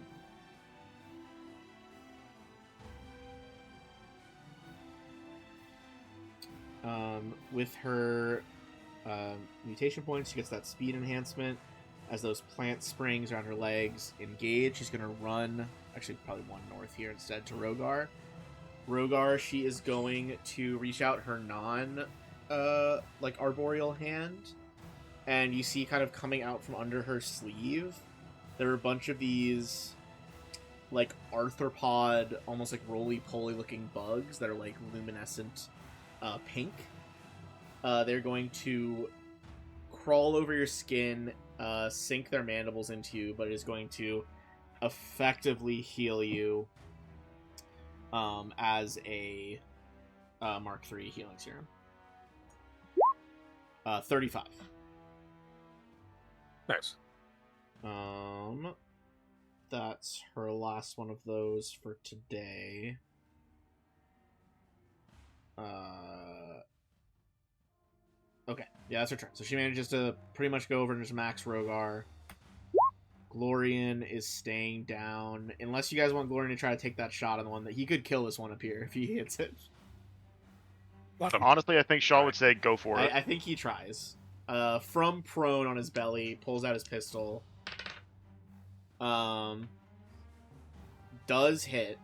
With her mutation points, she gets that speed enhancement. As those plant springs around her legs engage, she's going to run, actually probably one north here instead, to Rogar. Rogar, she is going to reach out her arboreal hand, and you see kind of coming out from under her sleeve, there are a bunch of these like arthropod, almost like roly-poly looking bugs that are like luminescent pink. They're going to crawl over your skin, sink their mandibles into you, but it is going to effectively heal you as a Mark III healing serum. 35. Nice. That's her last one of those for today. Okay, yeah, that's her turn. So she manages to pretty much go over and just max Rogar. Glorian is staying down. Unless you guys want Glorian to try to take that shot on the one that he could kill this one up here if he hits it. Honestly, I think Shaw would say go for it. I think he tries. From prone on his belly, pulls out his pistol. Does hit.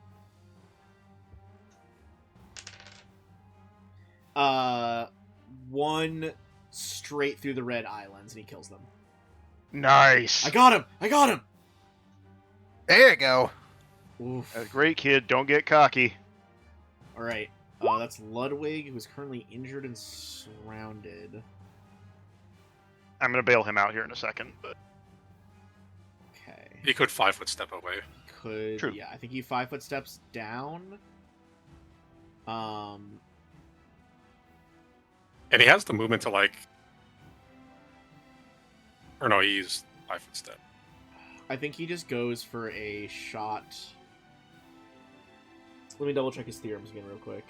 One straight through the red eye lens, and he kills them. Nice. I got him! There you go. Oof. That's great, kid. Don't get cocky. Alright. That's Ludwig, who's currently injured and surrounded. I'm going to bail him out here in a second, but... Okay. He could 5-foot step away. Could... True. Yeah, I think he 5-foot steps down. And he has the movement to, like... Or no, he's 5-foot step. I think he just goes for a shot. Let me double check his theorems again real quick.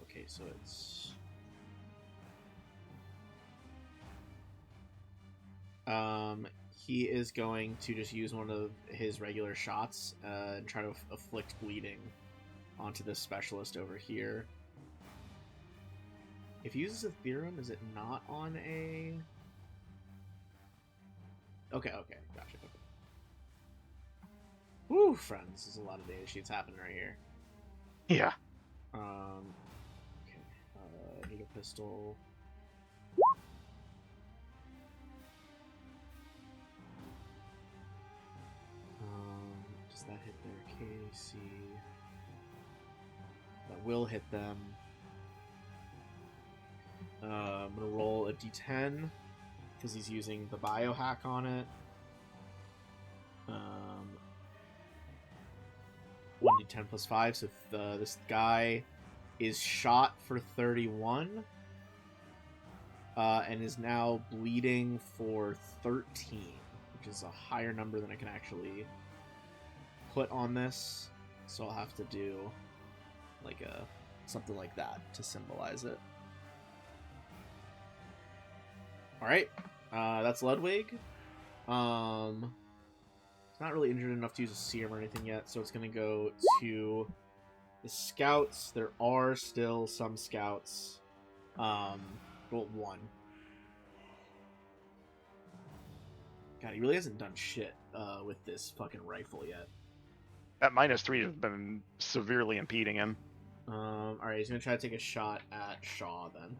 Okay, so it's... he is going to just use one of his regular shots and try to afflict bleeding onto this specialist over here. If he uses a theorem, is it not on a... Okay, gotcha. Okay. Woo, friends, there's a lot of data sheets happening right here. Yeah. Okay, need a pistol. Does that hit their KC? That will hit them. I'm gonna roll a d10 because he's using the biohack on it. 1d10 plus 5, so this guy is shot for 31 and is now bleeding for 13, which is a higher number than I can actually put on this. So I'll have to do like a something like that to symbolize it. All right, that's Ludwig. It's not really injured enough to use a serum or anything yet, so it's gonna go to the scouts. There are still some scouts. Well, one. God, he really hasn't done shit with this fucking rifle yet. That -3 has been severely impeding him. Alright, he's gonna try to take a shot at Shaw then.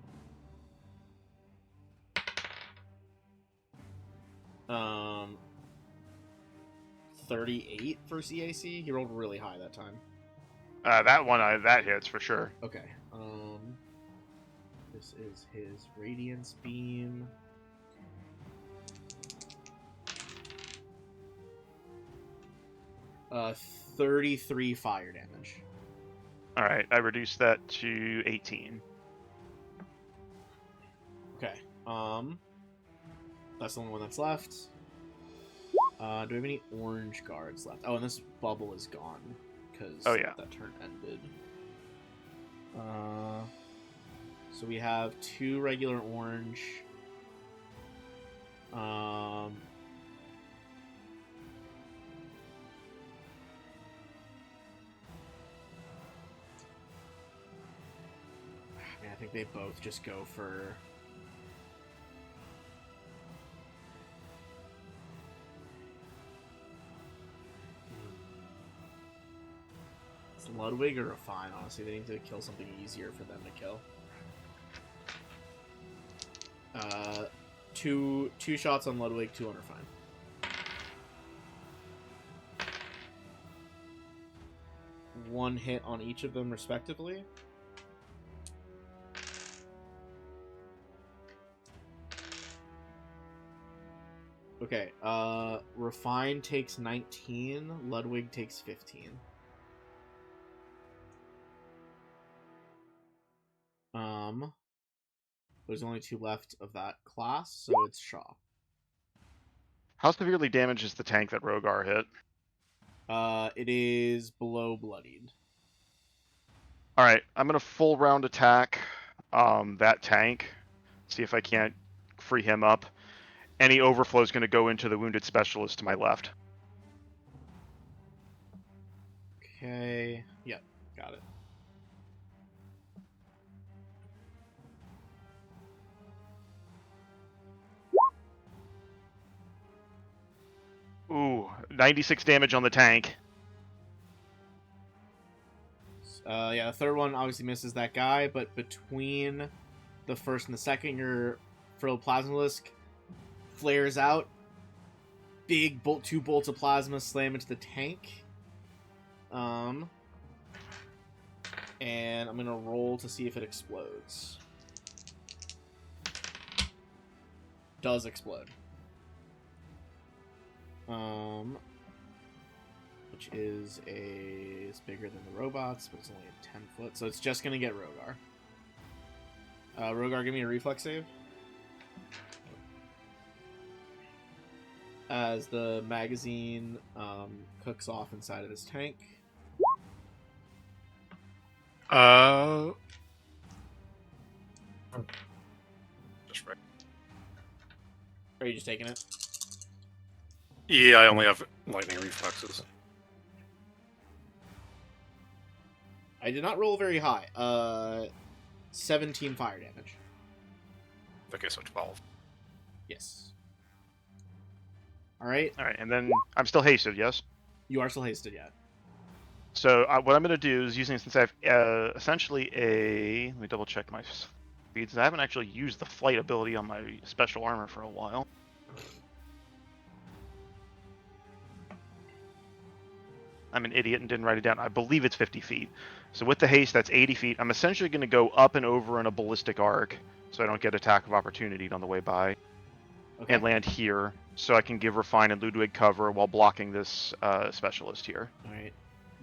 38 for CAC. He rolled really high that time. That hits for sure. Okay. This is his Radiance Beam. Uh, 33 fire damage. All right, I reduced that to 18. Okay. That's the only one that's left. Do we have any orange guards left? Oh, and this bubble is gone because that turn ended. So we have 2 regular orange. I think they both just go for... It's Ludwig or Refine, honestly. They need to kill something easier for them to kill. Two shots on Ludwig, 2 on Refine. One hit on each of them, respectively. Okay, Refine takes 19, Ludwig takes 15. There's only 2 left of that class, so it's Shaw. How severely damaged is the tank that Rogar hit? It is below bloodied. All right, I'm gonna full round attack that tank. See if I can't free him up. Any overflow is going to go into the wounded specialist to my left. Okay. Yep. Got it. Ooh, 96 damage on the tank. Yeah, the third one obviously misses that guy, but between the first and the second, your frilled plasmalisk flares out. Big 2 bolts of plasma slam into the tank. And I'm gonna roll to see if it explodes. Does explode. Which is it's bigger than the robots, but it's only a 10 foot, so it's just gonna get Rogar. Rogar, give me a reflex save. As the magazine cooks off inside of this tank. Just right. Are you just taking it? Yeah, I only have lightning reflexes. I did not roll very high. 17 fire damage. Okay, so 12. Yes. Alright. All right, and then I'm still hasted, yes? You are still hasted yet. So what I'm going to do is since I have essentially let me double check my speeds. I haven't actually used the flight ability on my special armor for a while. I'm an idiot and didn't write it down. I believe it's 50 feet. So with the haste, that's 80 feet. I'm essentially going to go up and over in a ballistic arc so I don't get attack of opportunity on the way by. Okay. And land here so I can give Refine and Ludwig cover while blocking this specialist here. Alright.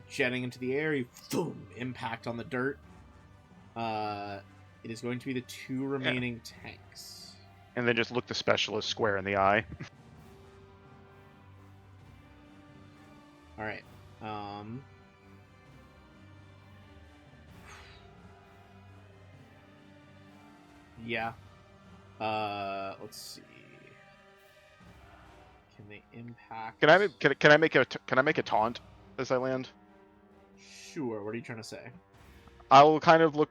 Jetting into the air, you boom, impact on the dirt. It is going to be the 2 remaining tanks. And then just look the specialist square in the eye. Alright. Yeah. Let's see. Can they impact? Can I make a taunt as I land? Sure. What are you trying to say? I will kind of look.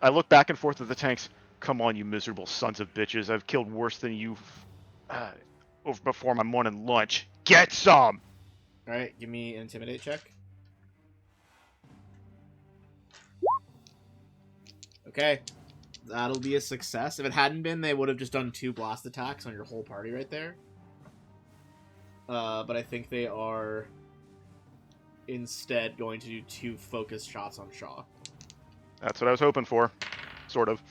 I look back and forth at the tanks. Come on, you miserable sons of bitches! I've killed worse than you over before my morning lunch. Get some. All right, give me an intimidate check. Okay, that'll be a success. If it hadn't been, they would have just done 2 blast attacks on your whole party right there. But I think they are instead going to do 2 focus shots on Shaw. That's what I was hoping for, sort of.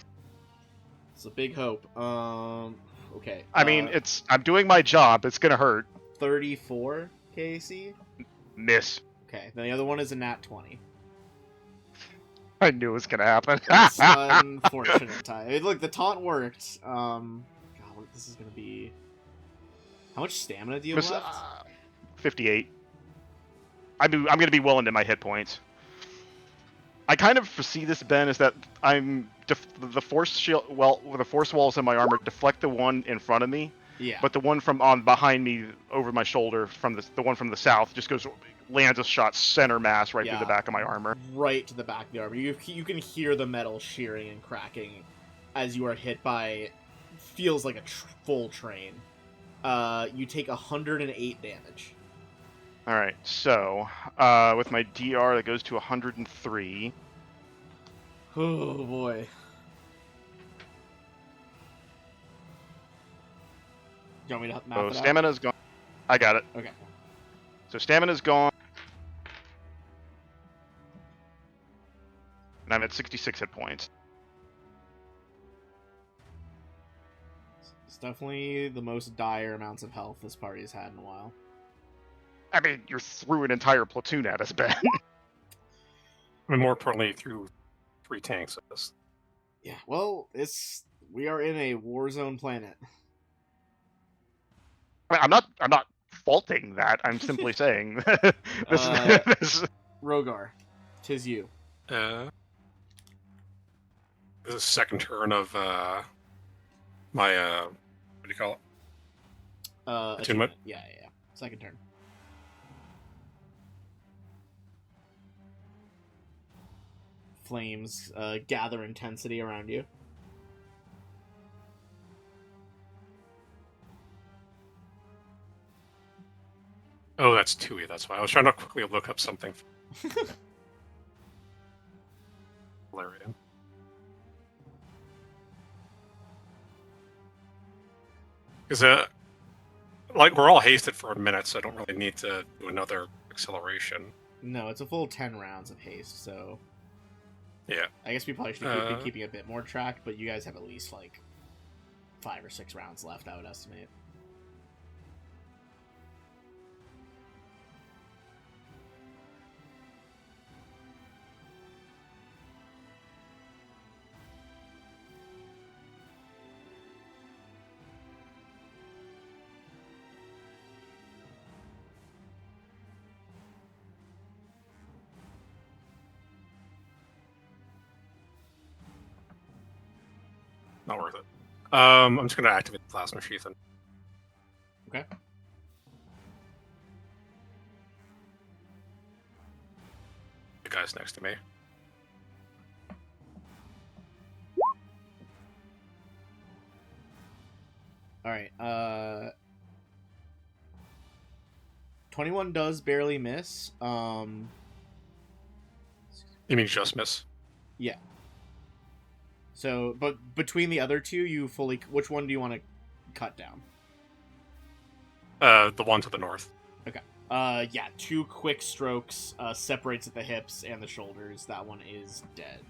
It's a big hope. Okay. I mean, I'm doing my job. It's gonna hurt. 34 KC. Miss. Okay, then the other one is a nat 20. I knew it was gonna happen. It's unfortunate time. Look, the taunt worked. God, this is gonna be. How much stamina do you have left? 58. I'm gonna be well into my hit points. I kind of foresee this, Ben, is that the force shield. Well, the force walls in my armor deflect the one in front of me. Yeah. But the one from on behind me, over my shoulder, from the one from the south, just lands a shot center mass right through the back of my armor. Right to the back of the armor. You can hear the metal shearing and cracking as you are hit by. Feels like a full train. You take 108 damage. All right, so with my DR, that goes to 103. Oh boy. Do you want me to map it out? Stamina's gone. I got it. Okay. So stamina's gone. And I'm at 66 hit points. It's definitely the most dire amounts of health this party has had in a while. I mean, you threw an entire platoon at us, Ben. I mean, more importantly, through 3 tanks at us. Yeah, well, we are in a war zone planet. I mean, I'm not faulting that. I'm simply saying this. Rogar, 'tis you. This is the second turn of my what do you call it? Attunement. Yeah. Second turn. Flames gather intensity around you. Oh, that's 2E. That's why I was trying to quickly look up something. Valerian. Because like we're all hasted for a minute, so I don't really need to do another acceleration. No, it's a full 10 rounds of haste, so yeah. I guess we probably should be keeping a bit more track, but you guys have at least like 5 or 6 rounds left, I would estimate. Not worth it. I'm just going to activate the plasma sheath. Okay. The guy's next to me. Alright, 21 does barely miss. You mean just miss? Yeah. So, but between the other two, which one do you want to cut down? The one to the north. Okay. Yeah, 2 quick strokes, separates at the hips and the shoulders. That one is dead.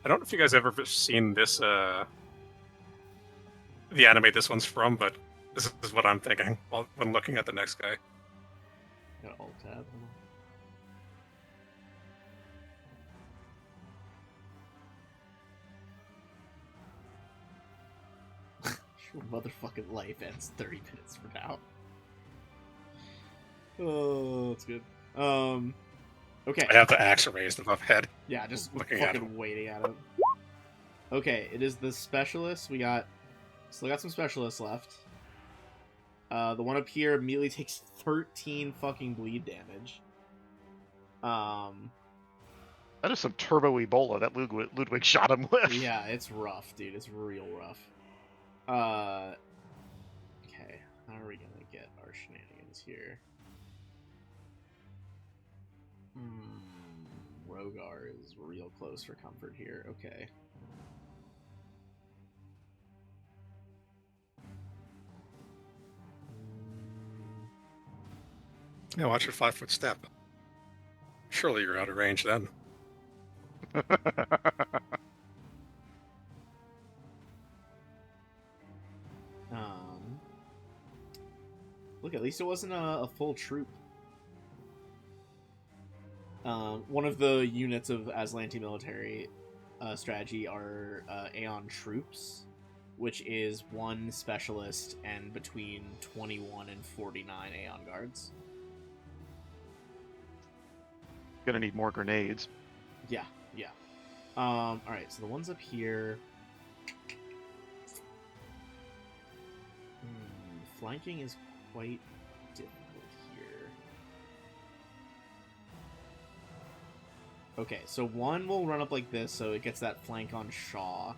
I don't know if you guys ever seen this, the anime this one's from, but this is what I'm thinking when looking at the next guy. Got alt tab. Your motherfucking life ends 30 minutes from now. Oh, that's good. Okay. I have the axe raised above head. Yeah, just looking at fucking waiting at him. Okay, it is the specialist. Still got some specialists left. The one up here immediately takes 13 fucking bleed damage. That is some turbo Ebola that Ludwig shot him with. Yeah, it's rough, dude. It's real rough. Okay, how are we gonna get our shenanigans here? Rogar is real close for comfort here. Okay. Yeah, watch your 5-foot step. Surely you're out of range then. Look, at least it wasn't a full troop. One of the units of Aslanti military strategy are Aeon troops, which is 1 specialist and between 21 and 49 Aeon guards. Gonna need more grenades. Yeah. Alright, so the ones up here... flanking is quite difficult here. Okay, so one will run up like this, so it gets that flank on Shaw.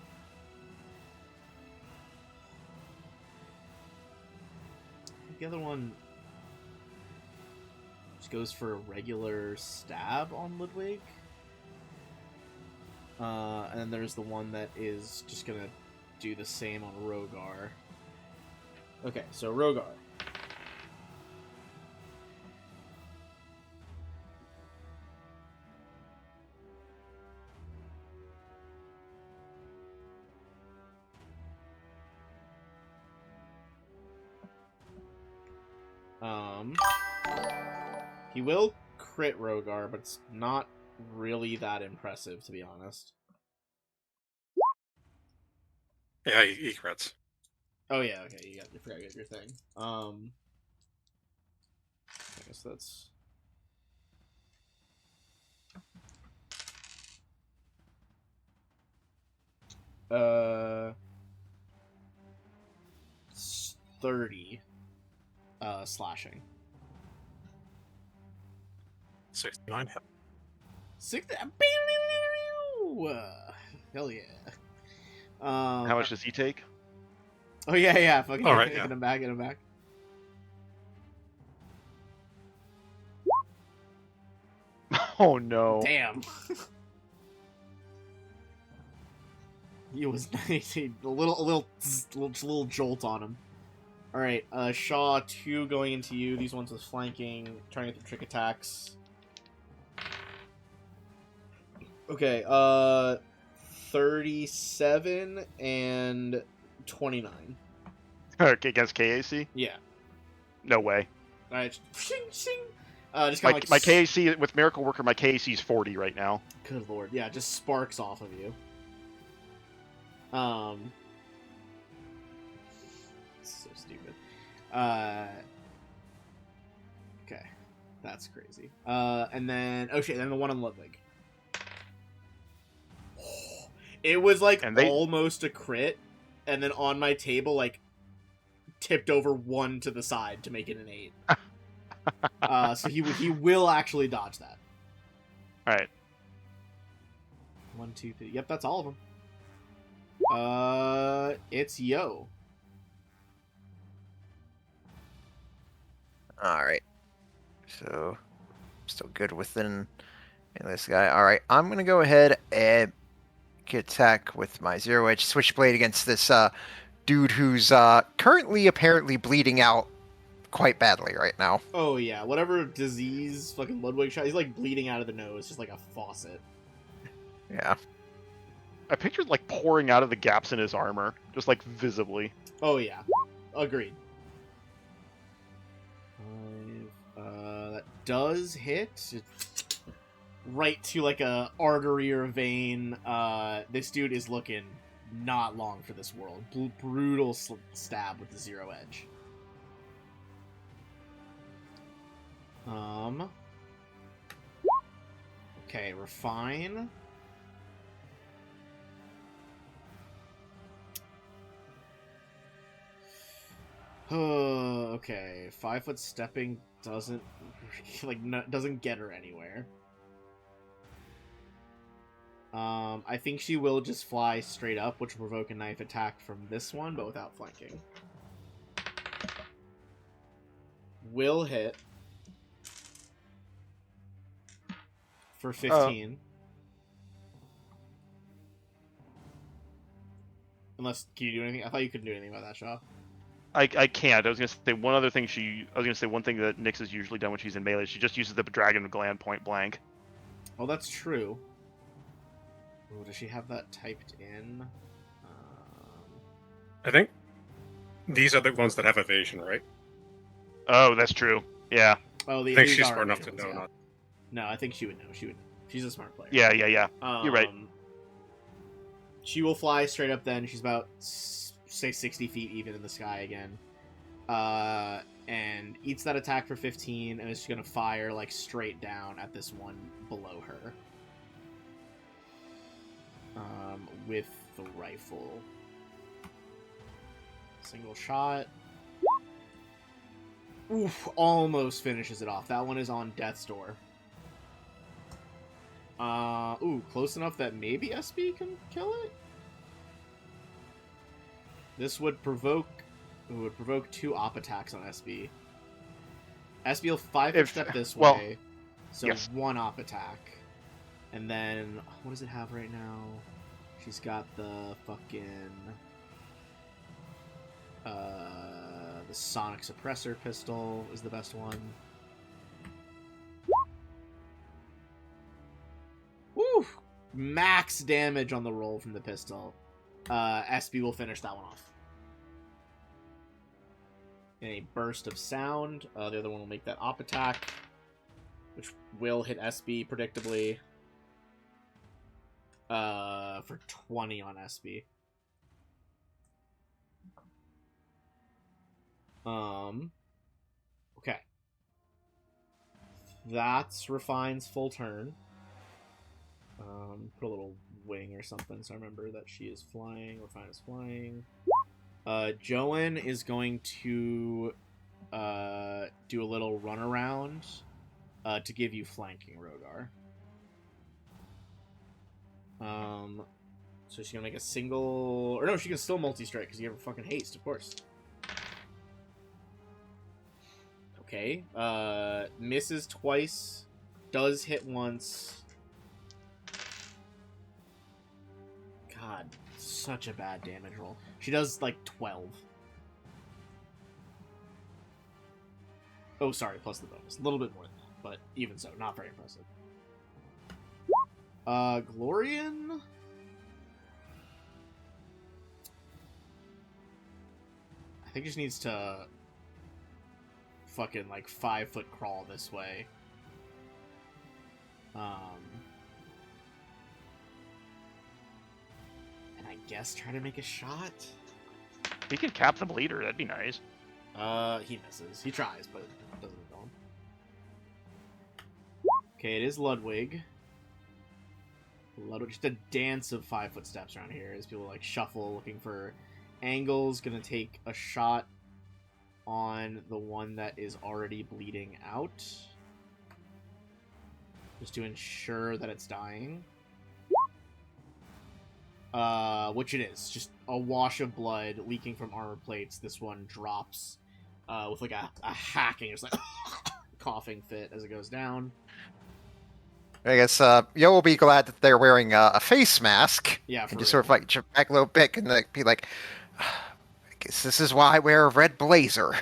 I think the other one just goes for a regular stab on Ludwig. And then there's the one that is just gonna do the same on Rogar. Okay, so Rogar. He will crit Rogar, but it's not really that impressive, to be honest. Yeah, he crits. Oh yeah, okay, you forgot to get your thing. I guess that's... It's 30 slashing. 69 hit. 60. Hell yeah. How much does he take? Oh yeah. Fucking All right, get yeah. him back. Oh no. Damn. He was nice. A little jolt on him. All right, Shaw 2 going into you. These ones with flanking, trying to get the trick attacks. Okay, 37 and 29. Okay, against KAC? Yeah. No way. All right, shing, shing. Just kind of My like KAC with Miracle Worker, my KAC is 40 right now. Good lord, yeah, just sparks off of you. So stupid. Okay, that's crazy. And then then the one on Ludwig. It was like almost a crit, and then on my table, like tipped over 1 to the side to make it an 8. So he will actually dodge that. All right. 1, 2, 3. Yep, that's all of them. It's Yo. All right. So, still good within this guy. All right, I'm gonna go ahead and attack with my Zero Edge Switchblade against this dude who's currently apparently bleeding out quite badly right now. Oh yeah, whatever disease fucking Ludwig shot, he's like bleeding out of the nose, just like a faucet. Yeah. I pictured like pouring out of the gaps in his armor, just like visibly. Oh yeah, agreed. That does hit. Right to like a artery or a vein. This dude is looking not long for this world. Brutal stab with the Zero Edge. Okay, Refine. Okay, 5-foot stepping doesn't doesn't get her anywhere. I think she will just fly straight up, which will provoke a knife attack from this one, but without flanking. Will hit for 15. Unless, can you do anything? I thought you couldn't do anything about that, Shaw. I can't. I was gonna say one other thing. One thing that Nyx has usually done when she's in melee. She just uses the dragon gland point blank. Oh, that's true. Oh, does she have that typed in? I think these are the ones that have evasion, right? Oh, that's true. Yeah. Oh, I think she's smart enough to know. Yeah. Not. No, I think she would know. She's a smart player. Yeah. You're right. She will fly straight up then. She's about, say, 60 feet even in the sky again. And eats that attack for 15, and is just going to fire, like, straight down at this one below her. With the rifle. Single shot. Oof, almost finishes it off. That one is on death's door. Ooh, close enough that maybe SB can kill it? This would provoke 2 op attacks on SB. SB will 5-foot step this way, so yes. 1 op attack. And then, what does it have right now? She's got the fucking... the sonic suppressor pistol is the best one. Woo! Max damage on the roll from the pistol. SB will finish that one off. In a burst of sound. The other one will make that op attack, which will hit SB predictably. For 20 on SB. Okay. That's Refine's full turn. Put a little wing or something so I remember that she is flying. Refine is flying. Joan is going to do a little runaround to give you flanking, Rogar. So she's gonna make a single, or no, she can still multi-strike because you have fucking haste, of course. Okay, misses twice, does hit once. God, such a bad damage roll. She does like 12. Oh, sorry, plus the bonus. A little bit more than that, but even so, not very impressive. Glorian? I think just needs to fucking, like, 5-foot crawl this way. And I guess try to make a shot? He could cap the bleeder, that'd be nice. He misses. He tries, but it doesn't go. Okay, it is Ludwig. Just a dance of 5-foot steps around here as people like shuffle looking for angles. Gonna take a shot on the one that is already bleeding out, just to ensure that it's dying. Which it is. Just a wash of blood leaking from armor plates. This one drops with like a hacking, just like coughing fit as it goes down. I guess Yo will be glad that they're wearing a face mask. Yeah, and just sort of like jump back a little bit and like, be like, I guess this is why I wear a red blazer.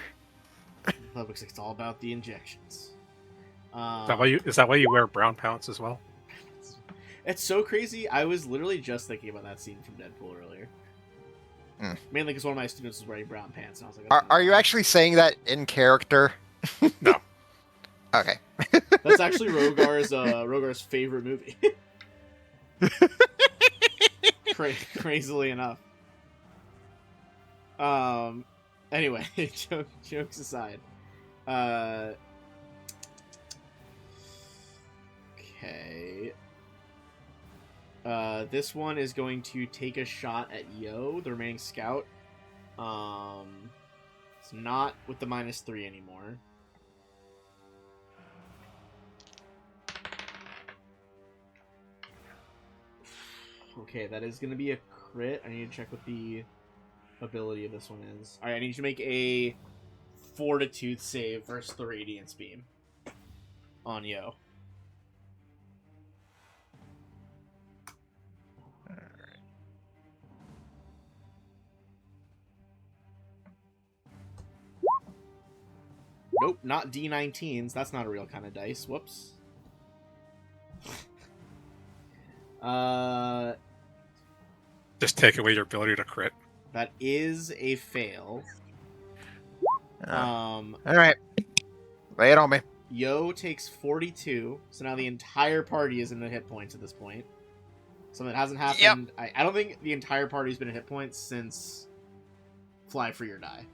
Looks like it's all about the injections. Is that why you wear brown pants as well? It's so crazy. I was literally just thinking about that scene from Deadpool earlier. Mainly because one of my students was wearing brown pants, and I was like, Are you actually saying that in character? No. Okay. That's actually Rogar's favorite movie. Crazily enough. Anyway, jokes aside. Okay. This one is going to take a shot at Yo, the remaining scout. It's not with the -3 anymore. Okay, that is going to be a crit. I need to check what the ability of this one is. Alright, I need you to make a Fortitude save versus the Radiance Beam on Yo. Nope, not D19s. That's not a real kind of dice. Whoops. Just take away your ability to crit. That is a fail. All right, lay it on me. Yo takes 42, so now the entire party is in the hit points at this point. Something that hasn't happened. Yep. I don't think the entire party's been at hit points since Fly Free or Die.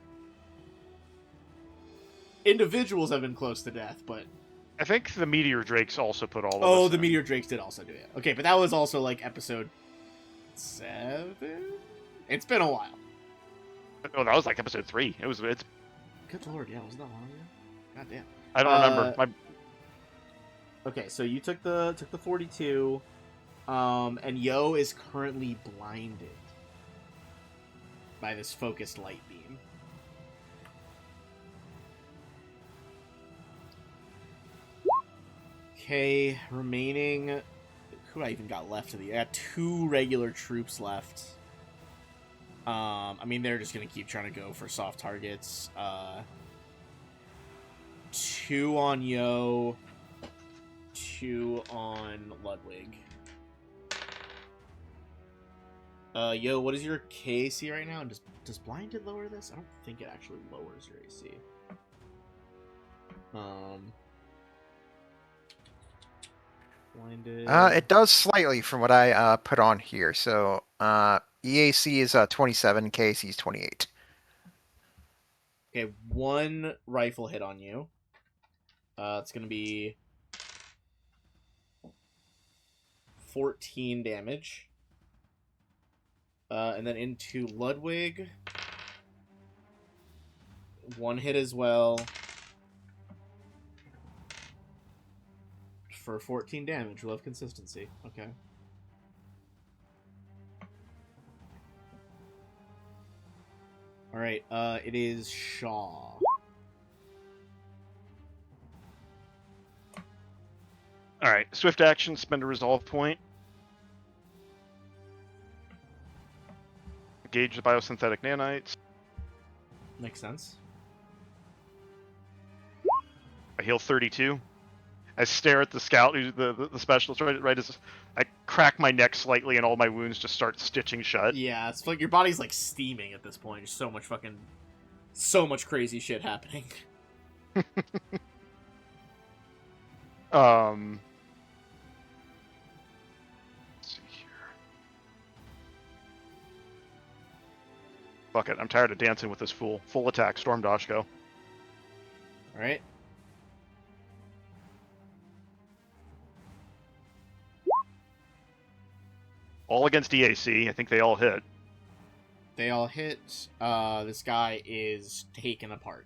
Individuals have been close to death, but... I think the Meteor Drakes also put all of Oh, us the in. Meteor Drakes did also do it. Okay, but that was also, like, episode 7? It's been a while. Oh, that was like episode 3. It's. Good lord, yeah, wasn't that long ago? God damn. I don't remember. Okay, so you took the 42, and Yo is currently blinded by this focused light beam. Okay, remaining. Who I even got left of the? I got 2 regular troops left. I mean, they're just gonna keep trying to go for soft targets. 2 on Yo, 2 on Ludwig. Yo, what is your KAC right now? And does blinded lower this? I don't think it actually lowers your AC. Blinded. It does slightly from what I put on here. So EAC is 27, KAC is 28. Okay, 1 rifle hit on you. It's gonna be 14 damage. And then into Ludwig. 1 hit as well. For 14 damage. We love consistency. Okay. Alright, it is Shaw. Alright, swift action, spend a resolve point. Engage the biosynthetic nanites. Makes sense. I heal 32. I stare at the scout, the specialist, right as I crack my neck slightly and all my wounds just start stitching shut. Yeah, it's like your body's like steaming at this point. There's so much crazy shit happening. Let's see here. Fuck it, I'm tired of dancing with this fool. Full attack, Storm Dash, go. Alright. All against EAC. I think they all hit. They all hit. This guy is taken apart.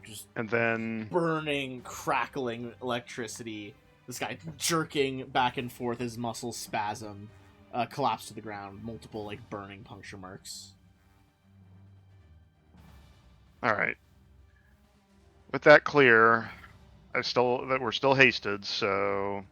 Just And then burning, crackling electricity. This guy jerking back and forth, his muscles spasm, collapse to the ground. Multiple like burning puncture marks. all right. With that clear, we're still hasted, so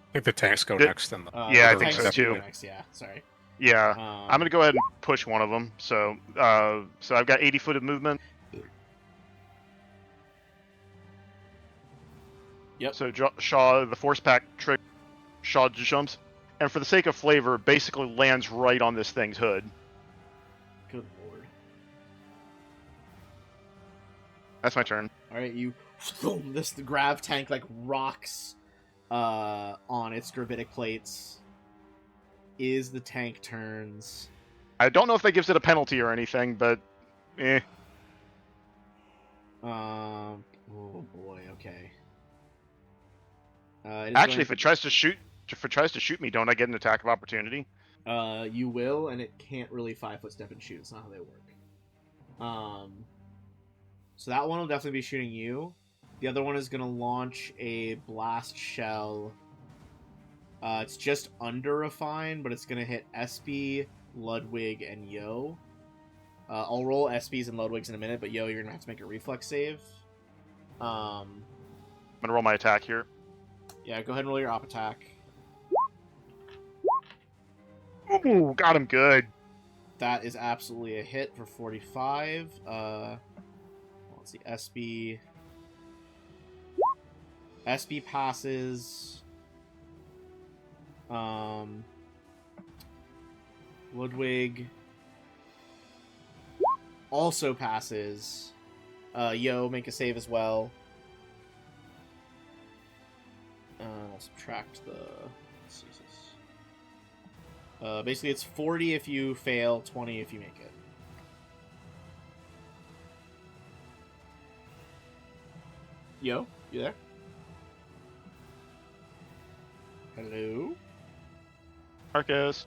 I think the tanks go Good. next. Then Yeah, I the think tanks so, go too. Next. Yeah, sorry. yeah. I'm gonna go ahead and push one of them. So I've got 80 foot of movement. Yep. So Shaw, the force pack trick, Shaw jumps, and for the sake of flavor, basically lands right on this thing's hood. Good lord. That's my turn. All right, you the grav tank like rocks on its gravitic plates. Is the tank turns? I don't know if that gives it a penalty or anything, but eh. Oh boy. Okay. Actually, if it tries to shoot me, don't I get an attack of opportunity? You will, and it can't really 5-foot step and shoot. It's not how they work. So that one will definitely be shooting you. The other one is gonna launch a blast shell. It's just under Refine, but it's gonna hit SB, Ludwig, and Yo. I'll roll SBs and Ludwigs in a minute, but Yo, you're gonna have to make a reflex save. I'm gonna roll my attack here. Yeah, go ahead and roll your op attack. Ooh, got him good. That is absolutely a hit for 45. Let's see, SB. SB passes. Ludwig also passes. Yo, make a save as well. I'll subtract the... basically, it's 40 if you fail, 20 if you make it. Yo, you there? Hello? Marcus.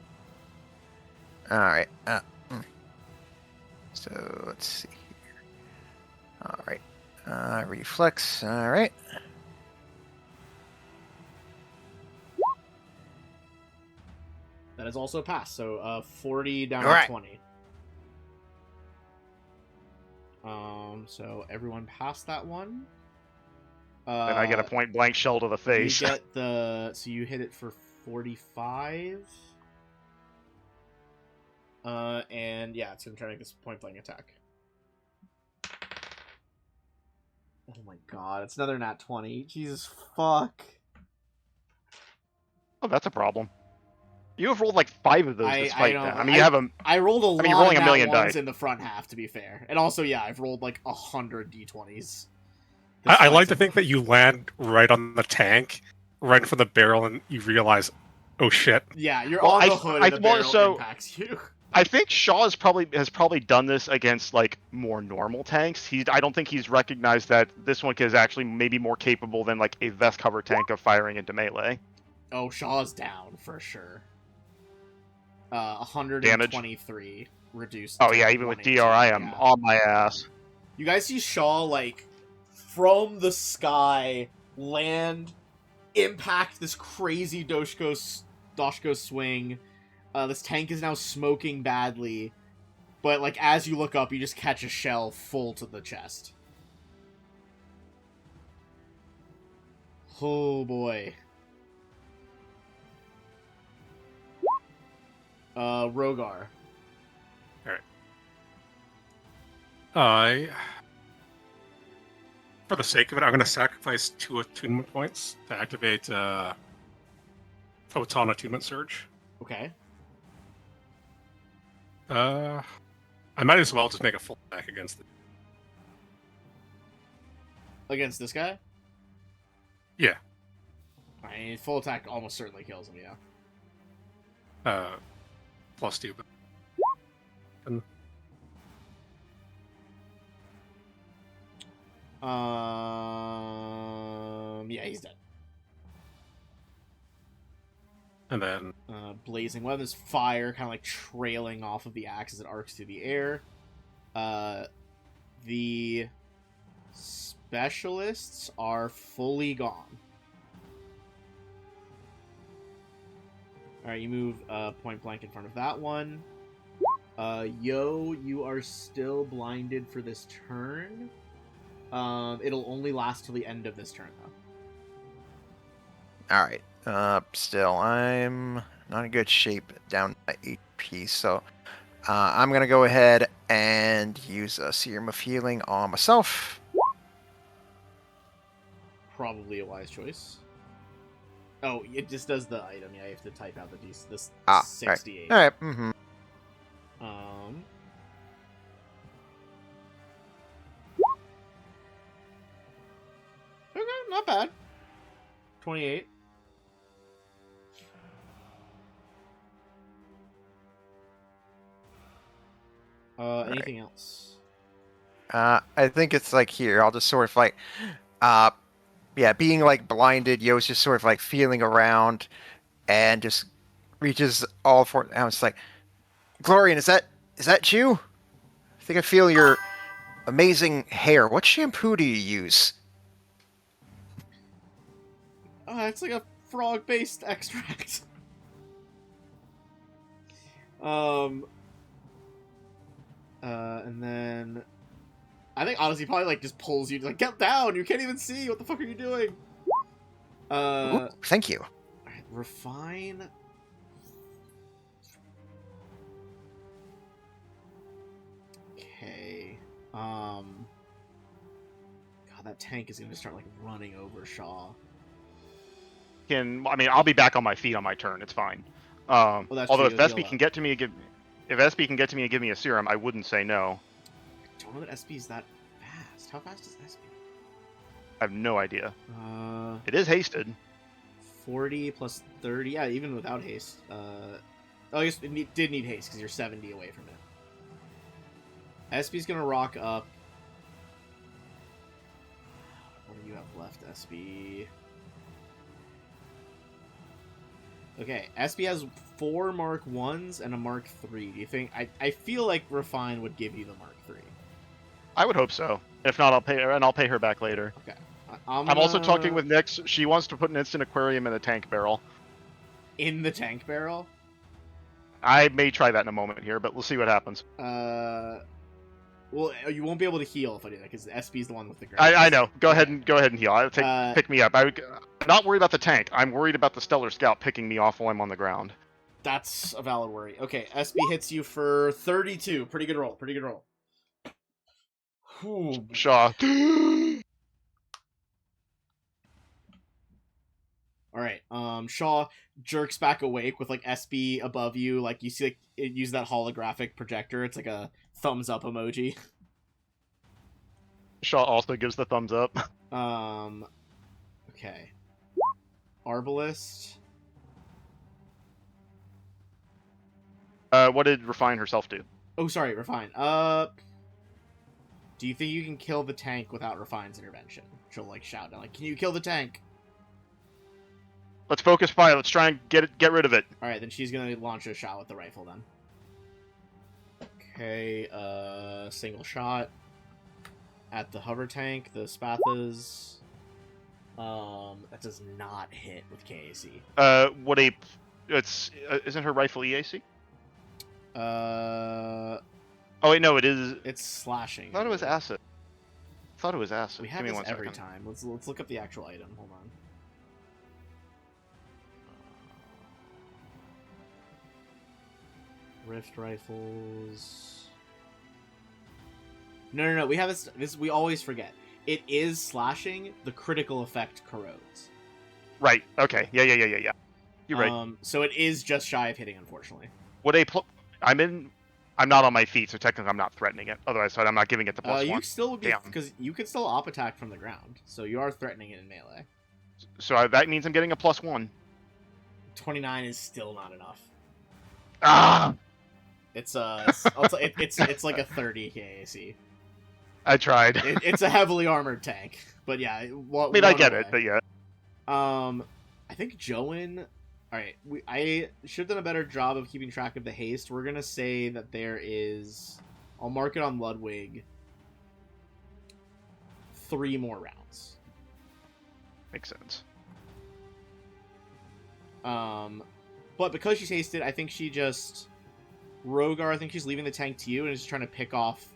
All right. So let's see here. All right. Reflex. All right. That is also a pass, so 40 down All right. to 20. So everyone passed that one. Then I get a point blank shell to the face. You get the... So you hit it for 45. And yeah, it's gonna try to make this point blank attack. Oh my god, it's another nat 20. Jesus fuck. Oh, that's a problem. You have rolled like 5 of those this fight. know, I mean, you have a. I rolled a lot you're rolling of a million nat ones die. in the front half, to be fair. And also, yeah, I've rolled like 100 d20s. I like to think that you land right on the tank, right for the barrel, and you realize, oh shit. Yeah, you're on the hood and the barrel impacts you. I think Shaw has probably done this against like more normal tanks. I don't think he's recognized that this one is actually maybe more capable than like a vest cover tank of firing into melee. Oh, Shaw's down for sure. 123 damage. Reduced. Oh yeah, even with DRI, I'm on my ass. You guys see Shaw like from the sky land, impact this crazy Doshko swing. This tank is now smoking badly, but like as you look up, you just catch a shell full to the chest. Oh boy. Rogar. Alright. For the sake of it, I'm going to sacrifice 2 attunement points to activate Photon Attunement Surge. Okay. I might as well just make a full attack against it. Against this guy? Yeah. I mean, full attack almost certainly kills him, yeah. +2. And yeah, he's dead. And then blazing weapons, fire kind of like trailing off of the axe as it arcs through the air. The specialists are fully gone. Alright, you move point blank in front of that one. Yo, you are still blinded for this turn. It'll only last till the end of this turn, though. All right. Still, I'm not in good shape down to 8p, so I'm going to go ahead and use a Serum of Healing on myself. Probably a wise choice. Oh, it just does the item. Yeah, you have to type out this 68. All right. Mm-hmm. Not bad. 28. Anything else? I think it's like here. I'll just sort of like, yeah, being like blinded. Yo's just sort of like feeling around, and just reaches all for. And I was like, Glorian, is that you? I think I feel your amazing hair. What shampoo do you use? It's like a frog-based extract. And then I think honestly probably like just pulls you like get down. You can't even see. What the fuck are you doing? Ooh, thank you. Alright, refine. Okay. God, that tank is gonna start like running over Shaw. I'll be back on my feet on my turn. It's fine. That's Although true, if you'll SB heal can get to me and give me a serum, I wouldn't say no. I don't know that SB is that fast. How fast is SB? I have no idea. It is hasted. 40 plus 30. Yeah, even without haste. I guess it did need haste because you're 70 away from it. SB's gonna rock up. What do you have left, SB? Okay, SB has 4 Mark 1s and a Mark 3. Do you think... I feel like Refine would give you the Mark 3. I would hope so. If not, I'll pay her, and I'll pay her back later. Okay. I'm also talking with Nyx. She wants to put an instant aquarium in a tank barrel. In the tank barrel? I may try that in a moment here, but we'll see what happens. Well, you won't be able to heal if I do that, because SB's the one with the ground. I know. Go ahead and heal. I'll pick me up. I'm not worried about the tank. I'm worried about the Stellar Scout picking me off while I'm on the ground. That's a valid worry. Okay, SB hits you for 32. Pretty good roll. Pretty good roll. Whew. Shaw. Alright, Shaw jerks back awake with, like, SB above you. Like, you see, like, it use that holographic projector. It's like a thumbs up emoji. Shaw also gives the thumbs up. Okay. Arbalist. What did Refine herself do? Oh, sorry, Refine. Do you think you can kill the tank without Refine's intervention? She'll, like, shout down, like, can you kill the tank? Let's focus fire. Let's try and get rid of it. Alright, then she's gonna launch a shot with the rifle, then. Okay, single shot. At the hover tank, the Spathas. That does not hit with KAC. Isn't her rifle EAC? Oh wait, no, it is. It's slashing. I thought it was acid. We have this every time. Let's look up the actual item. Hold on. Rift rifles. No. We have this. We always forget. It is slashing. The critical effect corrodes. Right. Okay. Yeah. You're right. So it is just shy of hitting, unfortunately. I'm not on my feet, so technically I'm not threatening it. Otherwise, I'm not giving it the +1. You still would be, because you could still op attack from the ground, so you are threatening it in melee. So that means I'm getting a +1. 29 is still not enough. Ah! It's it's like a 30 KAC. I tried. It's a heavily armored tank, but yeah. I get it, but yeah. I think Joan. All right, I should have done a better job of keeping track of the haste. We're gonna say that there is. I'll mark it on Ludwig. 3 more rounds. Makes sense. But because she's hasted, I think she just Rogar. I think she's leaving the tank to you and is trying to pick off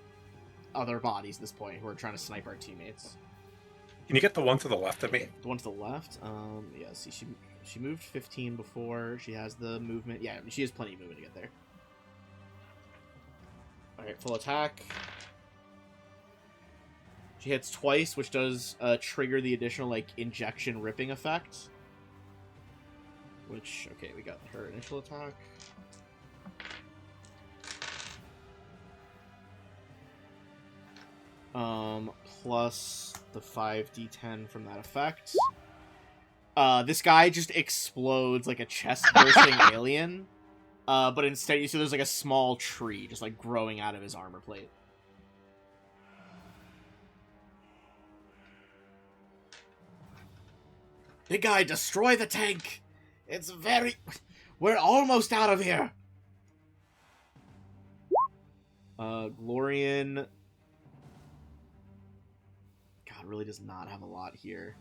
other bodies at this point who are trying to snipe our teammates. Can you get the one to the left of me? The one to the left? Yeah, see, she moved 15 before. She has the movement. Yeah, she has plenty of movement to get there. Alright, full attack. She hits twice, which does trigger the additional, like, injection ripping effect. Which, okay, we got her initial attack. Plus the 5d10 from that effect. This guy just explodes like a chest-bursting alien. But instead you see there's like a small tree just like growing out of his armor plate. Big guy, destroy the tank! We're almost out of here! Glorian... God, really does not have a lot here.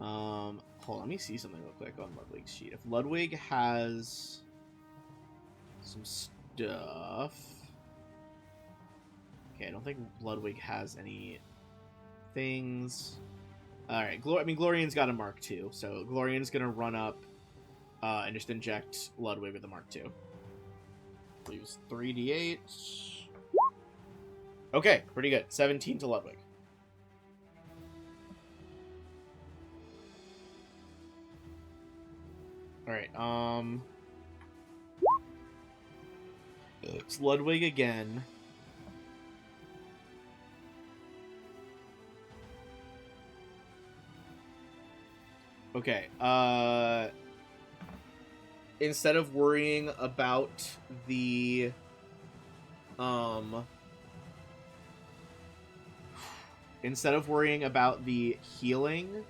Hold on, let me see something real quick on Ludwig's sheet. If Ludwig has some stuff... Okay, I don't think Ludwig has any things... Alright, Glorian's got a Mark II, so Glorian's gonna run up and just inject Ludwig with the Mark II. Leaves 3d8. Okay, pretty good. 17 to Ludwig. Alright, it's Ludwig again. Okay, instead of worrying about the, healing,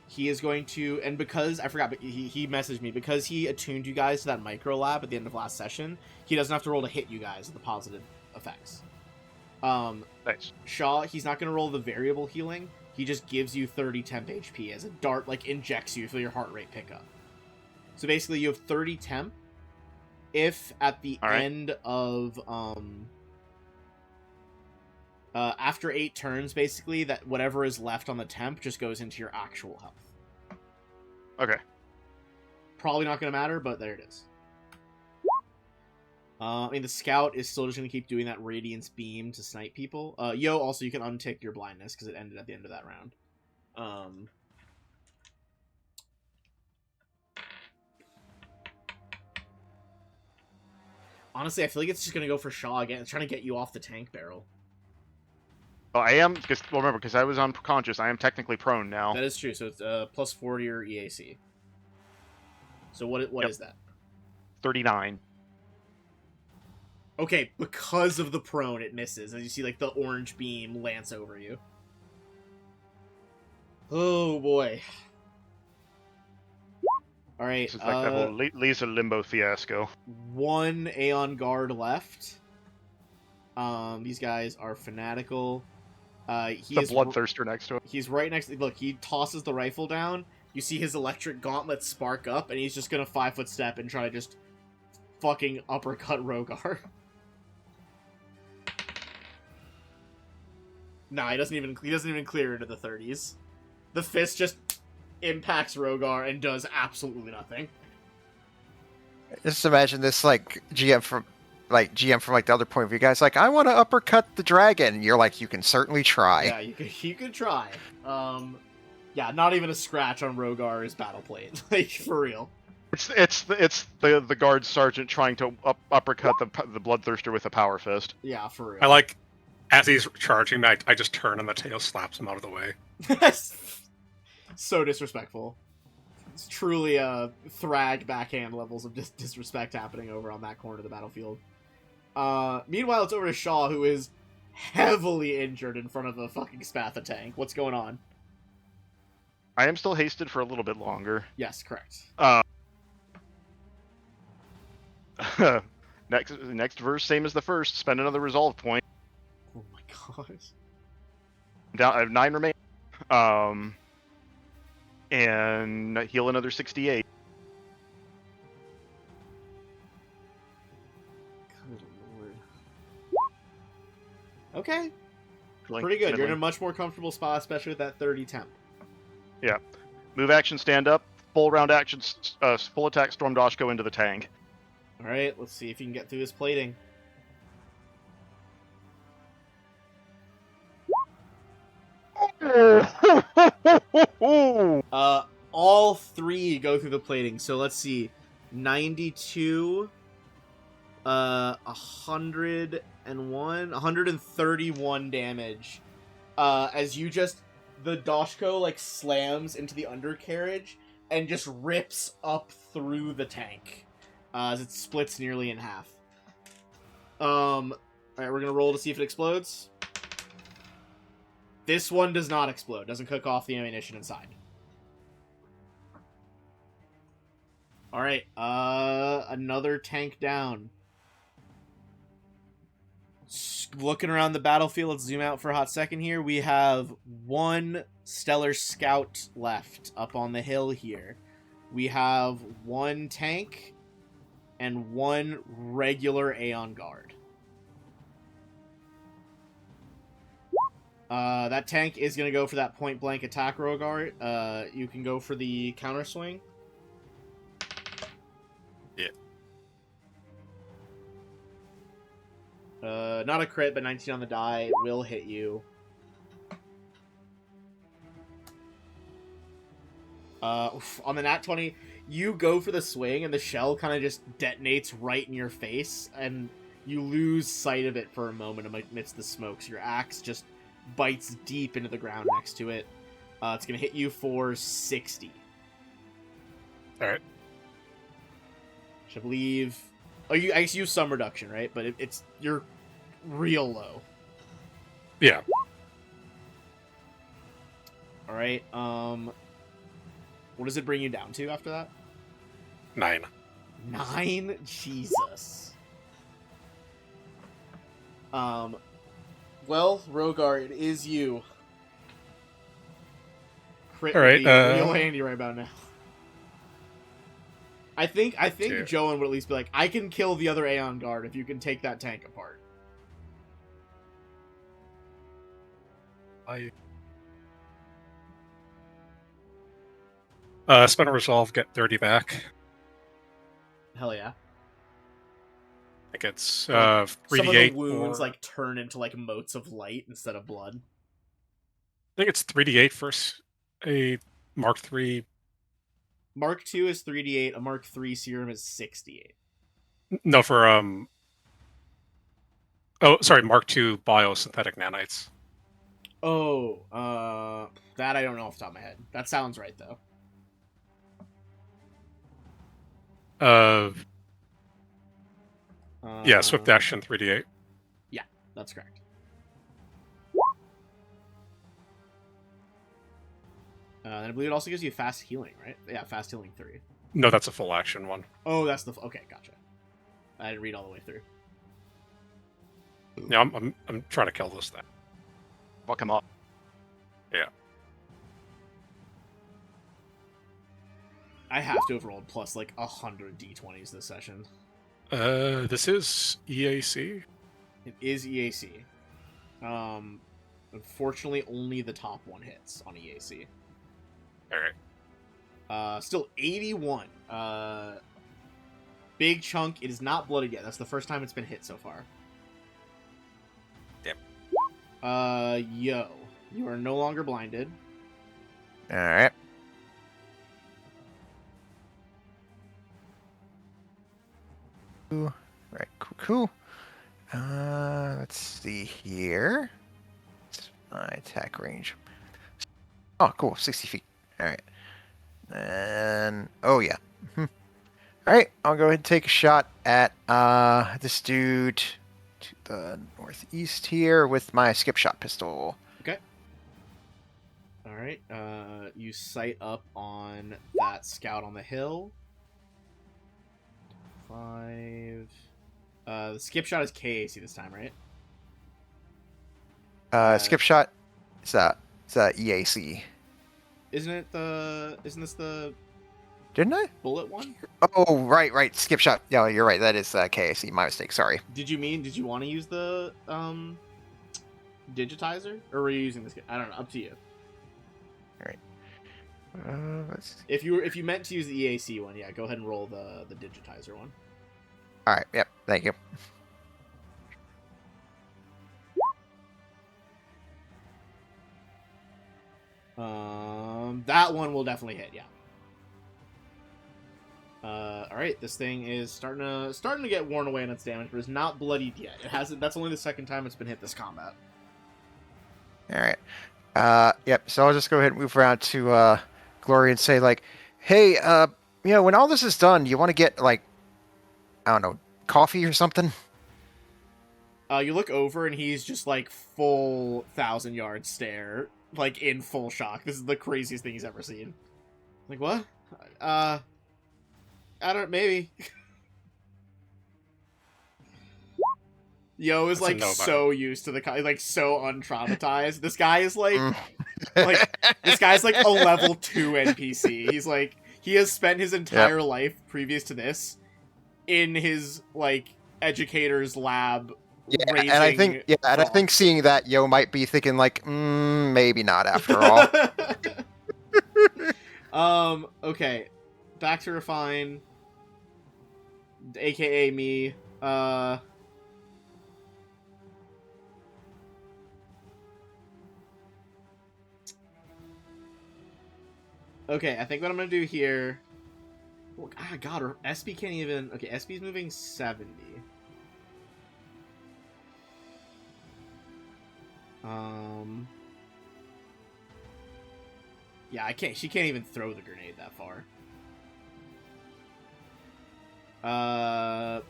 he is going to, and because, I forgot, but he messaged me, because he attuned you guys to that micro lab at the end of last session, he doesn't have to roll to hit you guys with the positive effects. Nice. Shaw, he's not going to roll the variable healing. He just gives you 30 temp HP as a dart, like, injects you for your heart rate pickup. So basically, you have 30 temp. If at the end of, after 8 turns, basically, that whatever is left on the temp just goes into your actual health. Okay. Probably not going to matter, but there it is. I mean, the scout is still just going to keep doing that radiance beam to snipe people. Yo, also, you can untick your blindness, because it ended at the end of that round. Honestly, I feel like it's just going to go for Shaw again. It's trying to get you off the tank barrel. Oh, I am, because, well, remember, because I was unconscious, I am technically prone now. That is true, so it's plus 4 to your EAC. So what is that? 39. Okay, because of the prone, it misses. As you see, like, the orange beam lance over you. Oh, boy. Alright, This is like that whole Lisa Limbo fiasco. 1 Aeon Guard left. These guys are fanatical. He The is Bloodthirster next to him. He's right next to... Look, he tosses the rifle down. You see his electric gauntlet spark up, and he's just gonna 5-foot step and try to just fucking uppercut Rogar. Nah, he doesn't even clear into the 30s. The fist just impacts Rogar and does absolutely nothing. Just imagine this, like, GM from the other point of view. Guys, like, I want to uppercut the dragon. And you're like, you can certainly try. Yeah, you could try. Yeah, not even a scratch on Rogar's battle plate. Like, for real. It's the guard sergeant trying to uppercut the Bloodthirster with a power fist. Yeah, for real. I like, as he's charging, I just turn and the tail slaps him out of the way. So disrespectful. It's truly Thrag backhand levels of disrespect happening over on that corner of the battlefield. Meanwhile, it's over to Shaw, who is heavily injured in front of a fucking Spatha tank. What's going on? I am still hasted for a little bit longer. Yes, correct. Next verse, same as the first. Spend another resolve point. Oh my gosh. I have 9 remaining. And heal another 68. Good lord. Okay. Like, Pretty good. You're in a fiddling. much more comfortable spot, especially with that 30 temp. Yeah. Move action, stand up. Full round action, full attack, Storm Dash, go into the tank. Alright, let's see if you can get through this plating. All 3 go through the plating. So let's see. 92, 131 damage. As the Doshko like slams into the undercarriage and just rips up through the tank, as it splits nearly in half. All right, we're gonna roll to see if it explodes. This one does not explode. Doesn't cook off the ammunition inside. All right, another tank down. Looking around the battlefield, let's zoom out for a hot second here. We have one Stellar Scout left up on the hill here. We have one tank and one regular Aeon Guard. That tank is going to go for that point-blank attack, Rogart. You can go for the counter swing. Yeah. Not a crit, but 19 on the die will hit you. On the nat 20, you go for the swing, and the shell kind of just detonates right in your face, and you lose sight of it for a moment amidst the smokes. Your axe just bites deep into the ground next to it. It's going to hit you for 60. Alright. Which I believe... Oh, I guess you use some reduction, right? But you're real low. Yeah. Alright, what does it bring you down to after that? 9. 9? Jesus. Well, Rogar, it is you. Crit All right, would be real handy right about now. I think Yeah. Joan would at least be like, I can kill the other Aeon Guard if you can take that tank apart. Spend a resolve, get 30 back. Hell yeah. I think it's Some of the 3d8 wounds or... like turn into like motes of light instead of blood. I think it's 3d8 for a Mark III. Mark 2 is 3d8, a Mark 3 serum is 68. No, for oh, sorry, Mark II biosynthetic nanites. Oh, that I don't know off the top of my head. That sounds right though. Yeah, swift action 3d8. Yeah, that's correct. And I believe it also gives you fast healing, right? Yeah, fast healing 3. No, that's a full action one. Oh, that's the... Okay, gotcha. I didn't read all the way through. Yeah, I'm trying to kill this thing. Fuck him up. Yeah. I have to have rolled plus like 100 d20s this session. This is EAC. It is EAC. Unfortunately, only the top one hits on EAC. Alright. Still 81. Big chunk. It is not blooded yet. That's the first time it's been hit so far. Damn. Yo. You are no longer blinded. Alright. Right, cool. Let's see here. It's my attack range. Oh, cool, 60 feet. Alright. And, oh yeah. Alright, I'll go ahead and take a shot at this dude to the northeast here with my skip shot pistol. Okay. Alright, you sight up on that scout on the hill. 5. The skip shot is KAC this time, right? Skip shot, it's EAC. Isn't this the Didn't I? bullet one? Oh, right. Skip shot. Yeah, you're right. That is KAC. My mistake. Sorry. Did you want to use the digitizer, or were you using this? I don't know. Up to you. All right. Let's see. If you meant to use the EAC one, yeah, go ahead and roll the digitizer one. All right. Yep. Thank you. That one will definitely hit. Yeah. All right, this thing is starting to get worn away on its damage, but it's not bloodied yet. It hasn't. That's only the second time it's been hit this combat. All right. Yep. So I'll just go ahead and move around to Glory and say like, "Hey, when all this is done, you want to get like, I don't know, coffee or something?" You look over and he's just like full 1,000-yard stare, like in full shock. This is the craziest thing he's ever seen. Like what? I don't. Maybe. Yo is like so used to like so untraumatized. This guy is like, this guy's like a level 2 NPC. He's like, he has spent his entire life previous to this in his like educator's lab. Yeah, and I think seeing that, Yo might be thinking like, maybe not after all. Okay, back to Refine, aka me. Okay, I think what I'm gonna do here. Well, God, SB can't even. Okay, SB's moving 70. Yeah, I can't. She can't even throw the grenade that far. I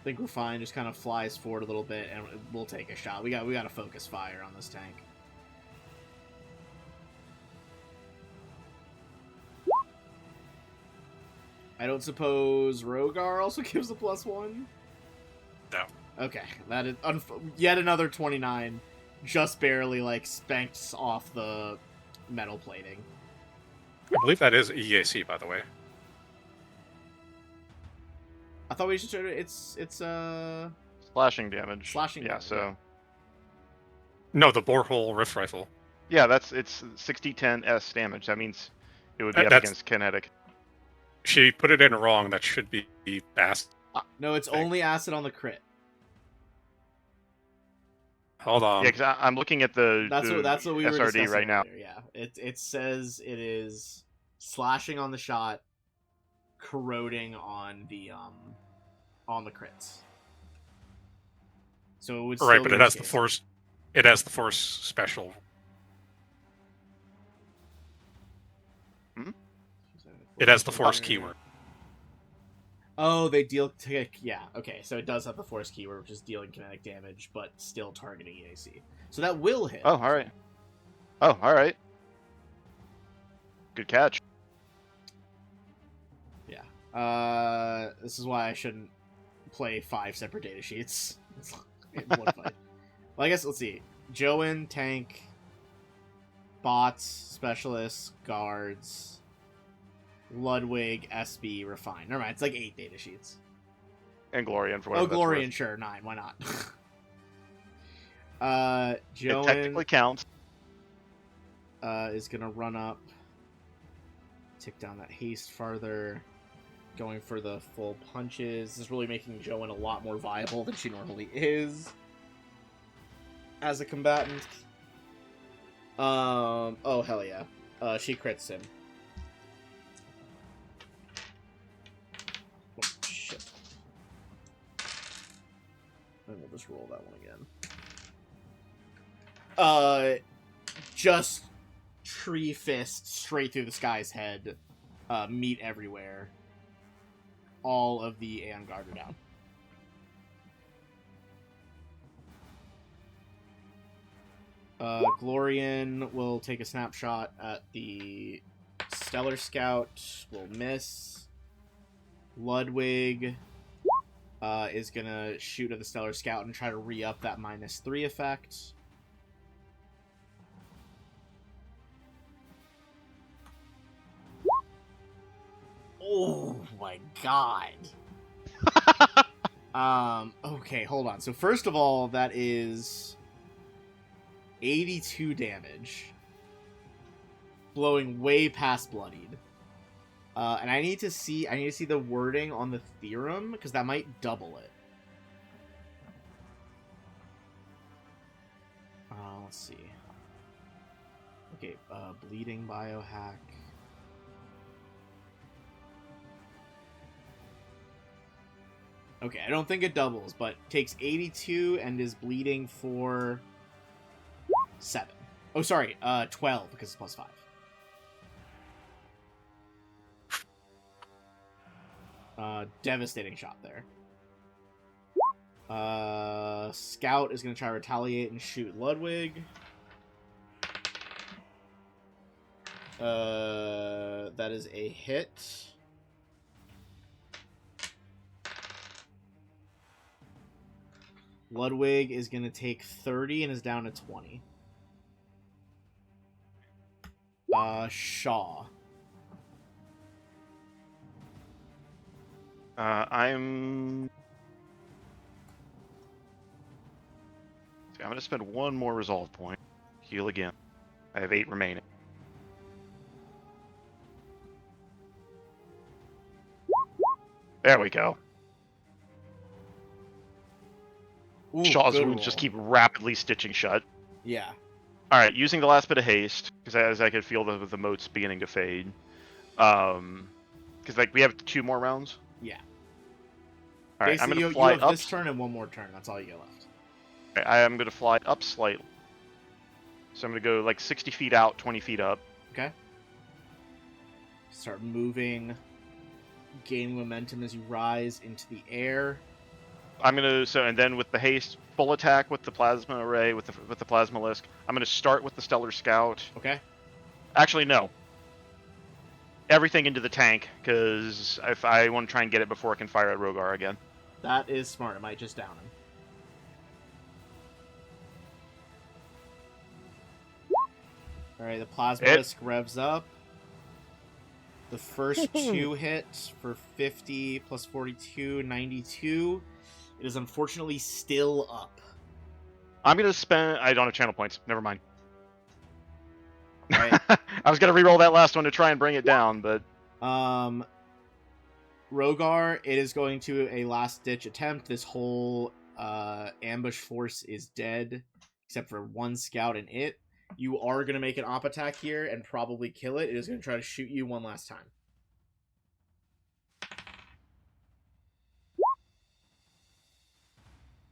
think we're fine. Just kind of flies forward a little bit, and we'll take a shot. We got to focus fire on this tank. I don't suppose Rogar also gives a +1? No. Okay, that is yet another 29, just barely like spanks off the metal plating. I believe that is EAC, by the way. I thought we should show it's slashing damage. Slashing yeah, damage. So no, the borehole rift rifle. Yeah, it's 60-10 S damage. That means it would be up against kinetic. She put it in wrong. That should be acid. No, it's only acid on the crit. Hold on. Yeah, because I'm looking at that's what we were SRD discussing right now. Earlier, yeah, it says it is slashing on the shot, corroding on the crits. So it would Right, still but be it has the escape. force. It has the force special. It has the force keyword. Oh, they deal tick. Yeah, okay. So it does have the force keyword, which is dealing kinetic damage, but still targeting EAC. So that will hit. Oh, all right. Oh, all right. Good catch. Yeah. This is why I shouldn't play 5 separate data sheets. In one fight. Well, I guess let's see. Joan, tank, bots, specialists, guards, Ludwig, SB, refine. Never mind. It's like 8 data sheets. And Glorian for Oh, whatever Glorian, that's sure, 9. Why not? Joan it technically counts. is gonna run up, tick down that haste farther, going for the full punches. This is really making Joan a lot more viable than she normally is as a combatant. Oh hell yeah. She crits him. Oh shit. And we'll just roll that one again. Just tree fist straight through the sky's head. Meat everywhere. All of the Aeon Guard are down. Glorian will take a snapshot at the Stellar Scout. Will miss. Ludwig is gonna shoot at the Stellar Scout and try to re-up that -3 effect. Oh my god. Okay, hold on. So first of all, that is 82 damage. Blowing way past bloodied. And I need to see the wording on the theorem, because that might double it. Let's see. Okay, bleeding biohack. Okay, I don't think it doubles, but takes 82 and is bleeding for 7. Oh, sorry, 12 because it's plus 5. Devastating shot there. Scout is going to try to retaliate and shoot Ludwig. That is a hit. Ludwig is going to take 30 and is down to 20. Shaw. I'm going to spend one more resolve point. Heal again. I have 8 remaining. There we go. Ooh, Shaw's good wounds roll. just keep rapidly stitching shut. Yeah. All right, using the last bit of haste, because as I could feel the motes beginning to fade. Because like we have 2 more rounds. Yeah. All right, I'm Basically, going to you fly have up. this turn and one more turn. That's all you get left. I am going to fly up slightly. So I'm going to go like 60 feet out, 20 feet up. Okay. Start moving, gaining momentum as you rise into the air. I'm going to and then with the haste, full attack with the plasma array with the plasma lisk. I'm going to start with the stellar scout. Okay. Actually, no. Everything into the tank because if I want to try and get it before I can fire at Rogar again. That is smart. It might just down him. Alright, the Plasmalisk revs up. The first 2 hits for 50 plus 42, 92. It is unfortunately still up. I'm going to spend... I don't have channel points. Never mind. Right. I was going to reroll that last one to try and bring it down, but... Rogar, it is going to a last-ditch attempt. This whole ambush force is dead, except for 1 scout and it. You are going to make an op attack here and probably kill it. It is going to try to shoot you one last time.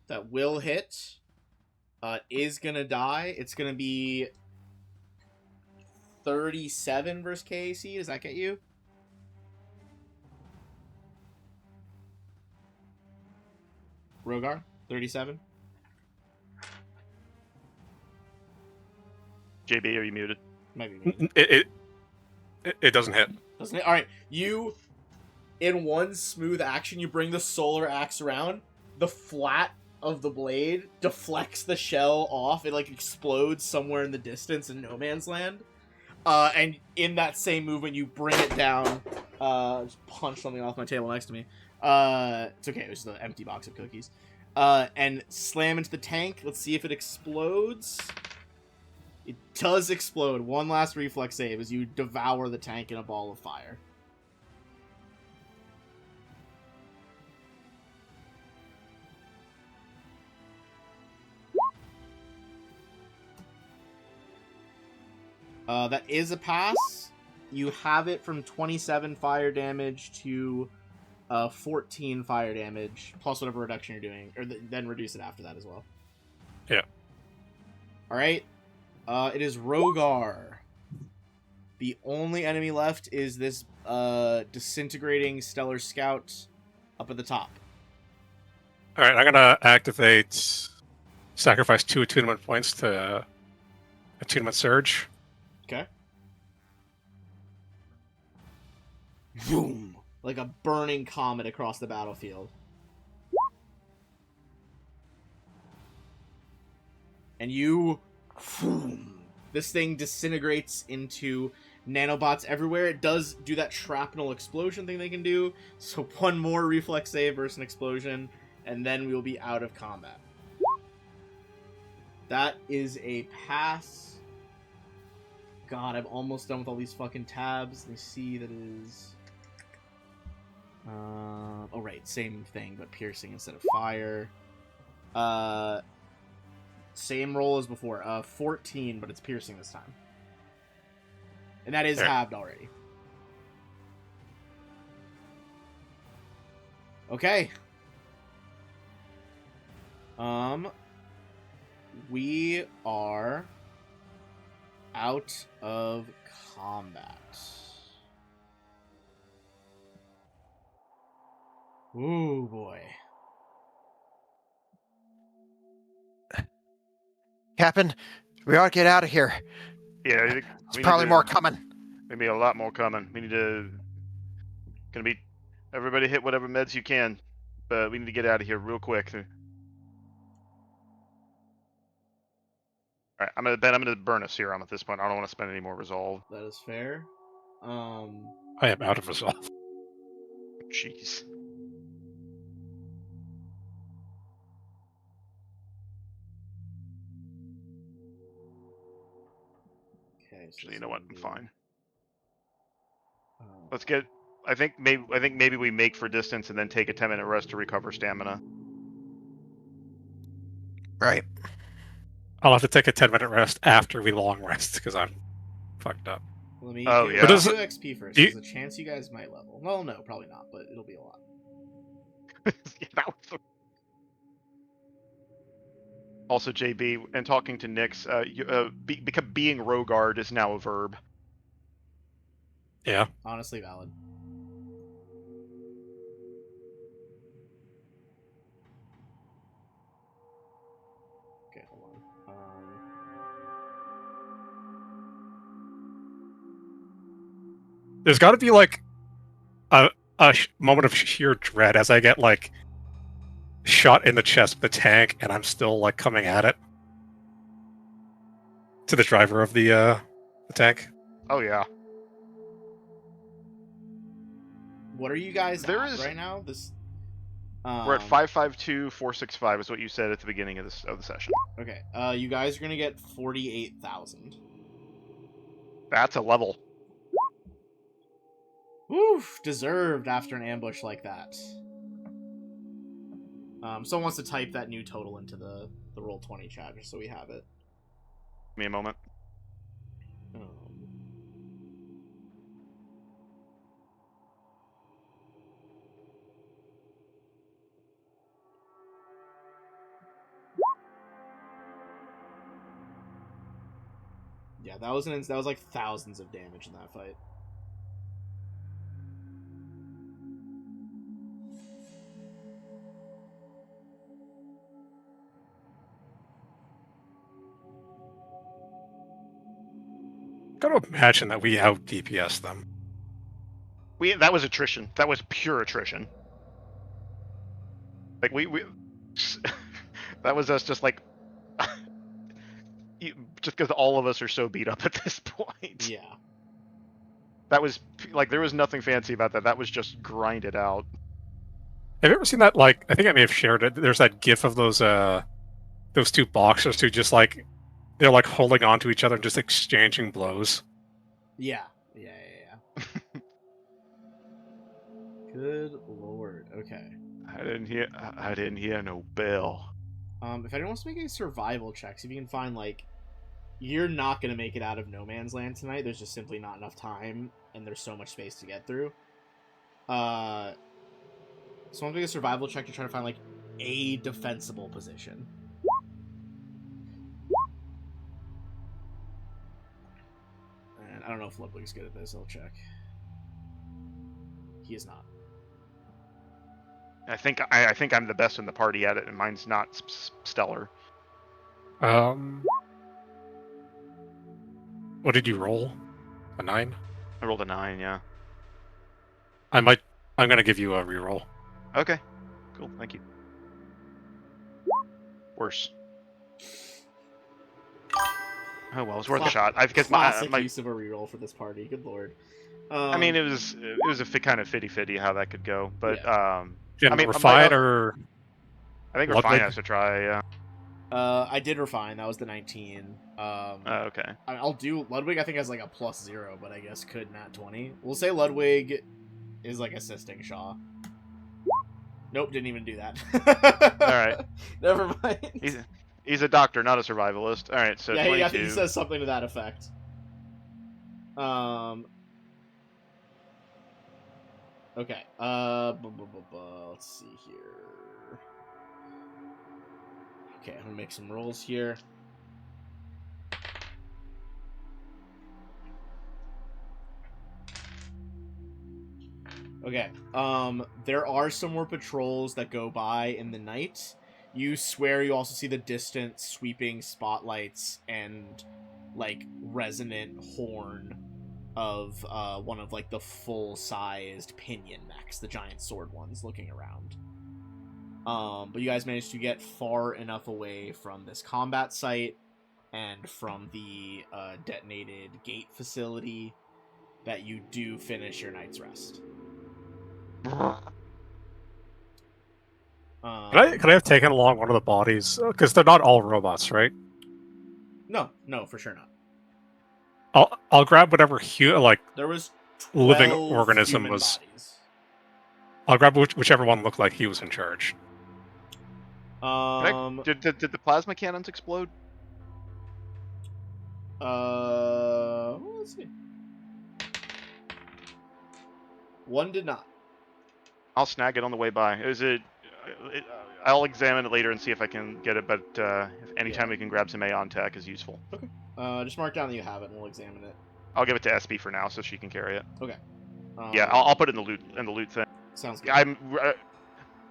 That will hit. Is going to die. It's going to be 37 versus KAC. Does that get you? Rogar, 37. JB, are you muted? Might be me. It doesn't hit. Doesn't it? All right, you in one smooth action, you bring the solar axe around. The flat of the blade deflects the shell off. It like explodes somewhere in the distance in no man's land. And in that same movement, you bring it down. Just punch something off my table next to me. It's okay. It was just an empty box of cookies. And slam into the tank. Let's see if it explodes. It does explode. One last reflex save as you devour the tank in a ball of fire. That is a pass. You have it from 27 fire damage to 14 fire damage, plus whatever reduction you're doing, or then reduce it after that as well. Yeah. Alright. It is Rogar. The only enemy left is this disintegrating Stellar Scout up at the top. Alright, I'm gonna activate sacrifice 2 attunement points to attunement surge. Okay. Boom! Like a burning comet across the battlefield. And you... Boom, this thing disintegrates into nanobots everywhere. It does do that shrapnel explosion thing they can do. So one more reflex save versus an explosion, and then we will be out of combat. That is a pass. God, I'm almost done with all these fucking tabs. Let me see, that is... oh, right, same thing, but piercing instead of fire. Same roll as before. 14, but it's piercing this time. And that is halved already. Okay. We are out of combat. Ooh, boy. Captain, we ought to get out of here. Yeah, There's we probably need to, more coming. maybe a lot more coming. We need to. Gonna be. Everybody hit whatever meds you can, but we need to get out of here real quick. All right, I'm gonna burn a serum at this point. I don't want to spend any more resolve. That is fair. I am out of resolve. Jeez. Okay, so Actually, you know what? I'm fine. uh, Let's get. I think maybe we make for distance and then take a 10-minute rest to recover stamina. Right. I'll have to take a 10-minute rest after we long rest because I'm fucked up. Let me Oh, get yeah. 2 XP first. Do you- There's a chance you guys might level. Well, no, probably not, but it'll be a lot. Yeah, that was also, JB, and talking to Nyx, being Rogard is now a verb. Yeah. Honestly valid. Okay, hold on. There's got to be like a moment of sheer dread as I get like shot in the chest with the tank, and I'm still like coming at it to the driver of the tank. Oh yeah. What are you guys There at is- right now? This. We're at 552,465 is what you said at the beginning of the session. Okay. You guys are gonna get 48,000. That's a level. Oof, deserved after an ambush like that. Someone wants to type that new total into the Roll20 chat just so we have it. Give me a moment. Yeah, that was like thousands of damage in that fight. Gotta imagine that we out DPS them. That was attrition. That was pure attrition. Like we that was us just like just because all of us are so beat up at this point. Yeah. That was like there was nothing fancy about that. That was just grinded out. Have you ever seen that? Like, I think I may have shared it. There's that GIF of those two boxers who just like they're like holding on to each other and just exchanging blows. Yeah. Good lord. Okay. I didn't hear no bell. If anyone wants to make a survival check, see if you can find like you're not gonna make it out of no man's land tonight. There's just simply not enough time, and there's so much space to get through. Someone make a survival check to try to find like a defensible position. And I don't know if Ludwig's good at this. I'll check. He is not. I think I'm the best in the party at it, and mine's not stellar. What did you roll? A 9? I rolled a 9. Yeah. I'm gonna give you a reroll. Okay. Cool. Thank you. Worse. Oh well, it was worth a shot. Because Classic my use of a reroll for this party. Good lord. I mean, it was a kind of fitty how that could go, but Yeah, I mean, refine or I think Ludwig? refine has to try. Yeah. I did refine. That was the 19. Okay. I'll do Ludwig. I think has like a +0, but I guess could nat 20. We'll say Ludwig is like assisting Shaw. Nope, didn't even do that. All right. Never mind. He's a doctor, not a survivalist. All right, so yeah, 22. I think he says something to that effect. Okay. Let's see here. Okay, I'm gonna make some rolls here. Okay, there are some more patrols that go by in the night. You swear you also see the distant sweeping spotlights and, like, resonant horn of, one of, like, the full-sized pinion mechs, the giant sword ones, looking around. But you guys managed to get far enough away from this combat site and from the, detonated gate facility that you do finish your night's rest. Could I have taken along one of the bodies? Because they're not all robots, right? No, for sure not. I'll grab whatever There was living 12 organism human was. bodies. I'll grab whichever one looked like he was in charge. Did the plasma cannons explode? Let's see. One did not. I'll snag it on the way by. I'll examine it later and see if I can get it, but anytime we can grab some Aeon tech is useful. Okay. Just mark down that you have it, and we'll examine it. I'll give it to SB for now, so she can carry it. Okay. Yeah, I'll put it in the loot thing. Sounds good.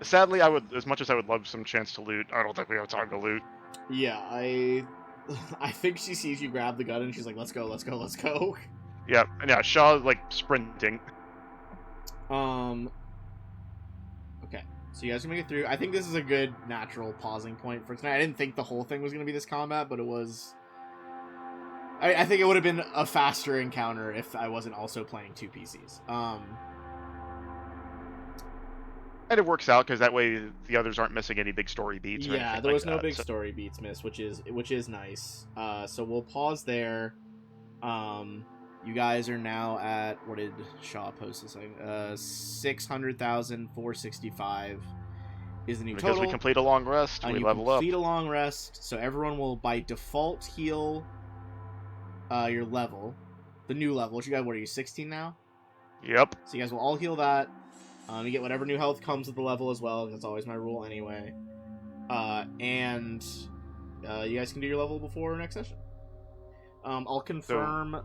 Sadly, I would, as much as I would love some chance to loot, I don't think we have time to loot. Yeah, I think she sees you grab the gun, and she's like, "Let's go, let's go, let's go." Yeah, and yeah, Shaw's like sprinting. Okay. So you guys can make it through. I think this is a good natural pausing point for tonight. I didn't think the whole thing was going to be this combat, but it was. I think it would have been a faster encounter if I wasn't also playing two PCs. And it works out because that way the others aren't missing any big story beats. Or Yeah, anything there like was no that, big so. story beats missed, which is nice. So we'll pause there. You guys are now at, what did Shaw post this thing? 600,465 is the new Because total. we complete a long rest, we you level up. complete a long rest, so everyone will by default heal your level, the new level. What are you, 16 now? Yep. So you guys will all heal that. You get whatever new health comes with the level as well. That's always my rule anyway. And you guys can do your level before next session. I'll confirm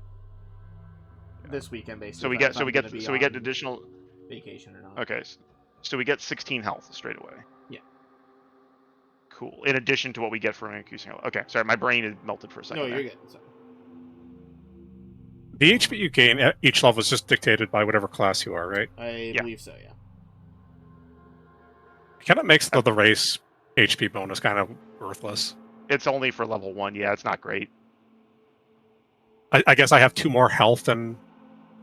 this weekend basically. So we get additional vacation or not. Okay, so we get 16 health straight away. Yeah. Cool. In addition to what we get from increasing health. Okay, sorry, my brain is melted for a second. No, you're good. Sorry. The HP you gain at each level is just dictated by whatever class you are, right? I believe so, yeah. It kind of makes the race HP bonus kind of worthless. It's only for level 1. Yeah, it's not great. I guess I have 2 more health than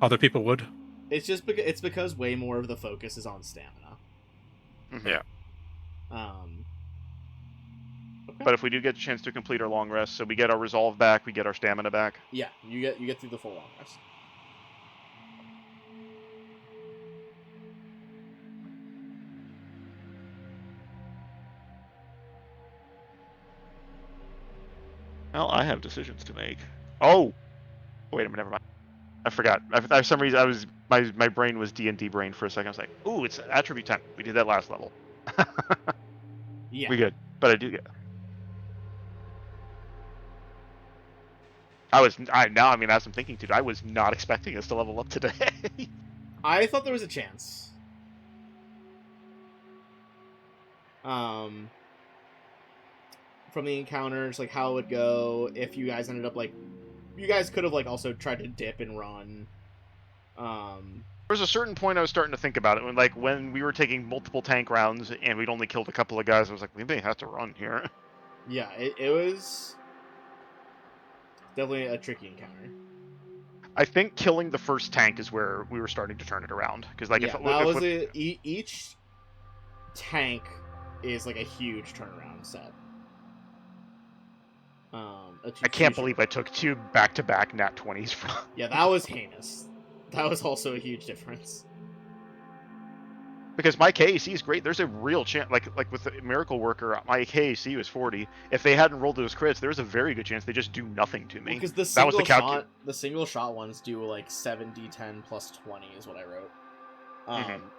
other people would. It's just because way more of the focus is on stamina. Mm-hmm. Yeah. Okay. But if we do get a chance to complete our long rest, so we get our resolve back, we get our stamina back. Yeah, you get through the full long rest. Well, I have decisions to make. Oh, wait a minute, never mind. I forgot. For some reason, my brain was D&D brain for a second. I was like, ooh, it's attribute 10. We did that last level. Yeah. We good, but I do get. As I'm thinking, dude, I was not expecting us to level up today. I thought there was a chance. From the encounters, like how it would go if you guys ended up you guys could have also tried to dip and run. There was a certain point I was starting to think about it when we were taking multiple tank rounds and we'd only killed a couple of guys. I was like, we may have to run here. Yeah, it was definitely a tricky encounter. I think killing the first tank is where we were starting to turn it around because each tank is a huge turnaround set. I can't believe I took 2 back-to-back nat 20s from. Yeah, that was heinous. That was also a huge difference. Because my KAC is great. There's a real chance, like with the Miracle Worker, my KAC was 40. If they hadn't rolled those crits, there's a very good chance they just do nothing to me. Because the single shot ones do 7d10 plus 20 is what I wrote.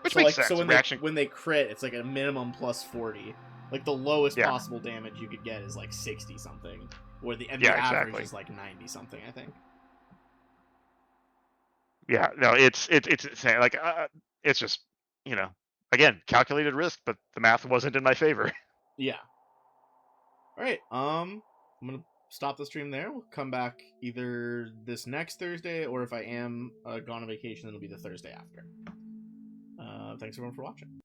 Which So makes like sense. when Reaction. they crit, it's like a minimum plus 40. Like the lowest Yeah. possible damage you could get is like 60 something, or the Yeah, average exactly. is like 90 something, I think. Yeah, no, it's insane. Like, it's just, again, calculated risk, but the math wasn't in my favor. Yeah. All right. I'm gonna stop the stream there. We'll come back either this next Thursday, or if I am gone on vacation, it'll be the Thursday after. Thanks everyone for watching.